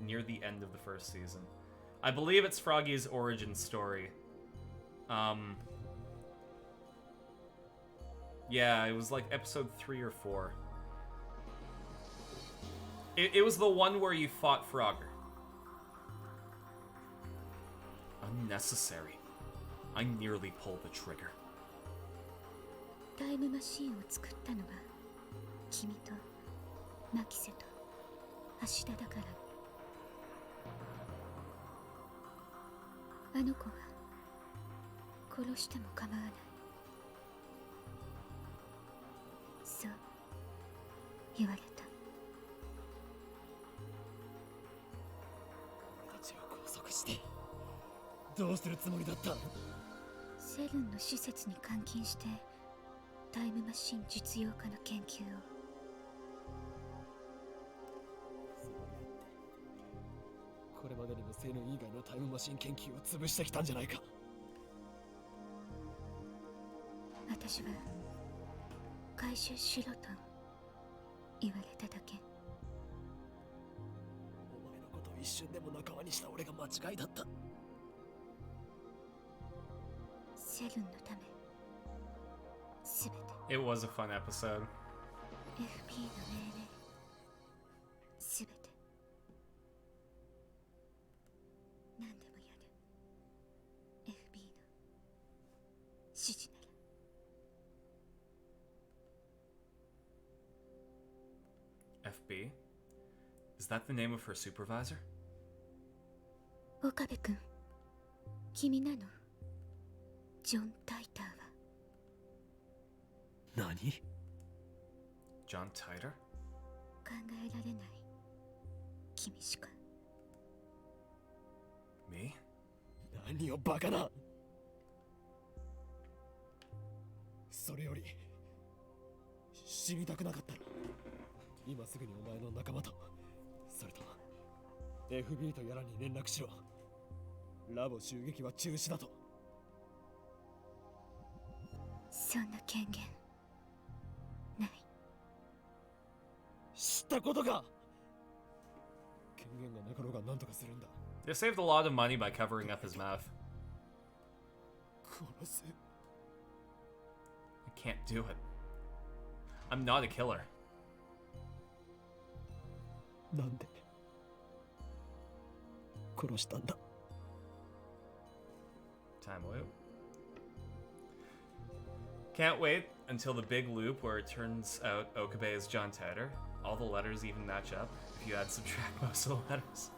near the end of the first season? I believe it's Froggy's origin story. Yeah, it was like episode 3 or 4. It was the one where you fought Frogger. Unnecessary. I nearly pulled the trigger. タイムマシーンを作ったのは君とマキセと芦田だから。あの子は殺しても構わない。そう言われた。俺たちを拘束してどうするつもりだった？セルンの施設に監禁してタイムマシン実用化の研究を。これまでにもセルン以外のタイムマシン研究を潰してきたんじゃないか。私は回収しろと言われただけ。お前のことを一瞬でも仲間にした俺が間違いだった。セルンのためすべて It was a fun episode. FP の命令すべて何でもやる。 FP の指示なら。 FB? Is that the name of her supervisor? 岡部君、君なの？ジョン・タイターは。何？ John Titor? 考えられない君しか。 Me? 何をバカな。それより死にたくなかったら今すぐにお前の仲間と、それと FB とやらに連絡しろ。ラボ襲撃は中止だと。そんな権限ない。知ったことか。権限がなかろうが何とかするんだ。 They saved a lot of money by covering up his mouth. 殺す。 I can't do it. I'm not a killer. なんで殺したんだ。 Time loop. Can't wait until the big loop where it turns out Okabe is John Titor. All the letters even match up if you add subtract most of the letters.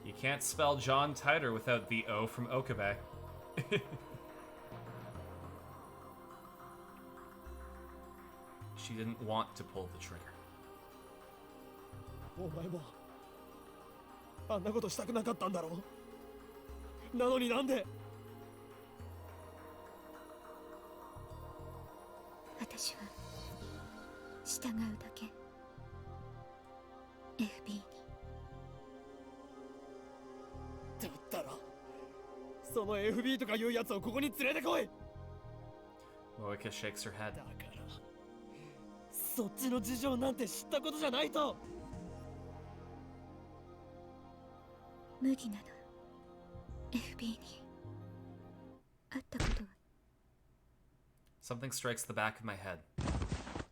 You can't spell John Titor without the O from Okabe. She didn't want to pull the trigger. お前もあんなことしたくなかったんだろう。なのになんで。私は従うだけ。 FB に。だったらその FB とかいうやつをここに連れてこい。 Moika shakes her head. だからそっちの事情なんて知ったことじゃないと。無理なの。 FB に会ったことは。 Something strikes the back of my head.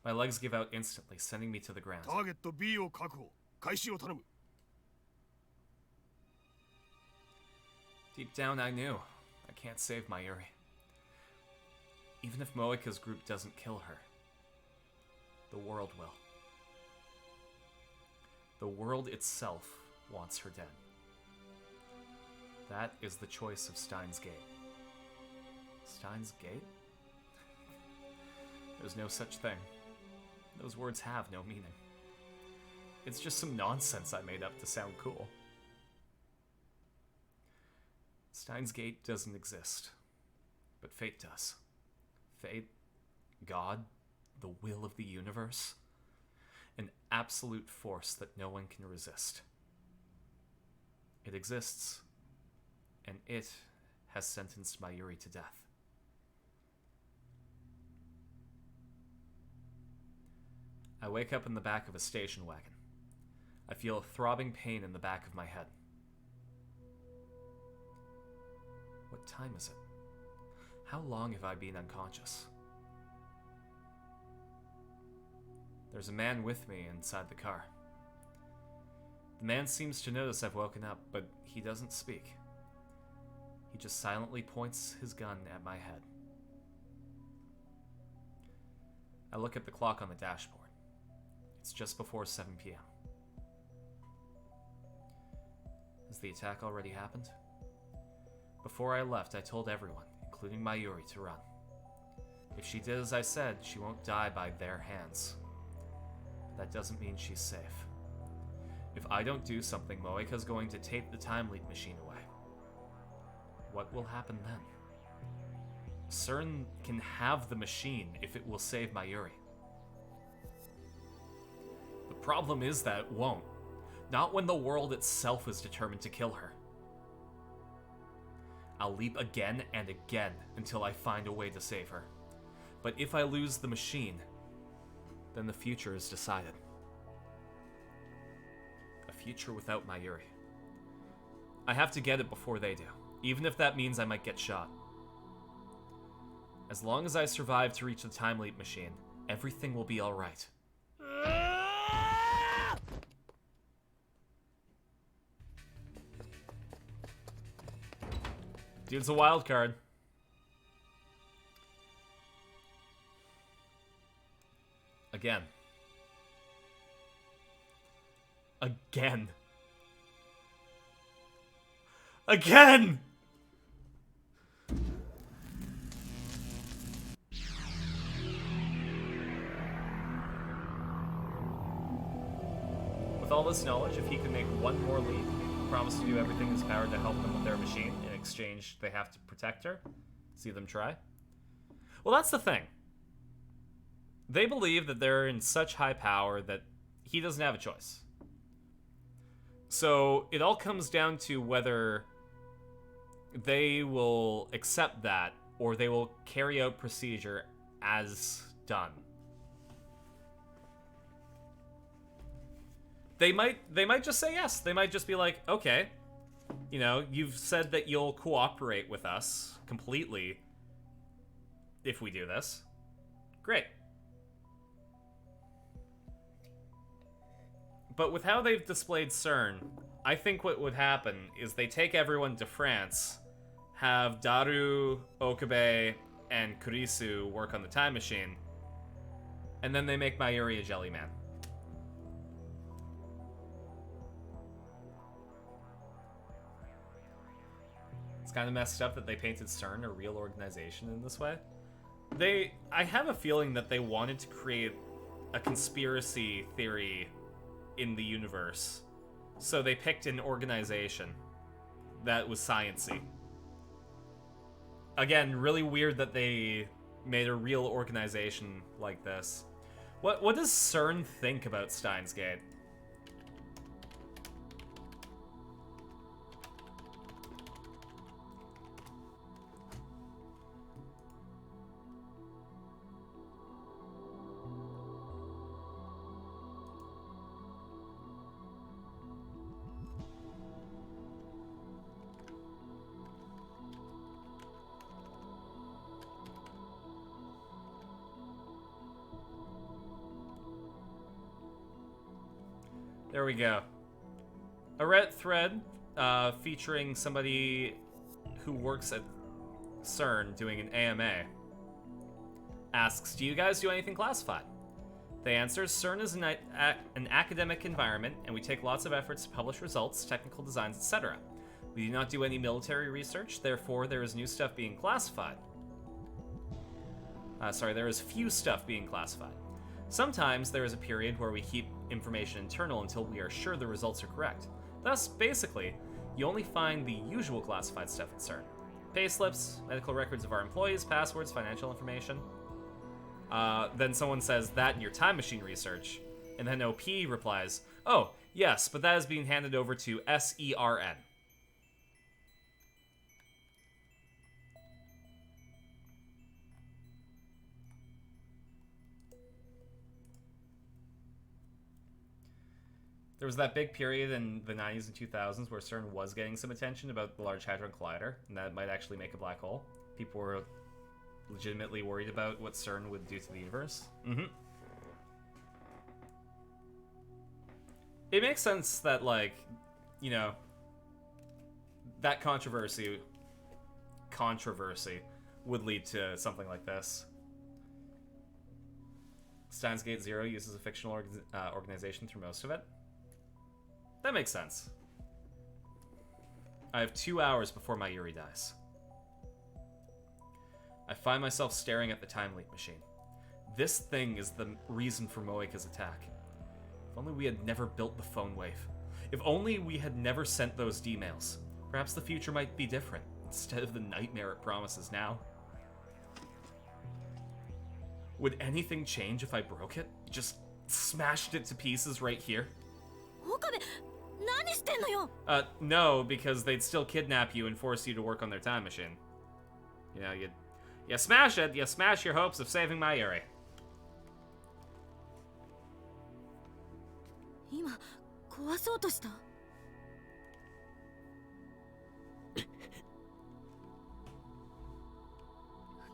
My legs give out instantly, sending me to the ground. ターゲット B を確保、開始を頼む。 Deep down, I knew. I can't save Mayuri. Even if Moika's group doesn't kill her, the world will. The world itself wants her dead. That is the choice of Steins Gate. Steins Gate? There's no such thing. Those words have no meaning. It's just some nonsense I made up to sound cool. Steins Gate doesn't exist, but fate does. Fate, God, the will of the universe, an absolute force that no one can resist. It exists, and it has sentenced Mayuri to death. I wake up in the back of a station wagon. I feel a throbbing pain in the back of my head. What time is it? How long have I been unconscious? There's a man with me inside the car. The man seems to notice I've woken up, but he doesn't speak. He just silently points his gun at my head. I look at the clock on the dashboard. It's just before 7 p.m. Has the attack already happened? Before I left, I told everyone, including Mayuri, to run. If she did as I said, she won't die by their hands. But that doesn't mean she's safe. If I don't do something, Moeka's going to tape the time leak machine away. What will happen then? CERN can have the machine if it will save Mayuri. The problem is that it won't. Not when the world itself is determined to kill her. I'll leap again and again until I find a way to save her. But if I lose the machine, then the future is decided. A future without Mayuri. I have to get it before they do, even if that means I might get shot. As long as I survive to reach the time leap machine, everything will be alright. Dude's a wild card. Again. Again. Again! With all this knowledge, if he could make one more leap, promise to do everything in his power to help them with their machine. In exchange, they have to protect her. See them try. Well, that's the thing. They believe that they're in such high power that he doesn't have a choice. So it all comes down to whether they will accept that or they will carry out procedure as done. They might just say yes. They might just be like, okay, you know, you've said that you'll cooperate with us completely if we do this. Great. But with how they've displayed CERN, I think what would happen is they take everyone to France, have Daru, Okabe, and Kurisu work on the time machine, and then they make Mayuri a jelly man. It's kind of messed up that they painted CERN, a real organization, in this way. I have a feeling that they wanted to create a conspiracy theory in the universe. So they picked an organization that was sciencey. Again, really weird that they made a real organization like this. What does CERN think about Steins Gate? There we go. A Reddit thread featuring somebody who works at CERN doing an AMA asks, do you guys do anything classified? They answer, CERN is an academic environment, and we take lots of efforts to publish results, technical designs, etc. We do not do any military research, therefore there is new stuff being classified. There is few stuff being classified. Sometimes there is a period where we keep information internal until we are sure the results are correct. Thus, basically, you only find the usual classified stuff at CERN. Payslips, medical records of our employees, passwords, financial information. Then someone says that in your time machine research, and then OP replies, oh, yes, but that is being handed over to SERN. There was that big period in the 90s and 2000s where CERN was getting some attention about the Large Hadron Collider, and that it might actually make a black hole. People were legitimately worried about what CERN would do to the universe. It makes sense that, like, you know, that controversy would lead to something like this. Steins Gate Zero uses a fictional organization through most of it. That makes sense. I have 2 hours before my Yuri dies. I find myself staring at the time leap machine. This thing is the reason for Moeka's attack. If only we had never built the phone wave. If only we had never sent those D-mails. Perhaps the future might be different, instead of the nightmare it promises now. Would anything change if I broke it? Just smashed it to pieces right here? Okabe, 何してんのよ? No, because they'd still kidnap you and force you to work on their time machine. You know, you smash it, you smash your hopes of saving my Yuri. 今、壊そうとした?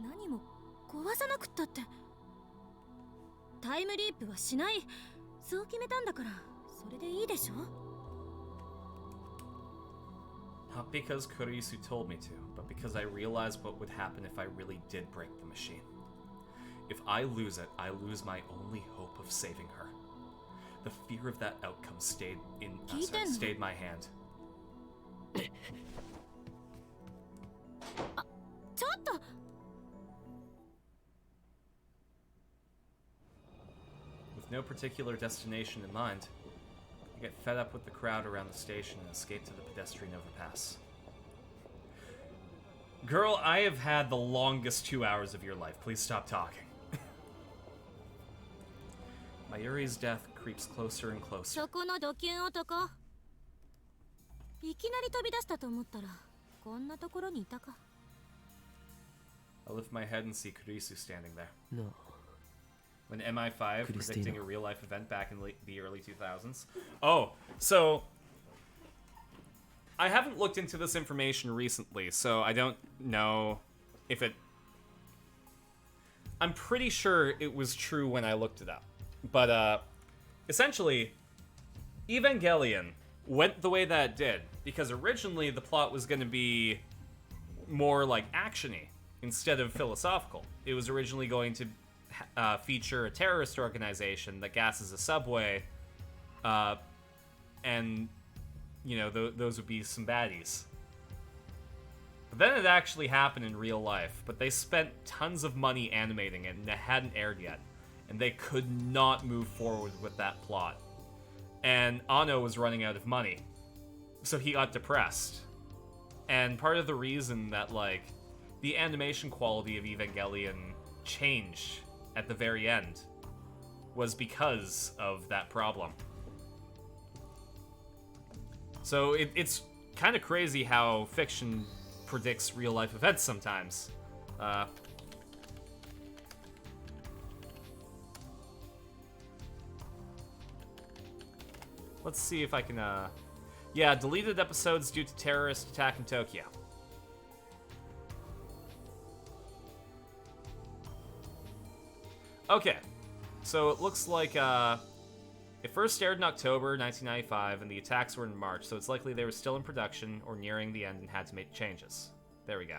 何も壊さなくったって。タイムリープはしない。そう決めたんだから、それでいいでしょ? Not because Kurisu told me to, but because I realized what would happen if I really did break the machine. If I lose it, I lose my only hope of saving her. The fear of that outcome stayed my hand. ちょっと! With no particular destination in mind, I get fed up with the crowd around the station and escape to the pedestrian overpass. Girl, I have had the longest 2 hours of your life. Please stop talking. Mayuri's death creeps closer and closer. そこのドキュン男。いきなり飛び出したと思ったら、こんなところにいたか。I lift my head and see Kurisu standing there. No. When MI5 Christina. predicting a real-life event back in the early 2000s. Oh, so I haven't looked into this information recently, so I don't know if it... I'm pretty sure it was true when I looked it up. But, essentially, Evangelion went the way that it did, because originally the plot was going to be more, like, action-y instead of philosophical. It was originally going to feature a terrorist organization that gasses a subway, and, you know, those would be some baddies. But then it actually happened in real life, but they spent tons of money animating it, and it hadn't aired yet, and they could not move forward with that plot. And Anno was running out of money, so he got depressed. And part of the reason that, like, the animation quality of Evangelion changed at the very end was because of that problem. So it's kind of crazy how fiction predicts real-life events sometimes. Let's see if I can, yeah, deleted episodes due to terrorist attack in Tokyo. Okay, so it looks like, it first aired in October 1995, and the attacks were in March, so it's likely they were still in production or nearing the end and had to make changes. There we go.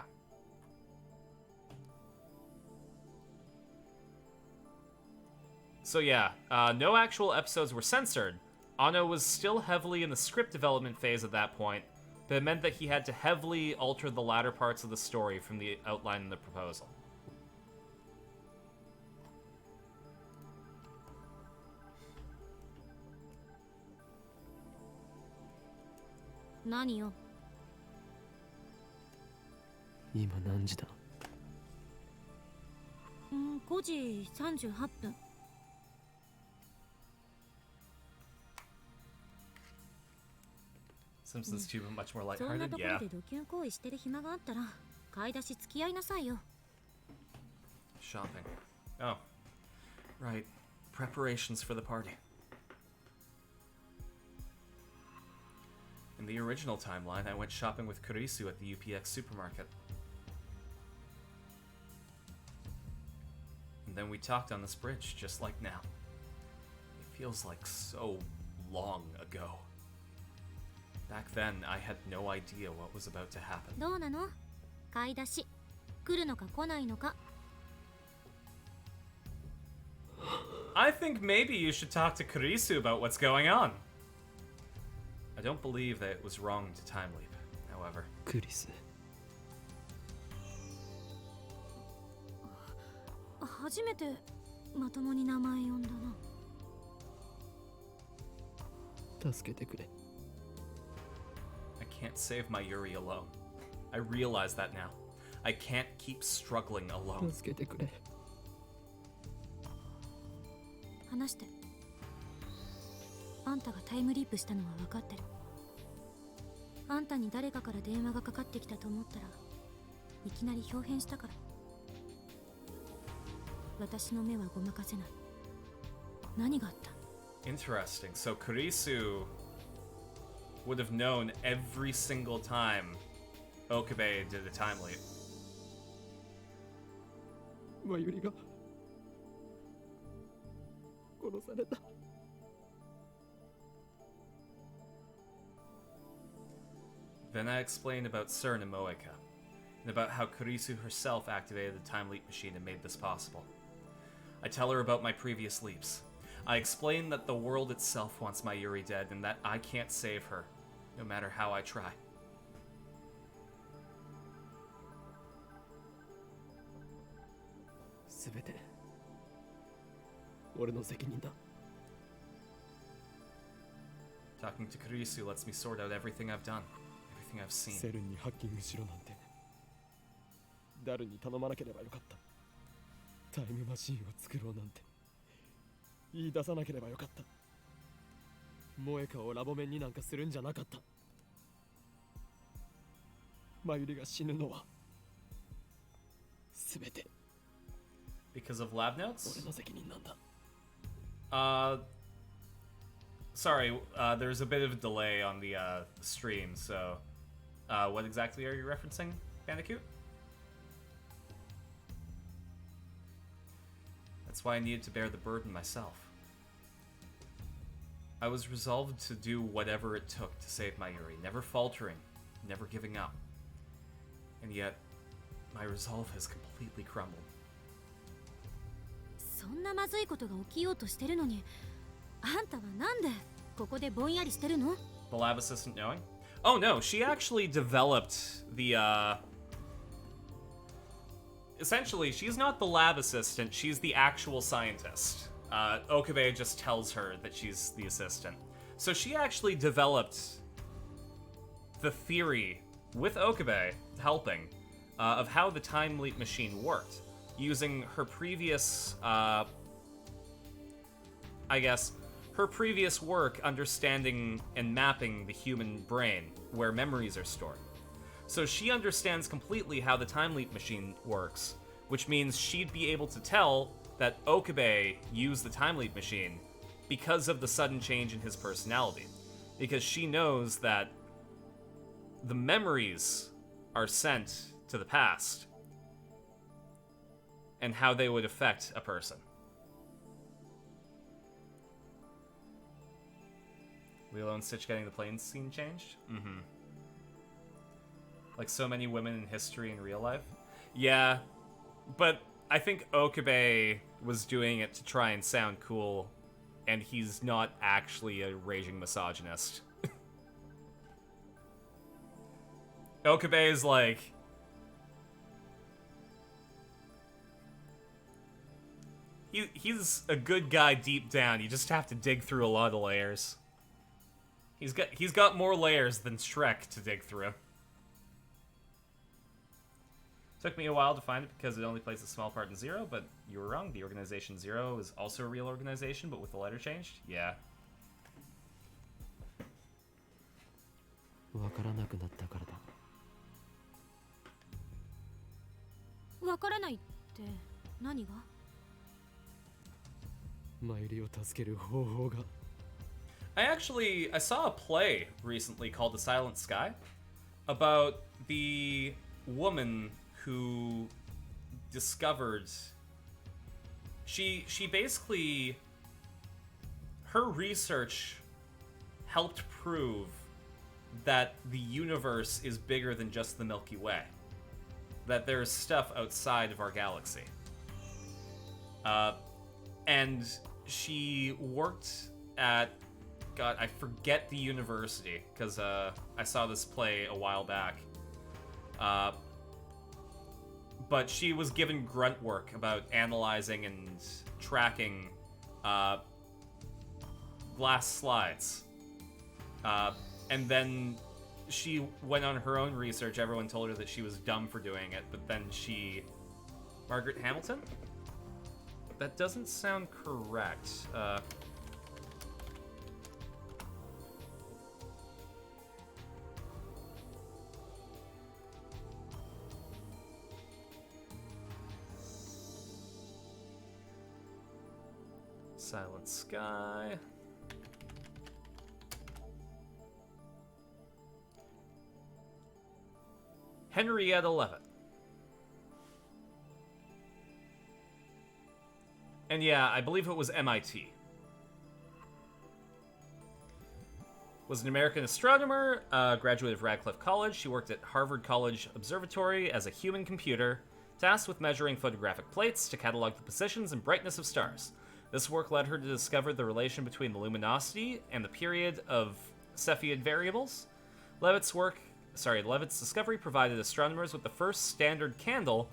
So yeah, no actual episodes were censored. Anno was still heavily in the script development phase at that point, but it meant that he had to heavily alter the latter parts of the story from the outline in the proposal. Nani yo? 今何時だ? 5時38分. Simpsons 2 much more そんな lighthearted, とこ yeah. ろでドキュン行為してる暇があったら買い出し付き合いなさいよ。 Shopping. Oh. Right. Preparations for the party. In the original timeline, I went shopping with Kurisu at the UPX supermarket. And then we talked on this bridge, just like now. It feels like so long ago. Back then, I had no idea what was about to happen. どうなの？買い出し来るのか来ないのか。 I think maybe you should talk to Kurisu about what's going on. I don't believe that it was wrong to time leap, however. クリス。初めてまともに名前呼んだな。助けてくれ。I can't save my Yuri alone. I realize that now. I can't keep struggling alone. 助けてくれ。話して。あんたがタイムリープしたのは分かってる。あんたに誰かから電話がかかってきたと思ったらいきなり表変したから。私の目はごまかせない。何があった？ Interesting. So Kurisu would have known every single time Okabe did a time leap. マユリが殺された。 Then I explained about CERN and Moeka, and about how Kurisu herself activated the time leap machine and made this possible. I tell her about my previous leaps. I explain that the world itself wants my Yuri dead and that I can't save her, no matter how I try. すべて俺の責任だ。 Talking to Kurisu lets me sort out everything I've done, everything I've セ seen. ルンにハッキングしろなんてダルに頼まなければよかった。タイムマシンを作ろうなんて言い出さなければよかった。モエカをラボ面になんかするんじゃなかった。マユリが死ぬのはすべて Because of lab 俺 notes? の責任なんだ。 Sorry, there's a bit of a delay on the stream, so what exactly are you referencing, Bandicoot? That's why I needed to bear the burden myself. I was resolved to do whatever it took to save my Yuri, never faltering, never giving up. And yet, my resolve has completely crumbled. そんなまずいことが起きようとしてるのに、あんたはなんでここでぼんやりしてるの？ The lab assistant knowing? Oh no, she actually developed the, Essentially, she's not the lab assistant, she's the actual scientist. Okabe just tells her that she's the assistant. So she actually developed the theory, with Okabe helping, of how the time leap machine worked, using her previous, I guess, her previous work understanding and mapping the human brain, where memories are stored. So she understands completely how the time leap machine works, which means she'd be able to tell that Okabe used the time leap machine because of the sudden change in his personality. Because she knows that the memories are sent to the past and how they would affect a person. Lilo and Stitch getting the plane scene changed? Mm-hmm. Like so many women in history and real life? Yeah, but I think Okabe was doing it to try and sound cool, and he's not actually a raging misogynist. Okabe is like... He's a good guy deep down, you just have to dig through a lot of layers. He's got more layers than Shrek to dig through. Took me a while to find it because it only plays a small part in Zero, but you were wrong. The organization Zero is also a real organization, but with the letter changed. Yeah. わからなくなったからだ。わからないって何が？マユリを助ける方法が。I saw a play recently called The Silent Sky about the woman who discovered she basically, her research helped prove that the universe is bigger than just the Milky Way. That there's stuff outside of our galaxy. And she worked at, God, I forget the university, because I saw this play a while back. But she was given grunt work about analyzing and tracking glass slides. And then she went on her own research. Everyone told her that she was dumb for doing it, but then she... Margaret Hamilton? That doesn't sound correct. Silent Sky. Henrietta Leavitt. And yeah, I believe it was MIT. Was an American astronomer, graduate of Radcliffe College. She worked at Harvard College Observatory as a human computer, tasked with measuring photographic plates to catalog the positions and brightness of stars. This work led her to discover the relation between the luminosity and the period of Cepheid variables. Leavitt's discovery provided astronomers with the first standard candle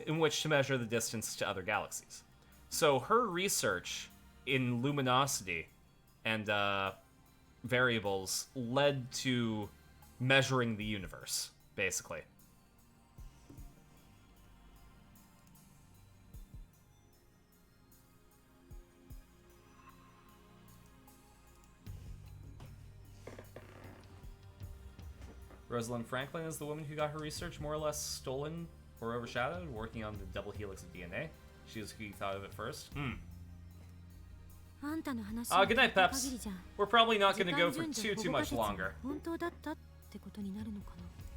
in which to measure the distance to other galaxies. So her research in luminosity and variables led to measuring the universe, basically. Rosalind Franklin is the woman who got her research more or less stolen or overshadowed, working on the double helix of DNA. She was who you thought of at first. Good night, Peps. We're probably not going to go for too much longer.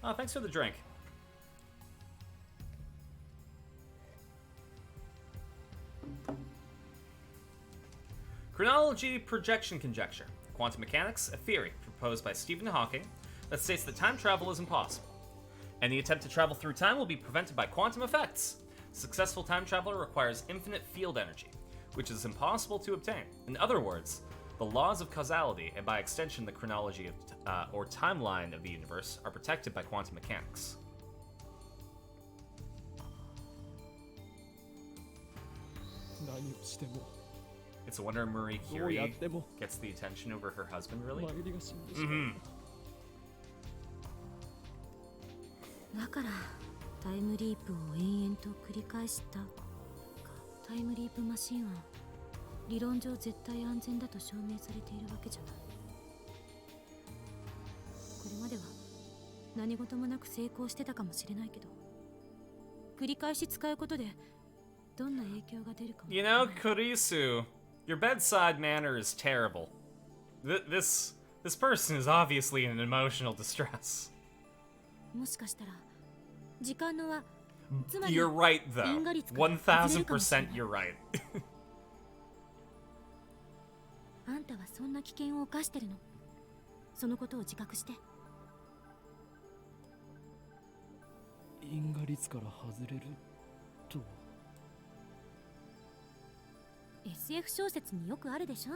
Oh, thanks for the drink. Chronology projection conjecture. Quantum mechanics, a theory proposed by Stephen Hawking that states that time travel is impossible. Any attempt to travel through time will be prevented by quantum effects. Successful time traveler requires infinite field energy, which is impossible to obtain. In other words, the laws of causality, and by extension the chronology of or timeline of the universe, are protected by quantum mechanics. It's a wonder Marie Curie gets the attention over her husband, really? Mm-hmm. だからタイムリープを延々と繰り返したか。タイムリープマシンは理論上絶対安全だと証明されているわけじゃない。これまでは何事もなく成功してたかもしれないけど、繰り返し使うことでどんな影響が出るかも。You know, Kurisu, your bedside manner is terrible. This person is obviously in emotional distress. もしかしたら時間の輪、 You're right, though. 1000% you're right. あんたはそんな危険を冒してるの。そのことを自覚して。因果率から外れると。SF 小説によくあるでしょ。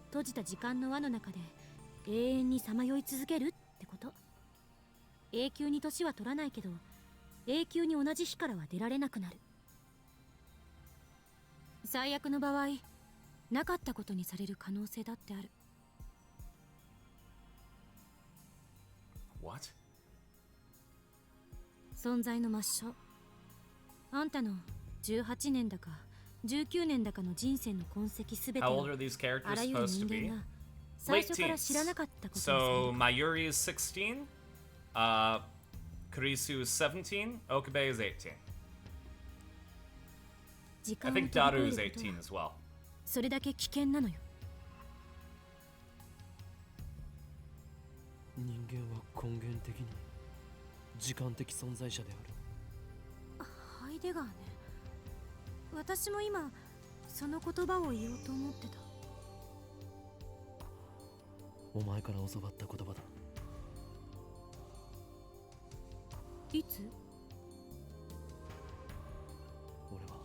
閉じた時間の輪の中で永遠にさまよい続けるってこと。永久に年は取らないけど、永久に同じ日からは出られなくなる。最悪の場合、なかったことにされる可能性だってある。What? 存在の抹消。あんたの18年だか19年だかの人生の痕跡すべて How を old are these characters あらゆる supposed to 人 be? 間が最 Late 初から知らな teens. かったことにされ So る。 Mayuri is 16, Kurisu is 17, Okabe is 18. 時 I 間を think 飛び Daru 越 is えること 18 は as well. それだけ危険なのよ。人間は根源的に時間的存在者である。ハイデガーね。私も今その言葉を言おうと思ってた。お前から教わった言葉だ。いつ？俺は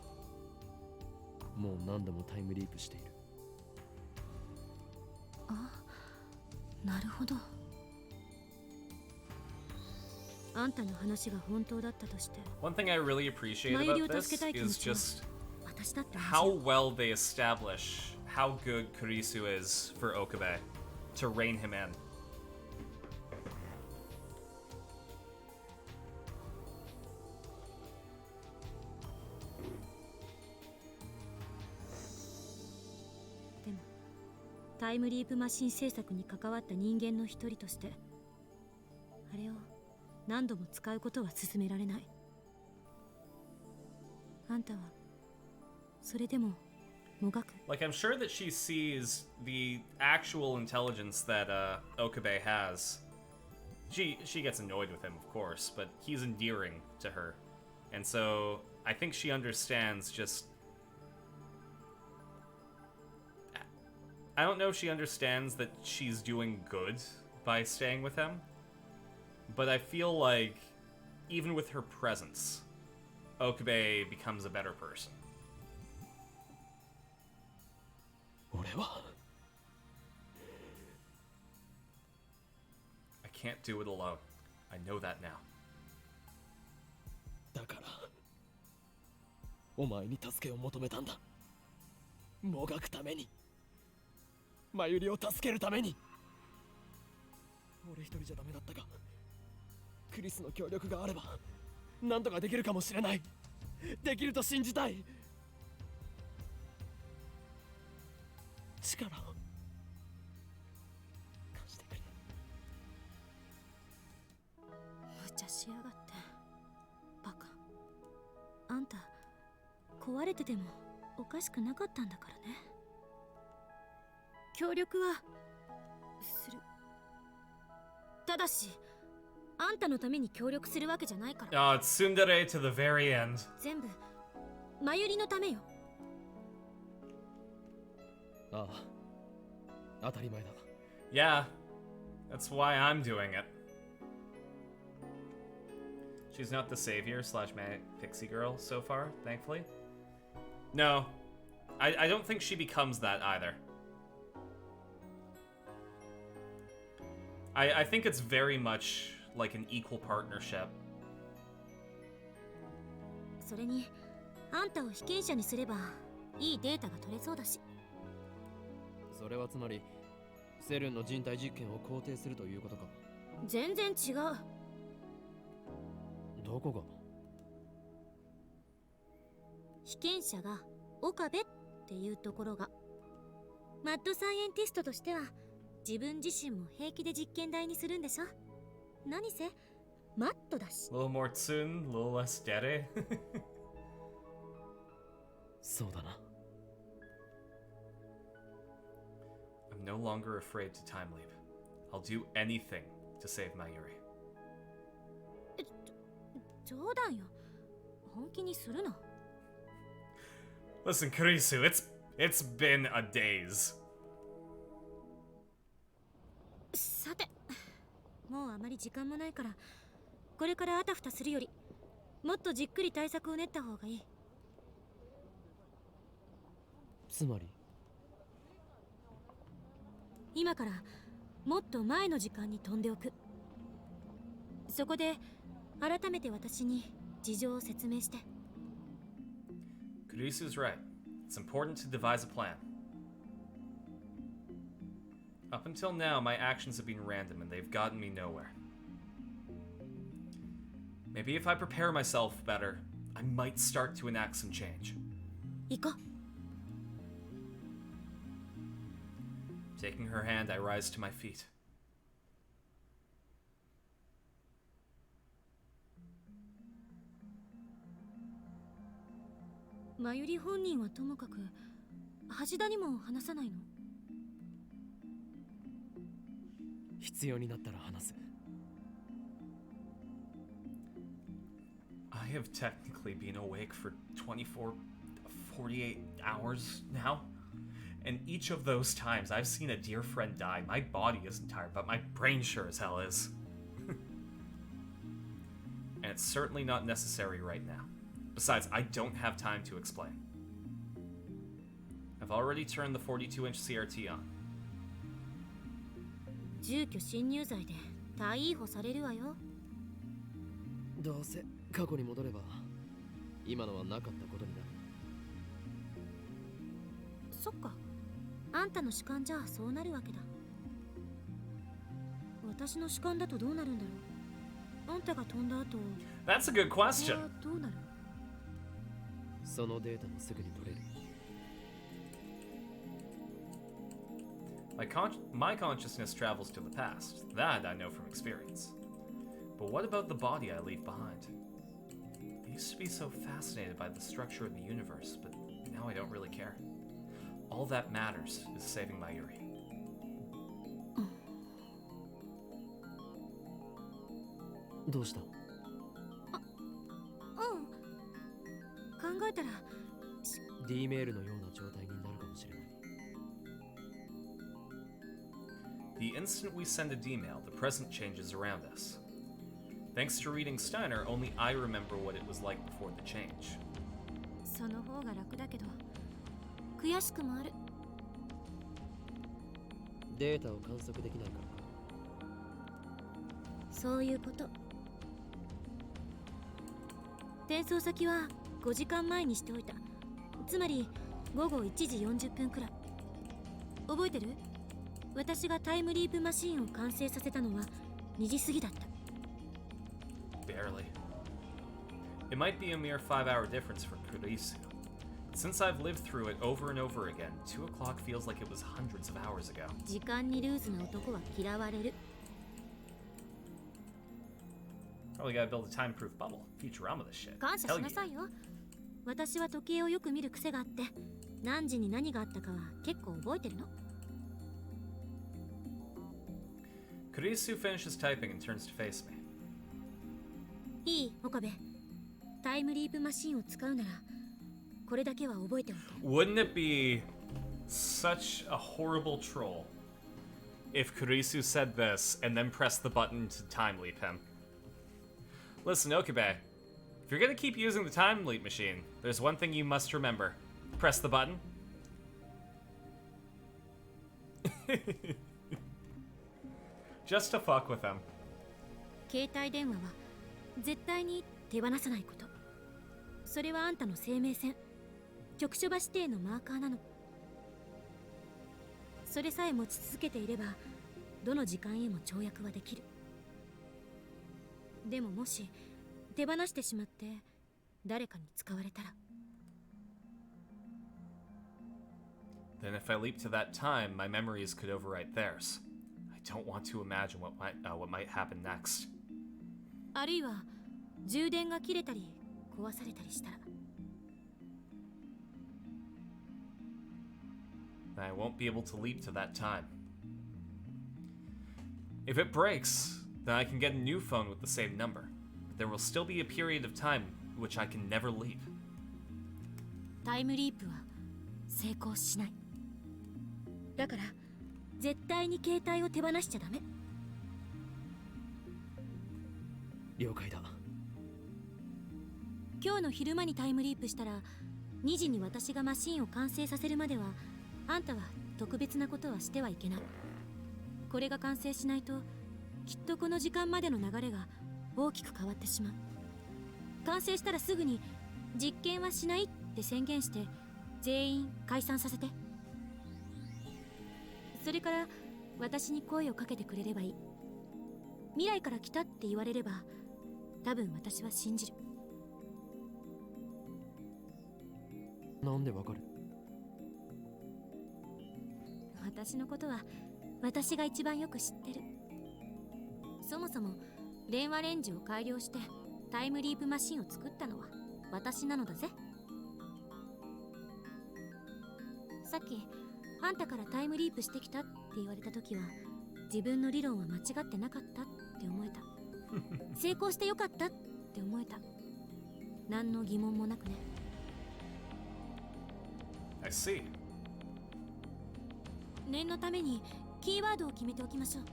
もう何度もタイムリープしている。あ、なるほど。あんたの話が本当だったとして、 One thing I really appreciate マユリを about 助 this けたい気持 is ちは just 私だって同じ how よ。 well they establish how good Kurisu is for Okabe to rein him in. でもタイムリープマシン制作に関わった人間の一人として、あれを何度も使うことは勧められない。あんたはそれでももがく。 Like, I'm sure that she sees the actual intelligence that Okabe has. She gets annoyed with him, of course, but he's endearing to her. And so I think she understands just... I don't know if she understands that she's doing good by staying with him, but I feel like even with her presence, Okabe becomes a better person. 俺は I can't do it alone. I know that now. だからお前に助けを求めたんだ。もがくために、マユリを助けるために。俺一人じゃダメだったが、クリスの協力があれば何とかできるかもしれない。できると信じたい。力を貸してくれ。無茶しやがって、バカ。あんた壊れててもおかしくなかったんだからね。協力はする。ただしあんたのために協力するわけじゃないから。 Oh, it's tsundere to the very end. 全部マユリのためよ。ああ、当たり前だ。 Yeah, that's why I'm doing it. She's not the savior slash manic pixie girl so far, thankfully. No, I don't think she becomes that either. I think it's very much like an equal partnership. それにあんたを被験者にすればいいデータが取れそうだし。それはつまりセルンの人体実験を肯定するということか。全然違う。どこが？被験者が岡部っていうところが。マッドサイエンティストとしては自分自身も平気で実験台にするんでしょ。何せマットだし。 A little more tsun, a little less dere. そうだな。I'm no longer afraid to time leap. I'll do anything to save Mayuri. 冗談よ。本気にするな。 Listen, Kurisu, it's been a days. さて、もうあまり時間もないから、これからあたふたするよりもっとじっくり対策を練った方がいい。つまり今からもっと前の時間に飛んでおく。そこで改めて私に事情を説明して。 Kurisu's right. It's important to devise a plan. Up until now, my actions have been random and they've gotten me nowhere. Maybe if I prepare myself better, I might start to enact some change. 行こう。 Taking her hand, I rise to my feet. マユリ本人はともかく橋田にも話さないの？必要になったら話す。 I have technically been awake for 48 hours now. And each of those times I've seen a dear friend die. My body isn't tired, but my brain sure as hell is. And it's certainly not necessary right now. Besides, I don't have time to explain. I've already turned the 42-inch CRT on. 住居侵入罪で逮捕されるわよ。どうせ過去に戻れば今のはなかったことになる。そっか。あんたの主観じゃそうなるわけだ。私の主観だとどうなるんだろう。あんたが飛んだ後、 That's a good これ question. はどうなる？そのデータもすぐに取れる。 My consciousness travels to the past. That I know from experience. But what about the body I leave behind? I used to be so fascinated by the structure of the universe, but now I don't really care. All that matters is saving my Yuri. どうした？考えたら D メールのような状態になるかもしれない。 The instant we send a D-mail, the present changes around us. Thanks to reading Steiner, only I remember what it was like before the change. その方が楽だけど悔しくもある。データを観測できないからか。そういうこと。転送先は5時間前にしておいた。つまり午後1時40分くらい。覚えてる？私がタイムリープマシーンを完成させたのは2時過ぎだった。 Barely. It might be a mere 5-hour difference for Kurisu. Since I've lived through it over and over again, 2 o'clock feels like it was hundreds of hours ago. 時間にルーズな男は嫌われる。 Probably gotta build a time-proof bubble. Futurama this shit. 感謝 Hell しな yeah. さいよ。私は時計をよく見る癖があって、何時に何があったかは結構覚えてるの。 Kurisu finishes typing and turns to face me. いい、岡部。タイムリープマシンを使うなら、これだけは覚えておいて。 Wouldn't it be such a horrible troll if Kurisu said this and then pressed the button to time leap him? Listen, Okabe, if you're gonna keep using the time leap machine, there's one thing you must remember. Press the button. Just to fuck with him. 携帯電話は絶対に手放さないこと。それはあんたの生命線、局所場指定のマーカーなの。それさえ持ち続けていれば、どの時間へも跳躍はできる。でももし手放してしまって誰かに使われたら。 Then if I leap to that time, my memories could overwrite theirs. I don't want to imagine what might happen next. あるいは充電が切れたり壊されたりしたら。 Then I won't be able to leap to that time. If it breaks, then I can get a new phone with the same number. But there will still be a period of time which I can never leap. タイムリープは成功しない。だから絶対に携帯を手放しちゃダメ。了解だ。今日の昼間にタイムリープしたら、2時に私がマシンを完成させるまでは、あんたは特別なことはしてはいけない。これが完成しないと、きっとこの時間までの流れが大きく変わってしまう。完成したらすぐに実験はしないって宣言して全員解散させて。それから私に声をかけてくれればいい。未来から来たって言われれば多分私は信じる。なんでわかる？私のことは私が一番よく知ってる。そもそも電話レンジを改良してタイムリープマシンを作ったのは私なのだぜ。さっきあんたからタイムリープしてきたって言われた時は自分の理論は間違ってなかったって思えた。成功してよかったって思えた。何の疑問もなくね。I see. 念のためにキーワードを決めておきましょう。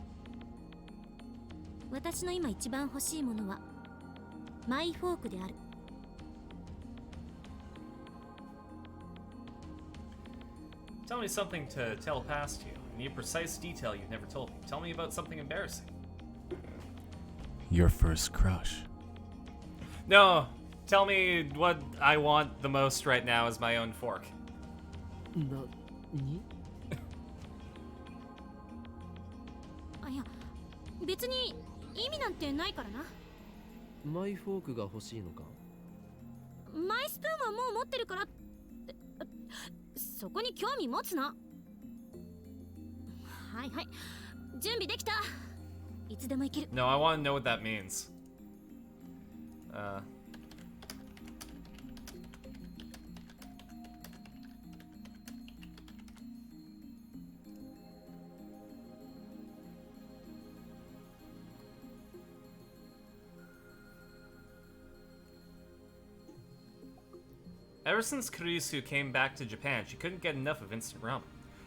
私の今一番欲しいものはマイフォークである。Tell me something to tell past you. I need precise detail you've never told me. Tell me about something embarrassing. Your first crush. No, tell me what I want the most right now is my own fork. にあ、いや、別に意味なんてないからな。マイフォークが欲しいのか。マイスプーンはもう持ってるからって、そこに興味持つな。はいはい、準備できた。いつでも行ける。 No, I want to know what that means. Ever since Kurisu came back to Japan, she couldn't get enough of instant ramen.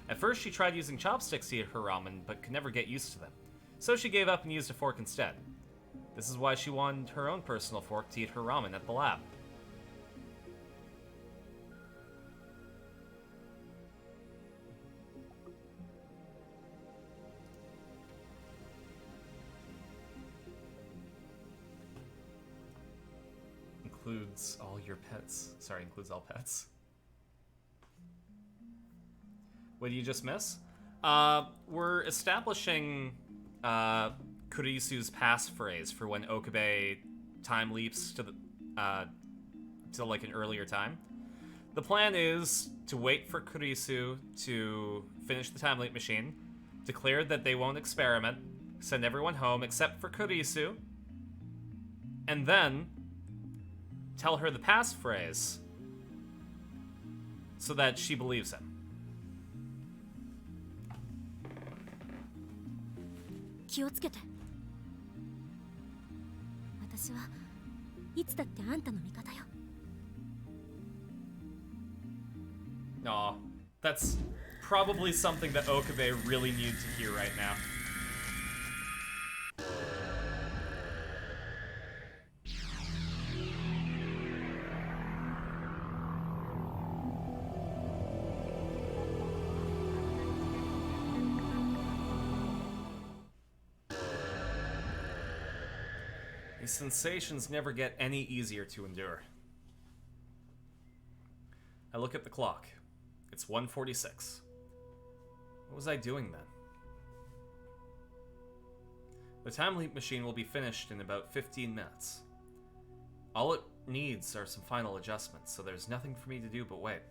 At first, she tried using chopsticks to eat her ramen, but could never get used to them. So she gave up and used a fork instead. This is why she wanted her own personal fork to eat her ramen at the lab. Includes all your pets. Sorry, includes all pets. What did you just miss? We're establishing Kurisu's passphrase for when Okabe time leaps to the to like an earlier time. The plan is to wait for Kurisu to finish the time leap machine, declare that they won't experiment, send everyone home except for Kurisu, and then tell her the passphrase so that she believes him. 気をつけて。私はいつだってあんたの味方よ。Aw, that's probably something that Okabe really needed to hear right now. These sensations never get any easier to endure. I look at the clock. It's 1:46. What was I doing then? The time leap machine will be finished in about 15 minutes. All it needs are some final adjustments, so there's nothing for me to do but wait.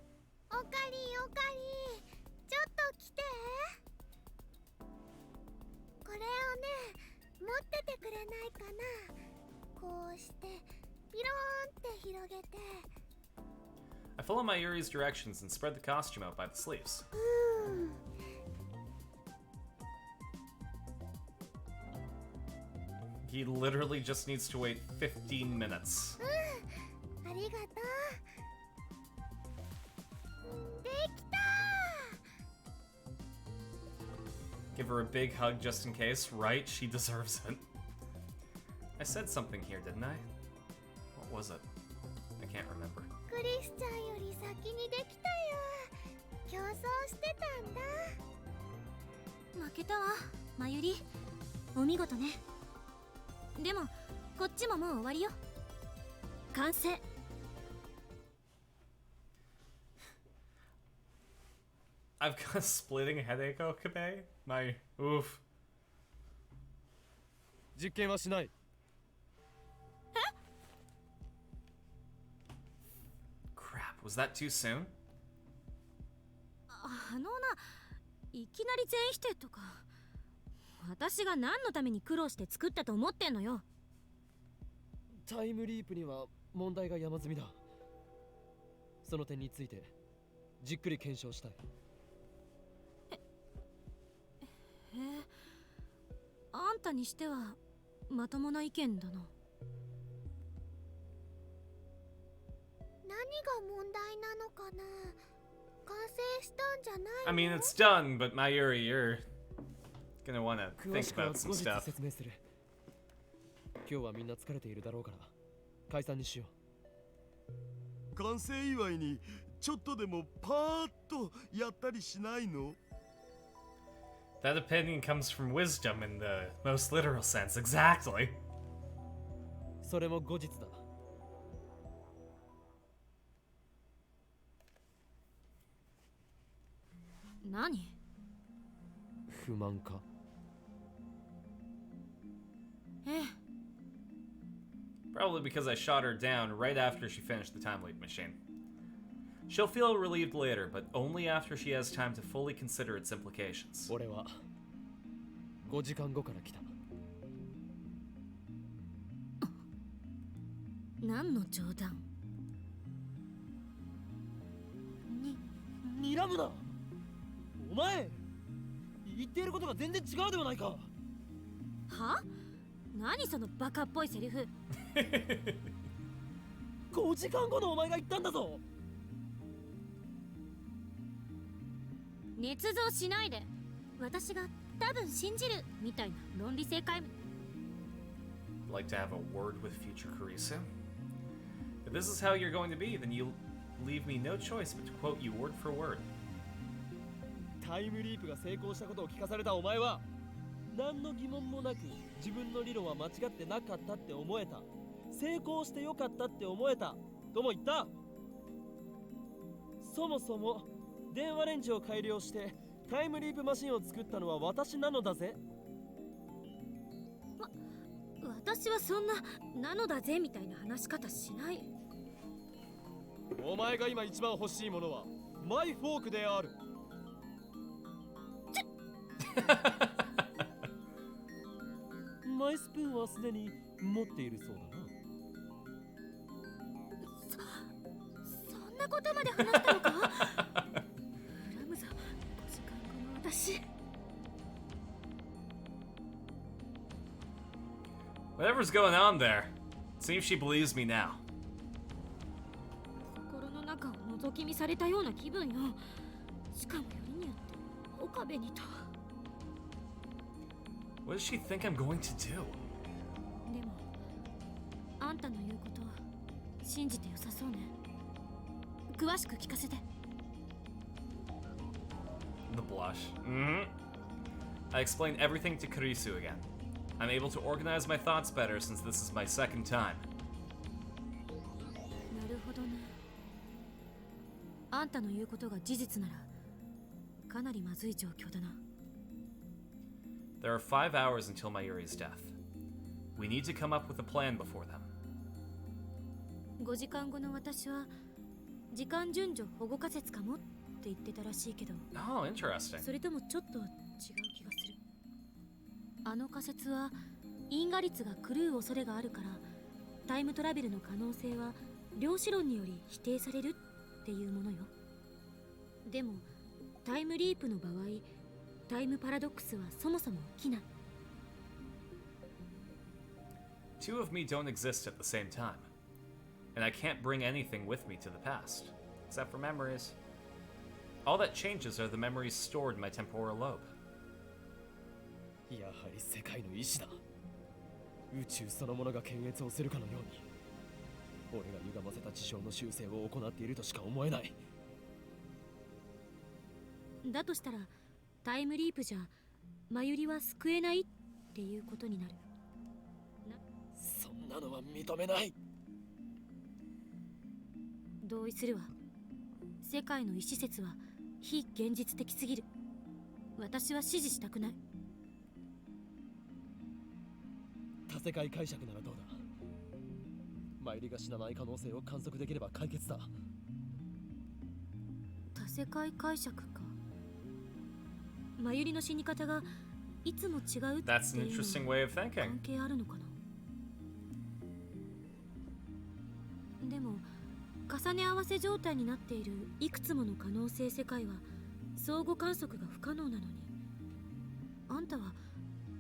おかりおかり、ちょっと来て。これをね、持っててくれないかな。こうしてピローンって広げて。I follow my Yuri's directions and spread the costume out by the sleeves. He literally just needs to wait 15 minutes. ありがとう。できた。 Give her a big hug just in case, right? She deserves it. I said something here, didn't I? What was it? I can't remember. クリスちゃんより先にできたよ。競争してたんだ。負けたわ、まゆり。お見事ね。でもこっちももう終わりよ。完成。I've got a splitting headache, Okabe. My oof. 実験はしない。Crap, was that too soon? いきなり全否定とか。私が何のために苦労して作ったと思ってんのよ。タイムリープには問題が山積みだ。その点についてじっくり検証したい。あんたにしてはまともな意見だな。何が問題なのかな。完成したんじゃないの？ I mean, it's done, but Mayuri, you're gonna wanna 詳 think しくは about some 後日 stuff. 説明する。今日はみんな疲れているだろうから解散にしよ完成祝いにちょっとでもパーッとやったりしないの？ That opinion comes from wisdom in the most literal sense, exactly. う。それも後日だ。何？不満か？ええ。 Probably because I shot her down right after she finished the time leap machine. She'll feel relieved later, but only after she has time to fully consider its implications. 俺は5時間後から来た。何の冗談？睨むな。お前言っていることが全然違うではないか。は？何そのバカっぽいセリフ。5時間後のお前が言ったんだぞ。捏造しないで。私が多分信じるみたいな論理正解。 Like to have a word with future Kurisu? If this is how you're going to be, then you leave me no choice but to quote you word for word. タイムリープが成功したことを聞かされたお前は何の疑問もなく自分の理論は間違ってなかったって思えた。成功してよかったって思えたとも言った。そもそも電話レンジを改良してタイムリープマシンを作ったのは私なのだぜ。私はそんなのだぜみたいな話し方しない。お前が今一番欲しいものはマイフォークである。マイスプーンはすでに持っているそうだな。そんなことまで話したのか？恨むぞ、5時間後の私。 Whatever's going on there, see if she believes me now. 心の中を覗き見されたような気分よ。しかもよりによって岡部にと。 What does she think I'm going to do? でもあんたの言うこと信じてよさそうね。詳しく聞かせて。 The blush. Mm-hmm. I explained everything to Kurisu again. I'm able to organize my thoughts better since this is my second time. なるほどね。あんたの言うことが事実ならかなりまずい状況だな。 There are 5 hours until Mayuri's death. We need to come up with a plan before then. 5時間後の私は時間順序保護仮説かもって言ってたらしいけど、 Oh, interesting. それともちょっと違う気がする。あの仮説は因果率が狂う恐れがあるからタイムトラベルの可能性は量子論により否定されるっていうものよ。でもタイムリープの場合タイムパラドックスはそもそも起きない。 Two of me don't exist at the same time. And I can't bring anything with me to the past, except for memories. All that changes are the memories stored in my temporal lobe. やはり世界の意志だ。宇宙そのものが検閲をするかのように俺が歪ませた事象の修正を行っているとしか思えない。だとしたらタイムリープじゃマユリは救えないっていうことになる。そんなのは認めない。同意するわ。世界の意思説は非現実的すぎる。私は支持したくない。多世界解釈ならどうだ。マユリが死なない可能性を観測できれば解決だ。多世界解釈か。マユリの死に方がいつも違うっていうの That's an interesting way of 関 thinking. 係あるのかな。でも重ね合わせ状態になっているいくつもの可能性世界は相互観測が不可能なのに、あんたは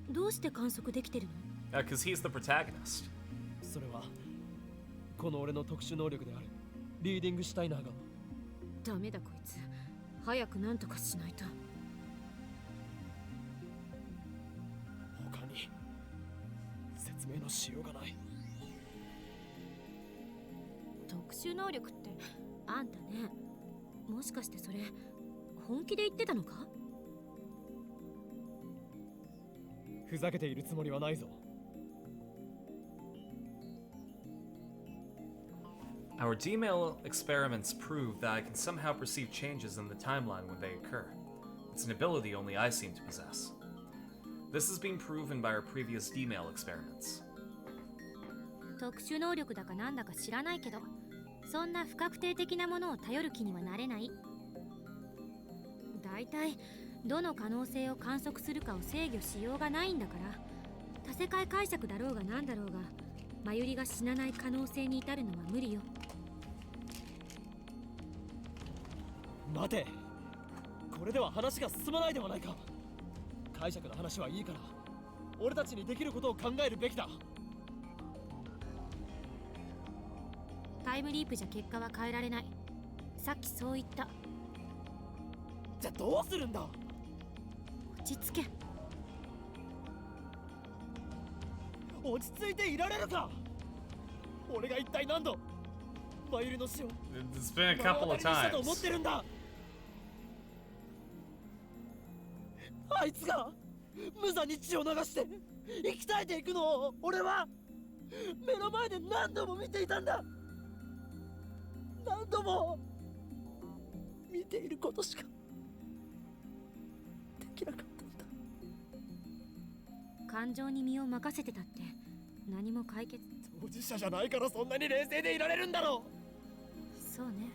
どうして観測できてるの？ Because he's the protagonist. それはこの俺の特殊能力であるリーディングシュタイナーが。ダメだこいつ、早くなんとかしないと。他に説明のしようがない。特殊能力ってあんたね、もしかしてそれ本気で言ってたのか？ふざけているつもりはないぞ。Our D-mail experiments prove that I can somehow perceive changes in the timeline when they occur. It's an ability only I seem to possess. This has been proven by our previous D-mail experiments. 特殊能力だかなんだか知らないけど、そんな不確定的なものを頼る気にはなれない。だいたいどの可能性を観測するかを制御しようがないんだから、多世界解釈だろうがなんだろうが、マユリが死なない可能性に至るのは無理よ。待て、これでは話が進まないではないか。解釈の話はいいから俺たちにできることを考えるべきだ。タイムリープじゃ結果は変えられない。さっきそう言った。じゃあどうするんだ。落ち着け。落ち着いていられるか。俺が一体何度マユリの死を It's been a 目の couple 当 of たりにしたと思っ times. てるんだ。あいつが無残に血を流して生き絶えていくのを俺は目の前で何度も見ていたんだ。何度も見ていることしかできなかったんだ。感情に身を任せてたって何も解決。当事者じゃないからそんなに冷静でいられるんだろう。そうね、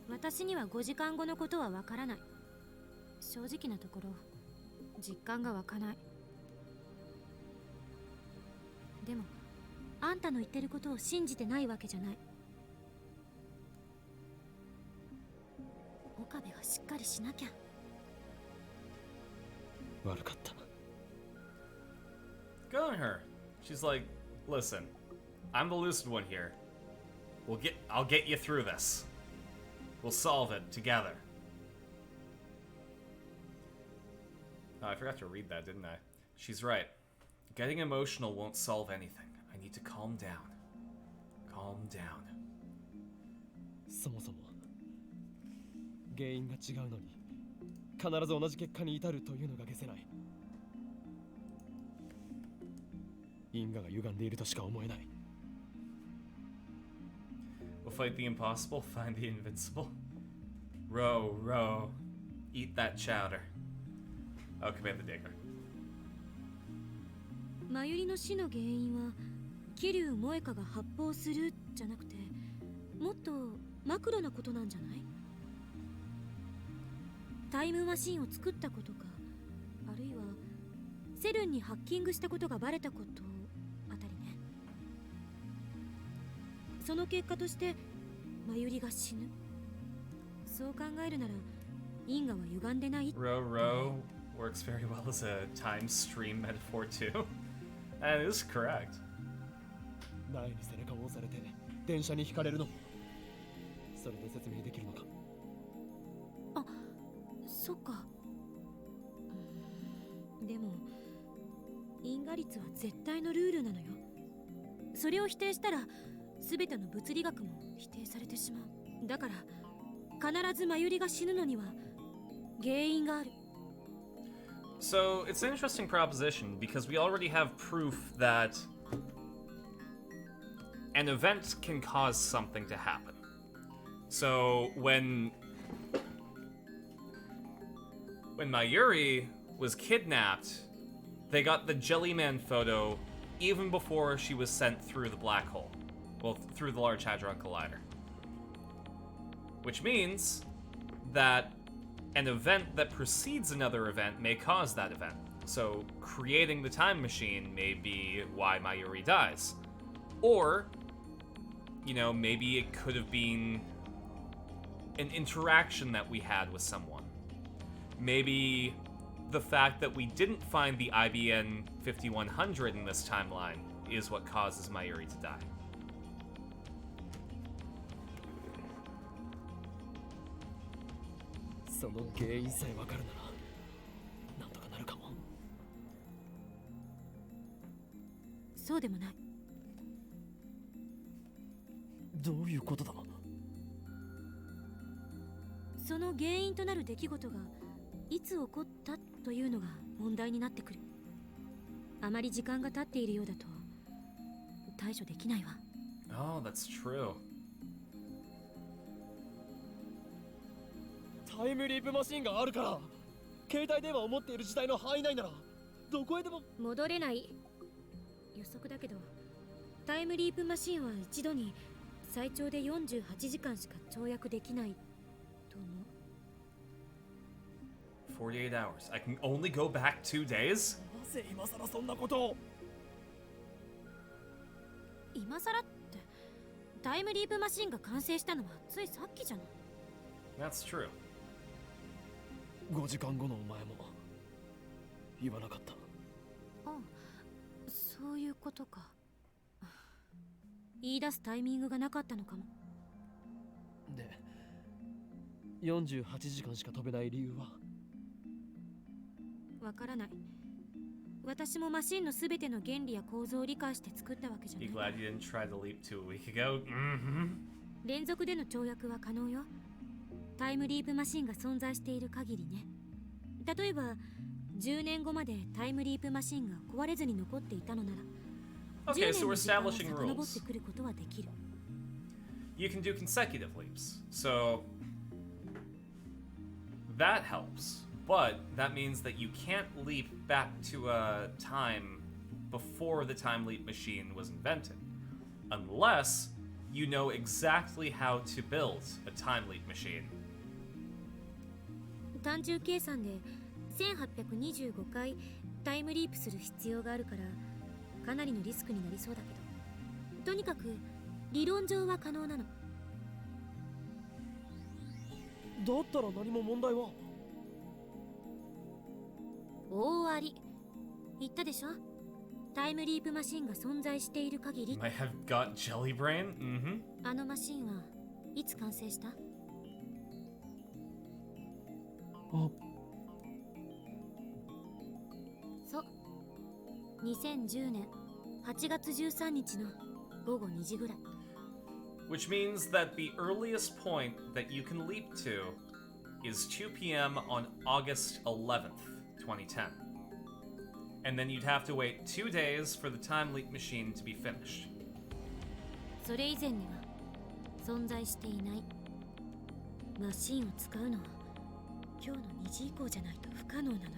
私には5時間後のことはわからない。正直なところ実感が湧かない。でもあんたの言ってることを信じてないわけじゃない。岡部がしっかりしなきゃ。悪かった。 Go on her. She's like, listen, I'm the lucid one here. I'll get you through this. We'll solve it together. Oh, I forgot to read that, didn't I? She's right. Getting emotional won't solve anything. I need to calm down. Calm down. そもそも原因が違うのに必ず同じ結果に至るというのが解せない。因果が歪んでいるとしか思えない。 We'll fight the impossible, find the invincible. Row, row. Eat that chowder. Oh, command the digger. マユリの死の原因は桐生萌香が発砲するじゃなくて、もっとマクロなことなんじゃない？タイムマシンを作ったことか、あるいはセルンにハッキングしたことがバレたことあたりね。その結果としてマユリが死ぬ。そう考えるなら因果は歪んでない。 Row, row works very well as a time stream metaphor too. And it is correct. 苗に背中を押されて電車にひかれるのもそれで説明できるのか。あ、そっか。でも因果率は絶対のルールなのよ。それを否定したら全ての物理学も否定されてしまう。だから必ずマユリが死ぬのには原因がある。 So it's an interesting proposition because we already have proof that an event can cause something to happen. So when Mayuri was kidnapped, they got the Jellyman photo even before she was sent through the black hole. Well, through the Large Hadron Collider. Which means that an event that precedes another event may cause that event. So creating the time machine may be why Mayuri dies. Or, you know, maybe it could have been an interaction that we had with someone. Maybe the fact that we didn't find the IBN 5100 in this timeline is what causes Mayuri to die. その原因さえわかるならなんとかなるかも。そうでもない。どういうことだ。その原因となる出来事がいつ起こったというのが問題になってくる。あまり時間が経っているようだと対処できないわ。 Oh, that's true. タイムリープマシンがあるから、携帯電話を持っている時代の範囲内ならどこへでも。戻れない。予測だけどタイムリープマシンは一度に最長で48時間しか跳躍できないと思う。48 hours. I can only go back 2 days? なぜ今さらそんなことを。今さらってタイムリープマシンが完成したのはついさっきじゃない。 That's true. 5時間後のお前も言わなかった。あ、そういうことか。言い出すタイミングがなかったのかも。で、48時間しか飛べない理由は。わからない。私もマシンのすべての原理や構造を理解して作ったわけじゃな Be い。 glad you didn't try the leap 2 a week ago. Mm-hmm. 連続での跳躍は可能よ。タイムリープマシンが存在している限りね。例えば10年後までタイムリープマシンが壊れずに残っていたのなら、 Okay, 10 so 年 we're の時間を establishing 遡っ rules. てくることはできる。 You can do consecutive leaps. So that helps. But that means that you can't leap back to a time before the time leap machine was invented. Unless you know exactly how to build a time leap machine. 単純計算で1825回タイムリープする必要があるからかなりのリスクになりそうだけど、とにかく理論上は可能なの。だったら何も問題は。大あり。言ったでしょ、タイムリープマシンが存在している限り。 I have got jelly brain? Mm-hmm. あのマシンはいつ完成した？あ、そう、2010年8月13日の午後2時ぐらい。 Which means that the earliest point that you can leap to is 2 p.m. on August 11th, 2010. And then you'd have to wait 2 days for the time leap machine to be finished. それ以前には存在していない。マシンを使うのは今日の2時以降じゃないと不可能なのよ。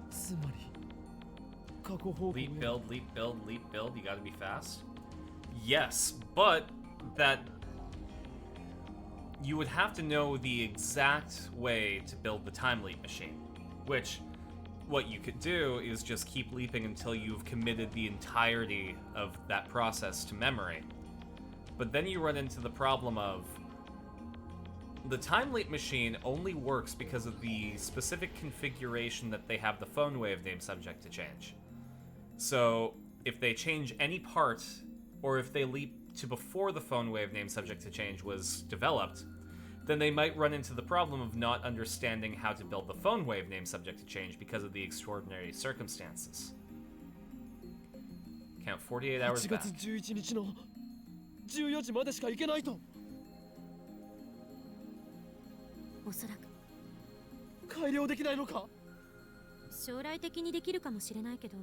つまり過去方向 Leap, build, leap, build, leap, build. You gotta be fast. Yes, but that you would have to know the exact way to build the time leap machine. Which, what you could do is just keep leaping until you've committed the entirety of that process to memory. But then you run into the problem of the time leap machine only works because of the specific configuration that they have the phone wave name subject to change. So if they change any part, or if they leap to before the phone wave name subject to change was developed, then they might run into the problem of not understanding how to build the phone wave name subject to change because of the extraordinary circumstances. Count 48 hours 8 back. 月11日の14時までしか行けないと。おそらく改良できないのか。将来的にできるかもしれないけど、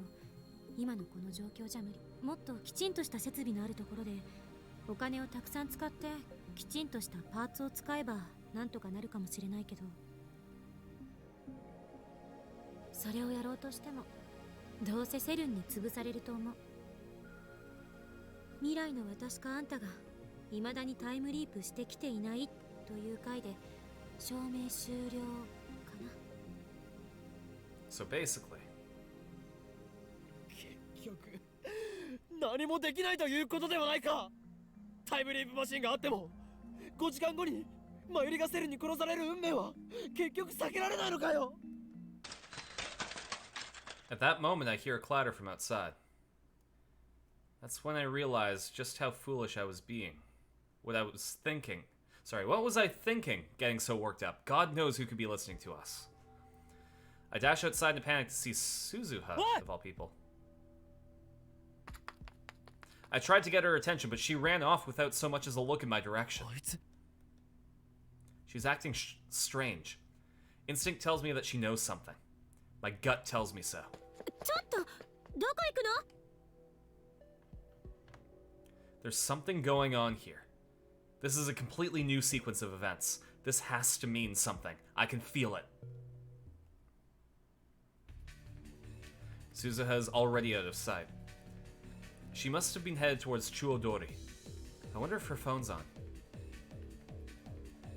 今のこの状況じゃ無理。もっときちんとした設備のあるところでお金をたくさん使ってきちんとしたパーツを使えばなんとかなるかもしれないけど、それをやろうとしてもどうせセルンに潰されると思う。未来の私かあんたが未だにタイムリープしてきていないという回で証明終了かな。 So basically, 結局何もできないということではないか。タイムリープマシンがあっても5時間後にマユリがセルに殺される運命は結局避けられないのかよ。 At that moment, I hear a clatter from outside. That's when I realized just how foolish I was being. What was I thinking, getting so worked up? God knows who could be listening to us. I dash outside in a panic to see Suzuha, of all people. I tried to get her attention, but she ran off without so much as a look in my direction. She's acting strange. Instinct tells me that she knows something. My gut tells me so. ちょっとどこ行くの？ There's something going on here. This is a completely new sequence of events. This has to mean something. I can feel it. Suzuha is already out of sight. She must have been headed towards Chuodori. I wonder if her phone's on.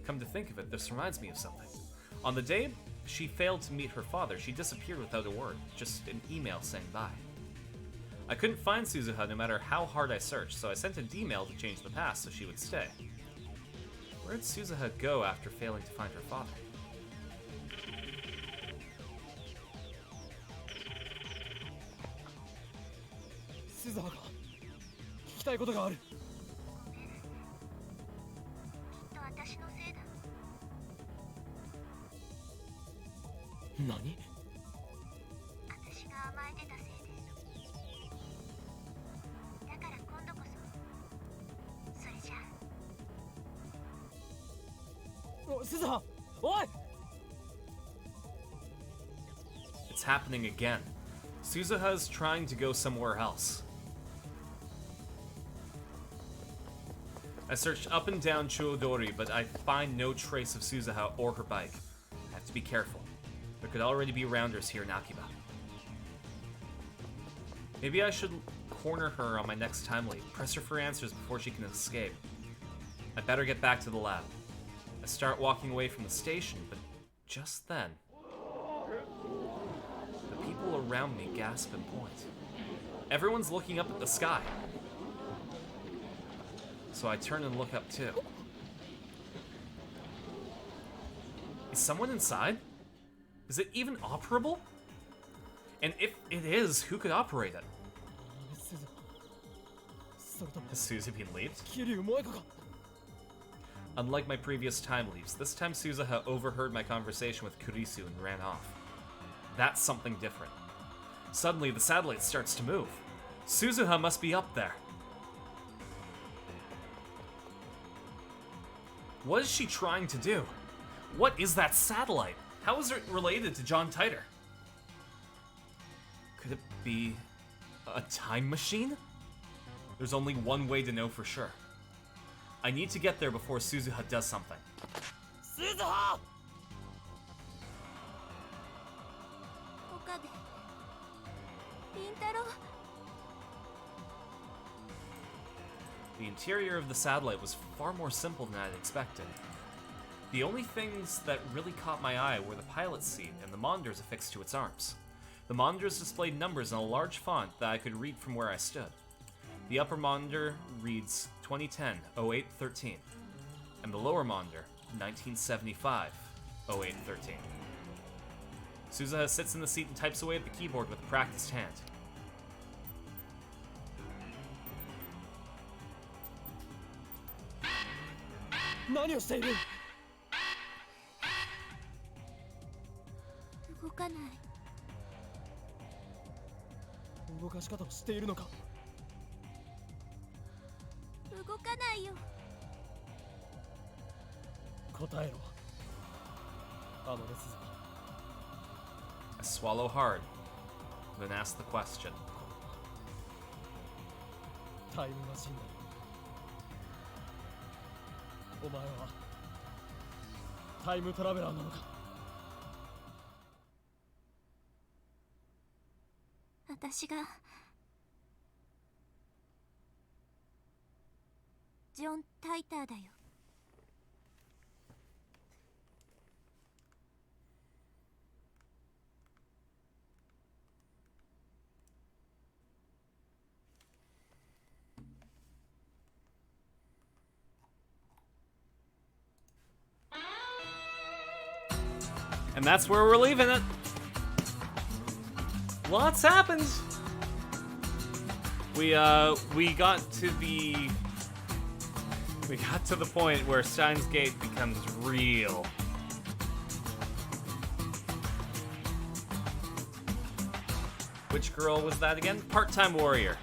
Come to think of it, this reminds me of something. On the day she failed to meet her father, she disappeared without a word, just an email saying bye. I couldn't find Suzuha no matter how hard I searched, so I sent an email to change the past so she would stay. Where did Suzuha go after failing to find her father? Suzuha が聞きたいことがある。きっと私のせいだ。何？私が甘えてたせいです。だから今度こそ。それじゃあ。お、Suzuha! おい! It's happening again. Suzuha's trying to go somewhere else. I searched up and down Chuodori, but I find no trace of Suzuha or her bike. I have to be careful. There could already be rounders here in Akiba. Maybe I should corner her on my next time leap, press her for answers before she can escape. I better get back to the lab. I start walking away from the station, but just then, the people around me gasp and point. Everyone's looking up at the sky. So I turn and look up too. Is someone inside? Is it even operable? And if it is, who could operate it? それとも Has Suzu been leaped? 桐生萌子か。 Unlike my previous time leaps, this time Suzuha overheard my conversation with Kurisu and ran off. That's something different. Suddenly, the satellite starts to move. Suzuha must be up there. What is she trying to do? What is that satellite? How is it related to John Titor? Could it be a time machine? There's only one way to know for sure. I need to get there before Suzuha does something. Suzuha! 岡部、凛太郎。 The interior of the satellite was far more simple than I'd expected. The only things that really caught my eye were the pilot's seat and the monitors affixed to its arms. The monitors displayed numbers in a large font that I could read from where I stood. The upper monitor reads 2010-08-13, and the lower monitor 1975-08-13. Suzuha sits in the seat and types away at the keyboard with a practiced hand. What are you doing? 動かない。動かし方を知っているのか。動かないよ。答えろ。あのレス I swallow hard, then ask the question. タイムマシンだ。お前はタイムトラベラーなのか。私がジョン・タイターだよ。And that's where we're leaving it. Lots happened. We got to the point where Steins Gate becomes real. Which girl was that again? Part-time warrior.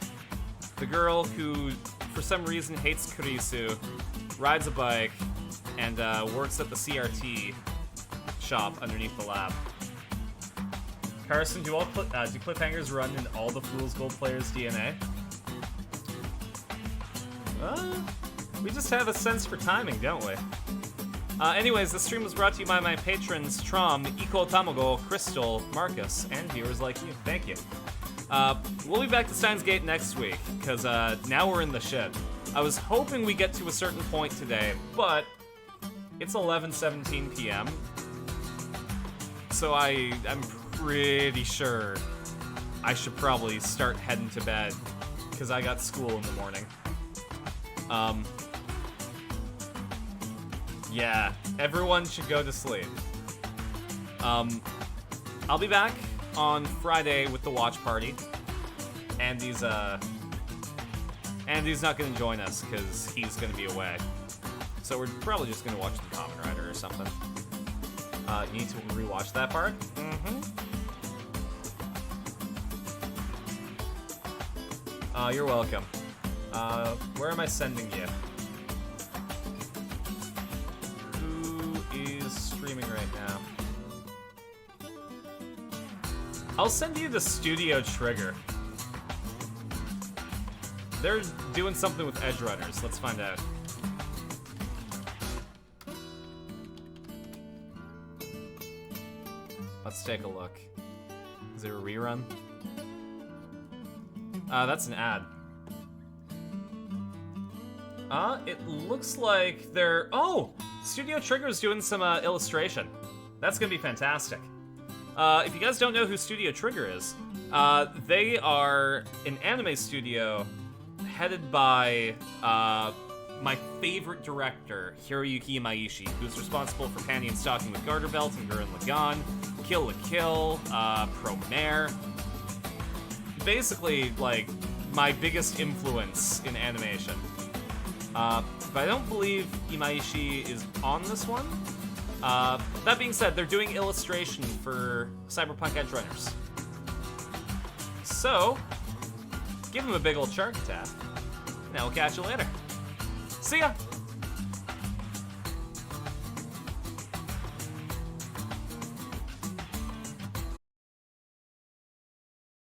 The girl who, for some reason, hates Kurisu, rides a bike, and works at the CRT shop underneath the lab. Carson, do cliffhangers run in all the Fool's Gold players' DNA? We just have a sense for timing, don't we? Anyways, the stream was brought to you by my patrons, Trom, Iko Tamago, Crystal, Marcus, and viewers like you. Thank you. We'll be back to Steins Gate next week, because now we're in the shit. I was hoping we get to a certain point today, but it's 11:17 p.m., so I'm pretty sure I should probably start heading to bed, because I got school in the morning. Yeah, everyone should go to sleep. I'll be back on Friday with the watch party. Andy's not gonna join us because he's gonna be away. So we're probably just gonna watch the Kamen Rider or something. You need to rewatch that part? Mm-hmm. You're welcome. Where am I sending you? Streaming right now. I'll send you the Studio Trigger. They're doing something with Edge Runners. Let's find out. Let's take a look. Is there a rerun? That's an ad. It looks like they're... Oh! Studio Trigger's doing some illustration. That's gonna be fantastic. If you guys don't know who Studio Trigger is, they are an anime studio headed by my favorite director, Hiroyuki Imaishi, who's responsible for Panty and Stocking with Garter Belt and Gurren Lagann, Kill la Kill, Promare. Basically, like, my biggest influence in animation. But I don't believe Imaishi is on this one. That being said, they're doing illustration for Cyberpunk Edge Runners. So, give them a big old shark tap. And I'll catch you later. See ya!